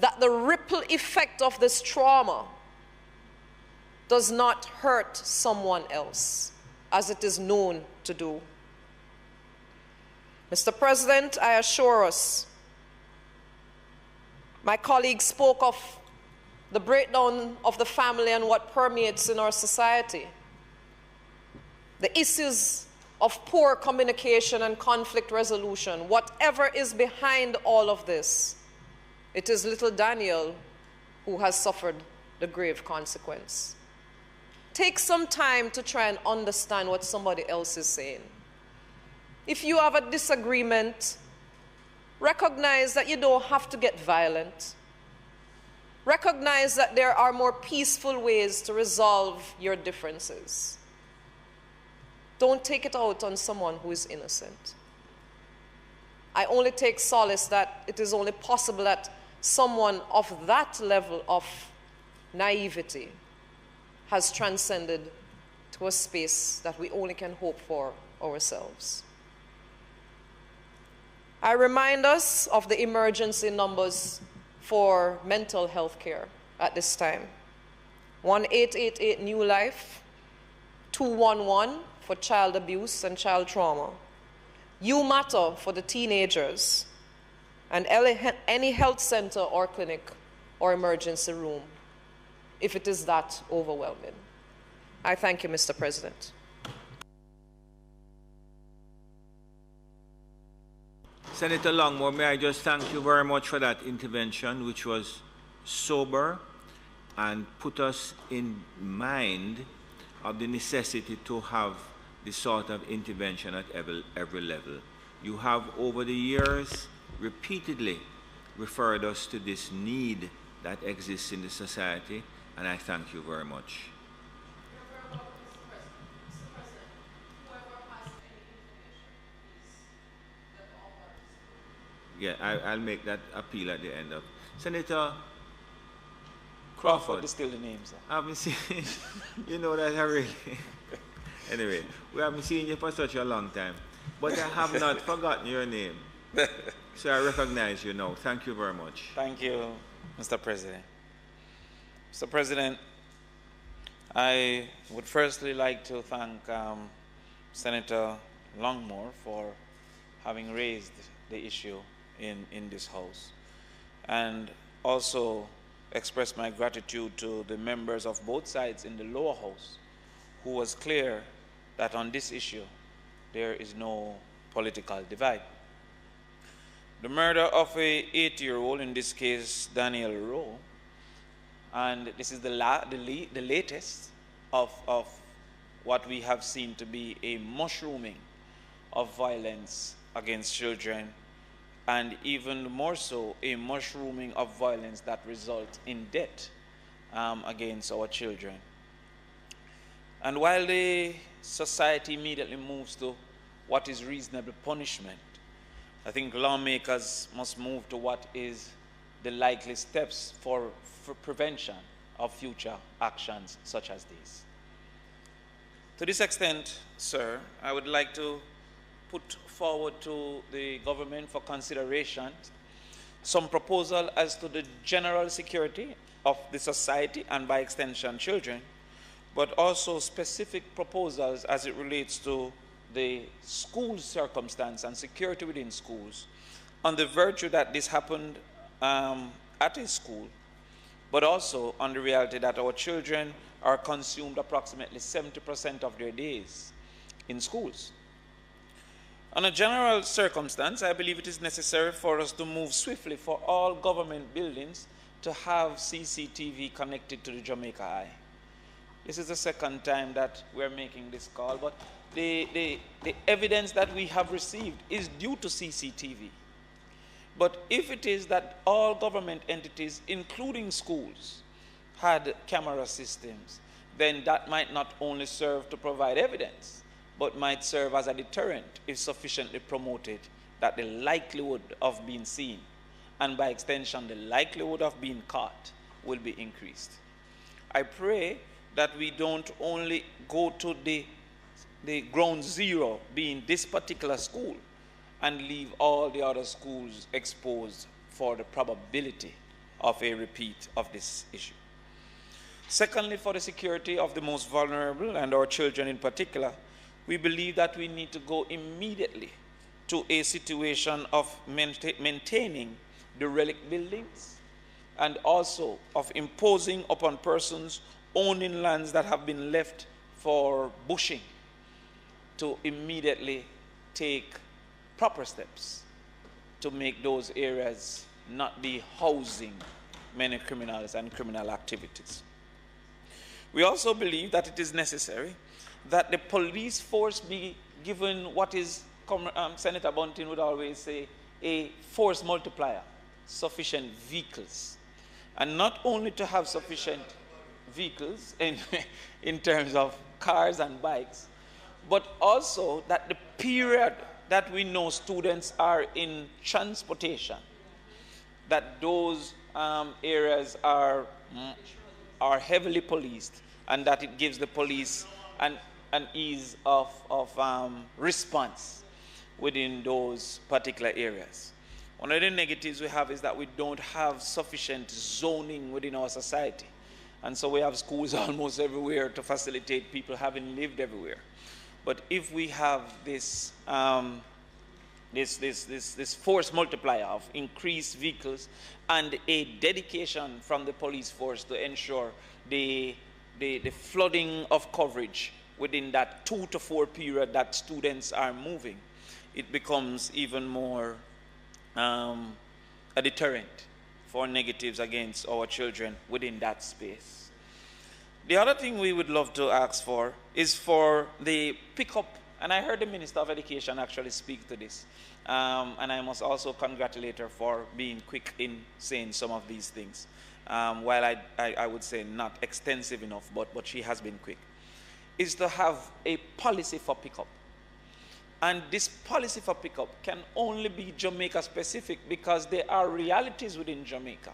that the ripple effect of this trauma does not hurt someone else, as it is known to do. Mr. President, I assure us, my colleague spoke of the breakdown of the family and what permeates in our society. The issues of poor communication and conflict resolution, whatever is behind all of this, it is little Daniel who has suffered the grave consequence. Take some time to try and understand what somebody else is saying. If you have a disagreement, recognize that you don't have to get violent. Recognize that there are more peaceful ways to resolve your differences. Don't take it out on someone who is innocent. I only take solace that it is only possible that someone of that level of naivety has transcended to a space that we only can hope for ourselves. I remind us of the emergency numbers for mental health care at this time. 1-888 New Life, 211 for child abuse and child trauma, You Matter for the teenagers, and any health center or clinic or emergency room, if it is that overwhelming. I thank you, Mr. President. Senator Longmore, may I just thank you very much for that intervention, which was sober and put us in mind of the necessity to have this sort of intervention at every level. You have, over the years, repeatedly referred us to this need that exists in the society, and I thank you very much. Yeah, I'll make that appeal at the end of. Senator Crawford. Distill the names. I haven't seen, you know that I really. Anyway, we haven't seen you for such a long time, but I have not forgotten your name. So I recognize you now. Thank you very much. Thank you, Mr. President. Mr. President, I would firstly like to thank Senator Longmore for having raised the issue in this House. And also express my gratitude to the members of both sides in the lower house who was clear that on this issue there is no political divide. The murder of a 8-year-old, in this case Daniel Rowe, and this is the latest of what we have seen to be a mushrooming of violence against children, and even more so, a mushrooming of violence that results in death against our children. And while the society immediately moves to what is reasonable punishment, I think lawmakers must move to what is the likely steps for prevention of future actions such as these. To this extent, sir, I would like to put forward to the government for consideration some proposal as to the general security of the society and by extension children, but also specific proposals as it relates to the school circumstance and security within schools, on the virtue that this happened at a school, but also on the reality that our children are consumed approximately 70% of their days in schools. On a general circumstance, I believe it is necessary for us to move swiftly for all government buildings to have CCTV connected to the Jamaica Eye. This is the second time that we're making this call, but the evidence that we have received is due to CCTV. But if it is that all government entities, including schools, had camera systems, then that might not only serve to provide evidence, but might serve as a deterrent if sufficiently promoted, that the likelihood of being seen, and by extension the likelihood of being caught, will be increased. I pray that we don't only go to the ground zero being this particular school and leave all the other schools exposed for the probability of a repeat of this issue. Secondly, for the security of the most vulnerable and our children in particular, we believe that we need to go immediately to a situation of maintaining the relic buildings and also of imposing upon persons owning lands that have been left for bushing to immediately take proper steps to make those areas not be housing many criminals and criminal activities. We also believe that it is necessary that the police force be given what is, Senator Bunting would always say, a force multiplier, sufficient vehicles. And not only to have sufficient vehicles in terms of cars and bikes, but also that the period that we know students are in transportation, that those areas are heavily policed, and that it gives the police an ease of response within those particular areas. One of the negatives we have is that we don't have sufficient zoning within our society. And so we have schools almost everywhere to facilitate people having lived everywhere. But if we have this force multiplier of increased vehicles and a dedication from the police force to ensure the flooding of coverage within that 2 to 4 period that students are moving, it becomes even more a deterrent for negatives against our children within that space. The other thing we would love to ask for is for the pickup, and I heard the Minister of Education actually speak to this, and I must also congratulate her for being quick in saying some of these things, while I would say not extensive enough, but she has been quick, is to have a policy for pickup. And this policy for pickup can only be Jamaica specific because there are realities within Jamaica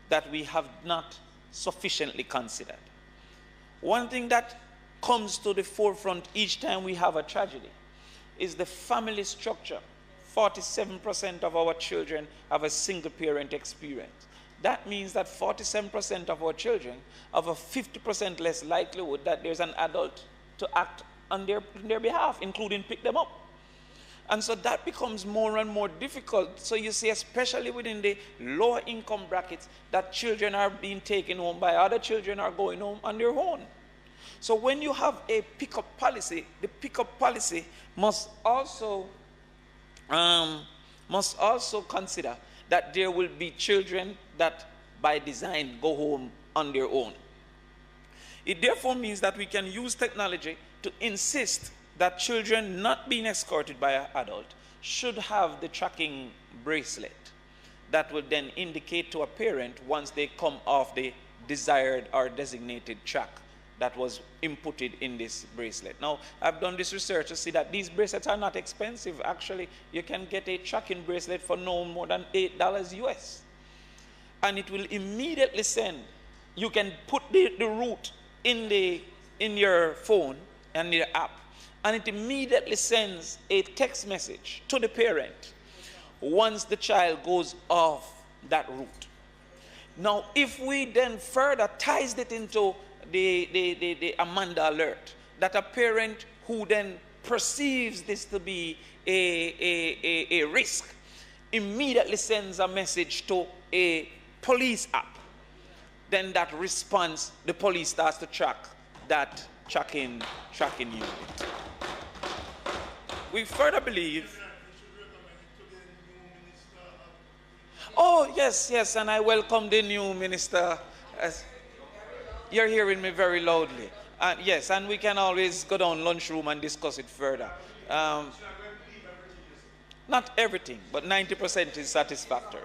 that we have not sufficiently considered. One thing that comes to the forefront each time we have a tragedy is the family structure. 47% of our children have a single parent experience. That means that 47% of our children have a 50% less likelihood that there's an adult to act on their behalf, including pick them up. And so that becomes more and more difficult. So you see, especially within the lower income brackets, that children are being taken home by other children are going home on their own. So when you have a pickup policy, the pickup policy must also consider that there will be children that by design go home on their own. It therefore means that we can use technology to insist that children not being escorted by an adult should have the tracking bracelet that would then indicate to a parent once they come off the desired or designated track that was inputted in this bracelet. Now, I've done this research to see that these bracelets are not expensive. Actually, you can get a tracking bracelet for no more than $8 US. And it will immediately send, you can put the route in your phone and your app, and it immediately sends a text message to the parent once the child goes off that route. Now, if we then further ties it into the Amanda alert, that a parent who then perceives this to be a risk immediately sends a message to a police app, then that response, the police starts to track that tracking unit. We further believe. Oh, yes, and I welcome the new minister. You're hearing me very loudly. Yes, and we can always go down lunchroom and discuss it further. Not everything, but 90% is satisfactory.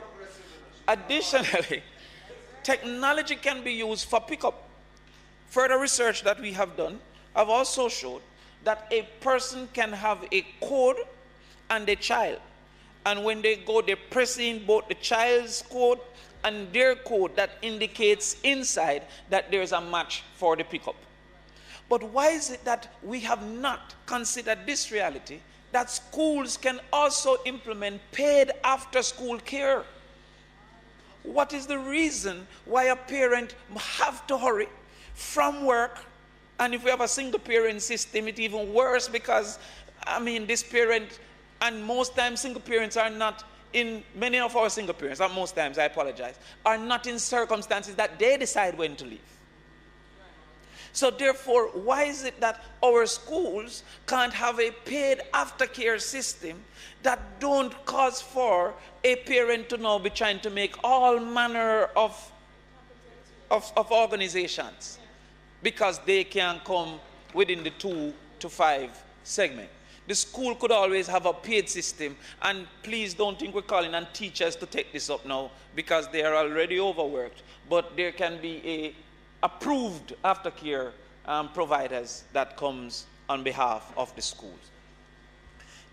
Additionally, technology can be used for pickup. Further research that we have done have also showed that a person can have a code and a child. And when they go, they press in both the child's code and their code that indicates inside that there's a match for the pickup. But why is it that we have not considered this reality, that schools can also implement paid after-school care? What is the reason why a parent have to hurry from work? And if we have a single parent system, it's even worse, because, I mean, this parent, and most times single parents are not in, many of our single parents, not most times, I apologize, are not in circumstances that they decide when to leave. So therefore, why is it that our schools can't have a paid aftercare system that don't cause for a parent to now be trying to make all manner of organizations because they can come within the 2 to 5 segment? The school could always have a paid system, and please don't think we're calling on teachers to take this up now because they are already overworked, but there can be a approved aftercare providers that comes on behalf of the schools.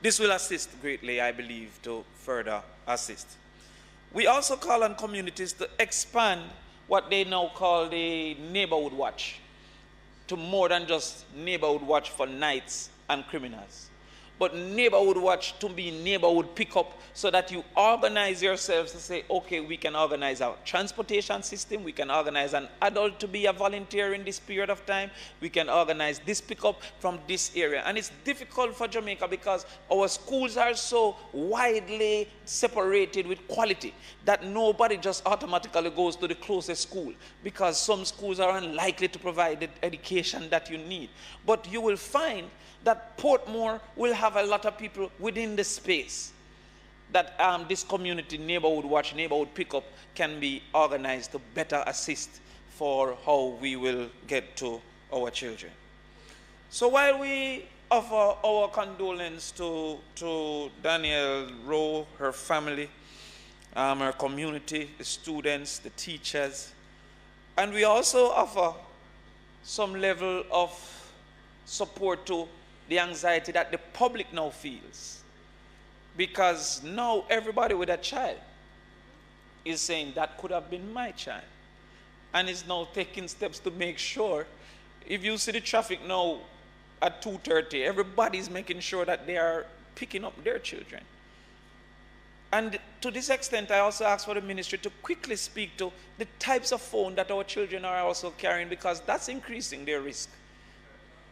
This will assist greatly, I believe, to further assist. We also call on communities to expand what they now call the neighborhood watch to more than just neighborhood watch for nights and criminals, but neighborhood watch to be neighborhood pickup, so that you organize yourselves to say, okay, we can organize our transportation system, we can organize an adult to be a volunteer in this period of time, we can organize this pickup from this area. And it's difficult for Jamaica because our schools are so widely separated with quality that nobody just automatically goes to the closest school, because some schools are unlikely to provide the education that you need. But you will find that Portmore will have a lot of people within the space that this community neighborhood watch, neighborhood pickup can be organized to better assist for how we will get to our children. So while we offer our condolence to Danielle Rowe, her family, her community, the students, the teachers, and we also offer some level of support to the anxiety that the public now feels, because now everybody with a child is saying that could have been my child, and is now taking steps to make sure, if you see the traffic now at 2:30, everybody's making sure that they are picking up their children. And to this extent, I also ask for the ministry to quickly speak to the types of phone that our children are also carrying, because that's increasing their risk.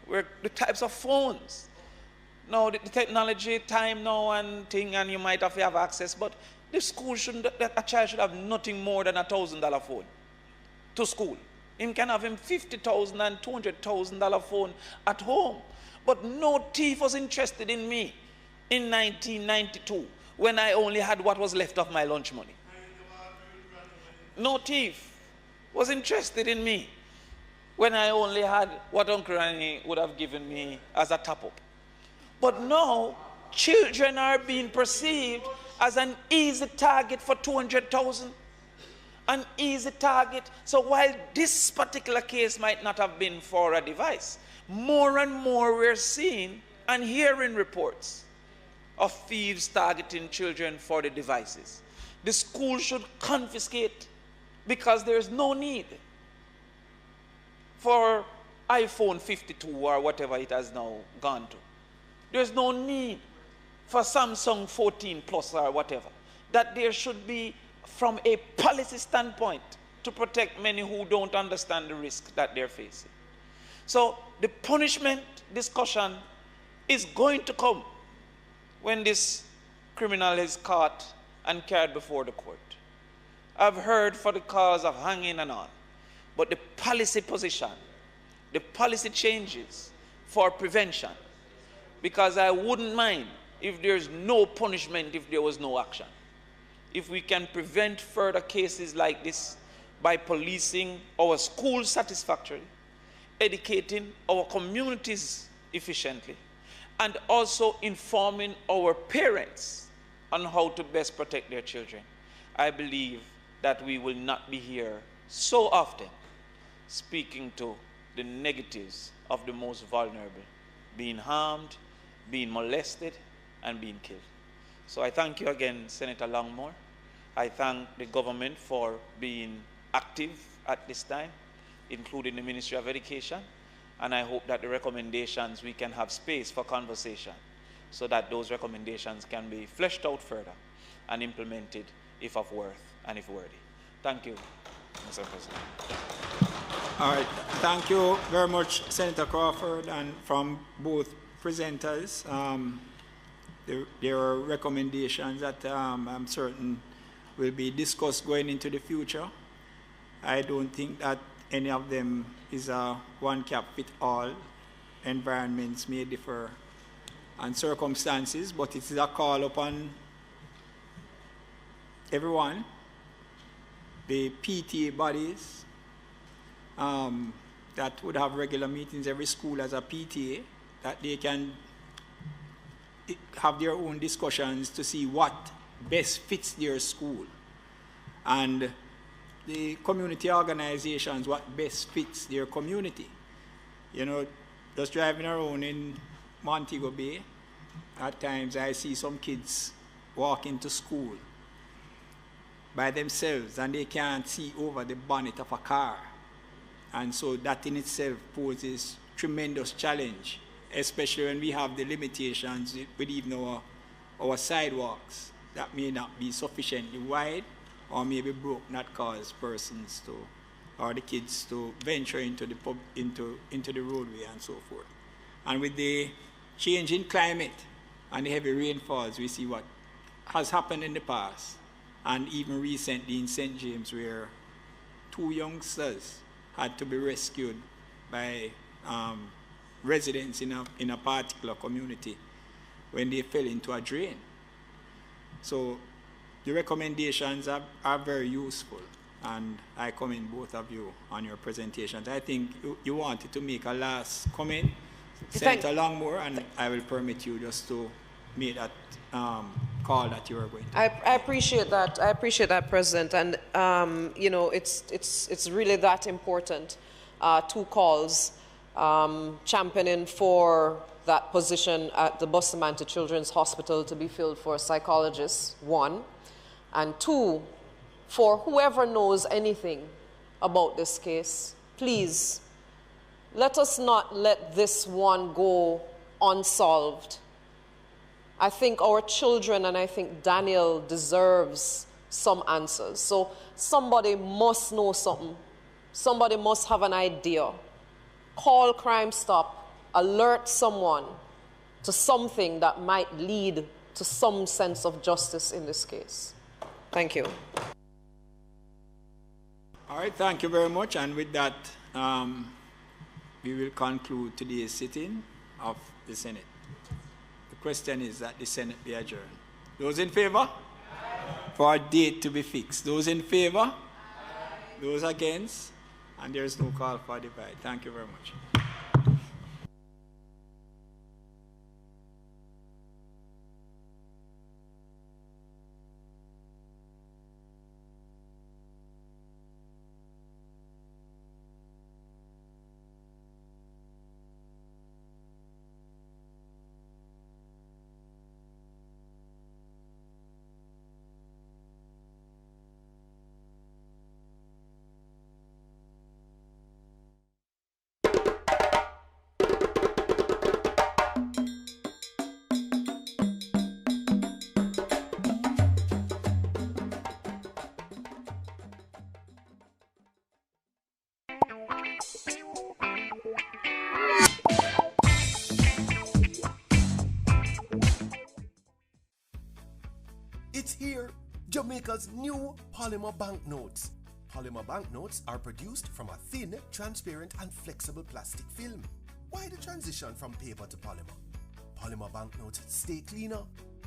The types of phones Now, the technology, time now and thing, and you might have access, but the school shouldn't, a child should have nothing more than $1,000 phone to school. Him can have him $50,000 and $200,000 phone at home. But no thief was interested in me in 1992 when I only had what was left of my lunch money. No thief was interested in me when I only had what Uncle Rani would have given me as a top-up. But now, children are being perceived as an easy target for 200,000. An easy target. So while this particular case might not have been for a device, more and more we're seeing and hearing reports of thieves targeting children for the devices. The school should confiscate, because there's no need for iPhone 52 or whatever it has now gone to. There's no need for Samsung 14 Plus or whatever. That there should be, from a policy standpoint, to protect many who don't understand the risk that they're facing. So the punishment discussion is going to come when this criminal is caught and carried before the court. I've heard for the cause of hanging and all, but the policy position, the policy changes for prevention, because I wouldn't mind if there's no punishment if there was no action. If we can prevent further cases like this by policing our schools satisfactorily, educating our communities efficiently, and also informing our parents on how to best protect their children, I believe that we will not be here so often speaking to the negatives of the most vulnerable, being harmed, being molested, and being killed. So I thank you again, Senator Longmore. I thank the government for being active at this time, including the Ministry of Education, and I hope that the recommendations, we can have space for conversation so that those recommendations can be fleshed out further and implemented if of worth and if worthy. Thank you, Mr. President. All right, thank you very much, Senator Crawford, and from both presenters. There are recommendations that I'm certain will be discussed going into the future. I don't think that any of them is a one-cap-fit-all. Environments may differ and circumstances, but it is a call upon everyone, the PTA bodies that would have regular meetings, every school has a PTA, that they can have their own discussions to see what best fits their school, and the community organizations what best fits their community. You know, just driving around in Montego Bay, at times I see some kids walking to school by themselves and they can't see over the bonnet of a car, and so that in itself poses tremendous challenge, especially when we have the limitations with even our sidewalks that may not be sufficiently wide or maybe broke, not cause persons to, or the kids to venture into the into the roadway and so forth. And with the change in climate and the heavy rainfalls, we see what has happened in the past, and even recently in St. James, where 2 youngsters had to be rescued by residents in a particular community when they fell into a drain. So the recommendations are very useful, and I commend both of you on your presentations. I think you wanted to make a last comment, Senator Longmore, and I will permit you just to make that call that you are going to. I appreciate that. I appreciate that, President. And you know, it's really that important. 2 calls championing for that position at the Bustamante Children's Hospital to be filled for psychologists, 1, and 2, for whoever knows anything about this case, please let us not let this one go unsolved. I think our children, and I think Daniel, deserves some answers. So somebody must know something. Somebody must have an idea. Call Crime Stop. Alert someone to something that might lead to some sense of justice in this case. Thank you. All right, thank you very much. And with that, we will conclude today's sitting of the Senate. The question is that the Senate be adjourned. Those in favor? Aye. For a date to be fixed. Those in favor? Aye. Those against? And there is no call for divide. Thank you very much. It's here, Jamaica's new Polymer banknotes. Polymer banknotes are produced from a thin, transparent and flexible plastic film. Why the transition from paper to polymer? Polymer banknotes stay cleaner,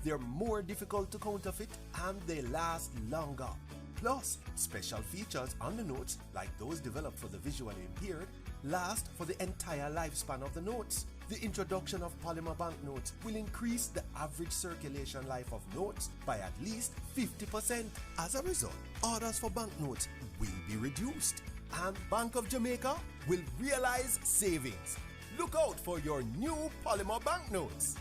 they're more difficult to counterfeit, and they last longer. Plus, special features on the notes, like those developed for the visually impaired, last for the entire lifespan of the notes. The introduction of polymer banknotes will increase the average circulation life of notes by at least 50%. As a result, orders for banknotes will be reduced, and Bank of Jamaica will realize savings. Look out for your new polymer banknotes.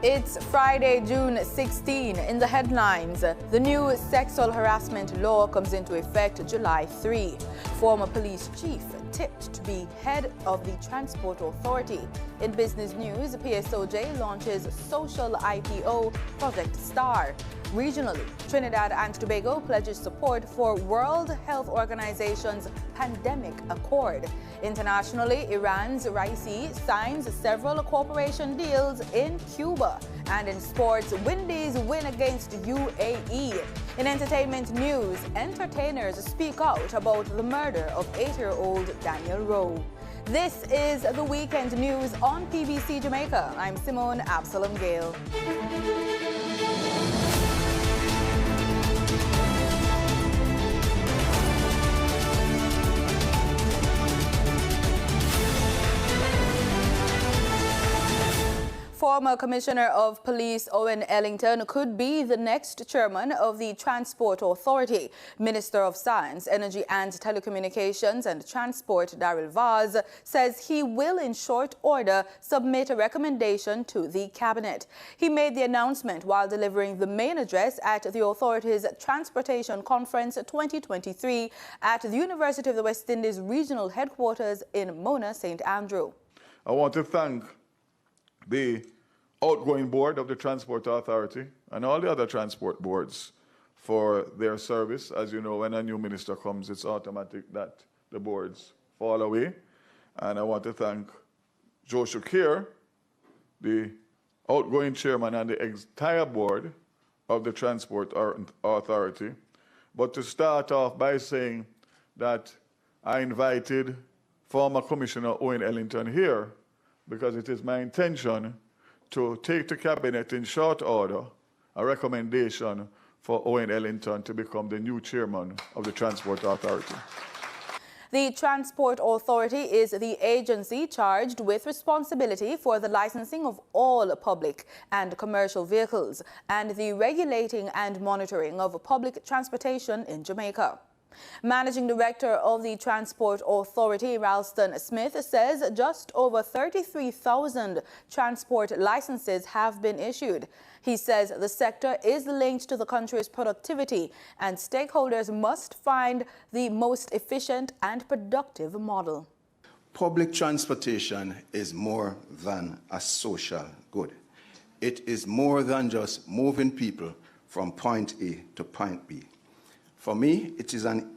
It's Friday, June 16. In the headlines, the new sexual harassment law comes into effect July 3. Former police chief tipped to be head of the Transport Authority. In business news, PSOJ launches social IPO Project Star. Regionally, Trinidad and Tobago pledges support for World Health Organization's Pandemic Accord. Internationally, Iran's Raisi signs several cooperation deals in Cuba. And in sports, Windies win against UAE. In entertainment news, entertainers speak out about the murder of 8-year-old Daniel Rowe. This is the Weekend News on PBC Jamaica. I'm Simone Absalom Gale. Former Commissioner of Police Owen Ellington could be the next chairman of the Transport Authority. Minister of Science, Energy and Telecommunications and Transport Daryl Vaz says he will in short order submit a recommendation to the Cabinet. He made the announcement while delivering the main address at the authority's Transportation Conference 2023 at the University of the West Indies Regional Headquarters in Mona, St. Andrew. I want to thank the outgoing board of the Transport Authority and all the other transport boards for their service. As you know, when a new minister comes, it's automatic that the boards fall away. And I want to thank Joe Shukir, the outgoing chairman, and the entire board of the Transport Authority. But to start off by saying that I invited former Commissioner Owen Ellington here because it is my intention to take to Cabinet in short order a recommendation for Owen Ellington to become the new chairman of the Transport Authority. The Transport Authority is the agency charged with responsibility for the licensing of all public and commercial vehicles and the regulating and monitoring of public transportation in Jamaica. Managing Director of the Transport Authority, Ralston Smith, says just over 33,000 transport licenses have been issued. He says the sector is linked to the country's productivity and stakeholders must find the most efficient and productive model. Public transportation is more than a social good. It is more than just moving people from point A to point B. For me, it is an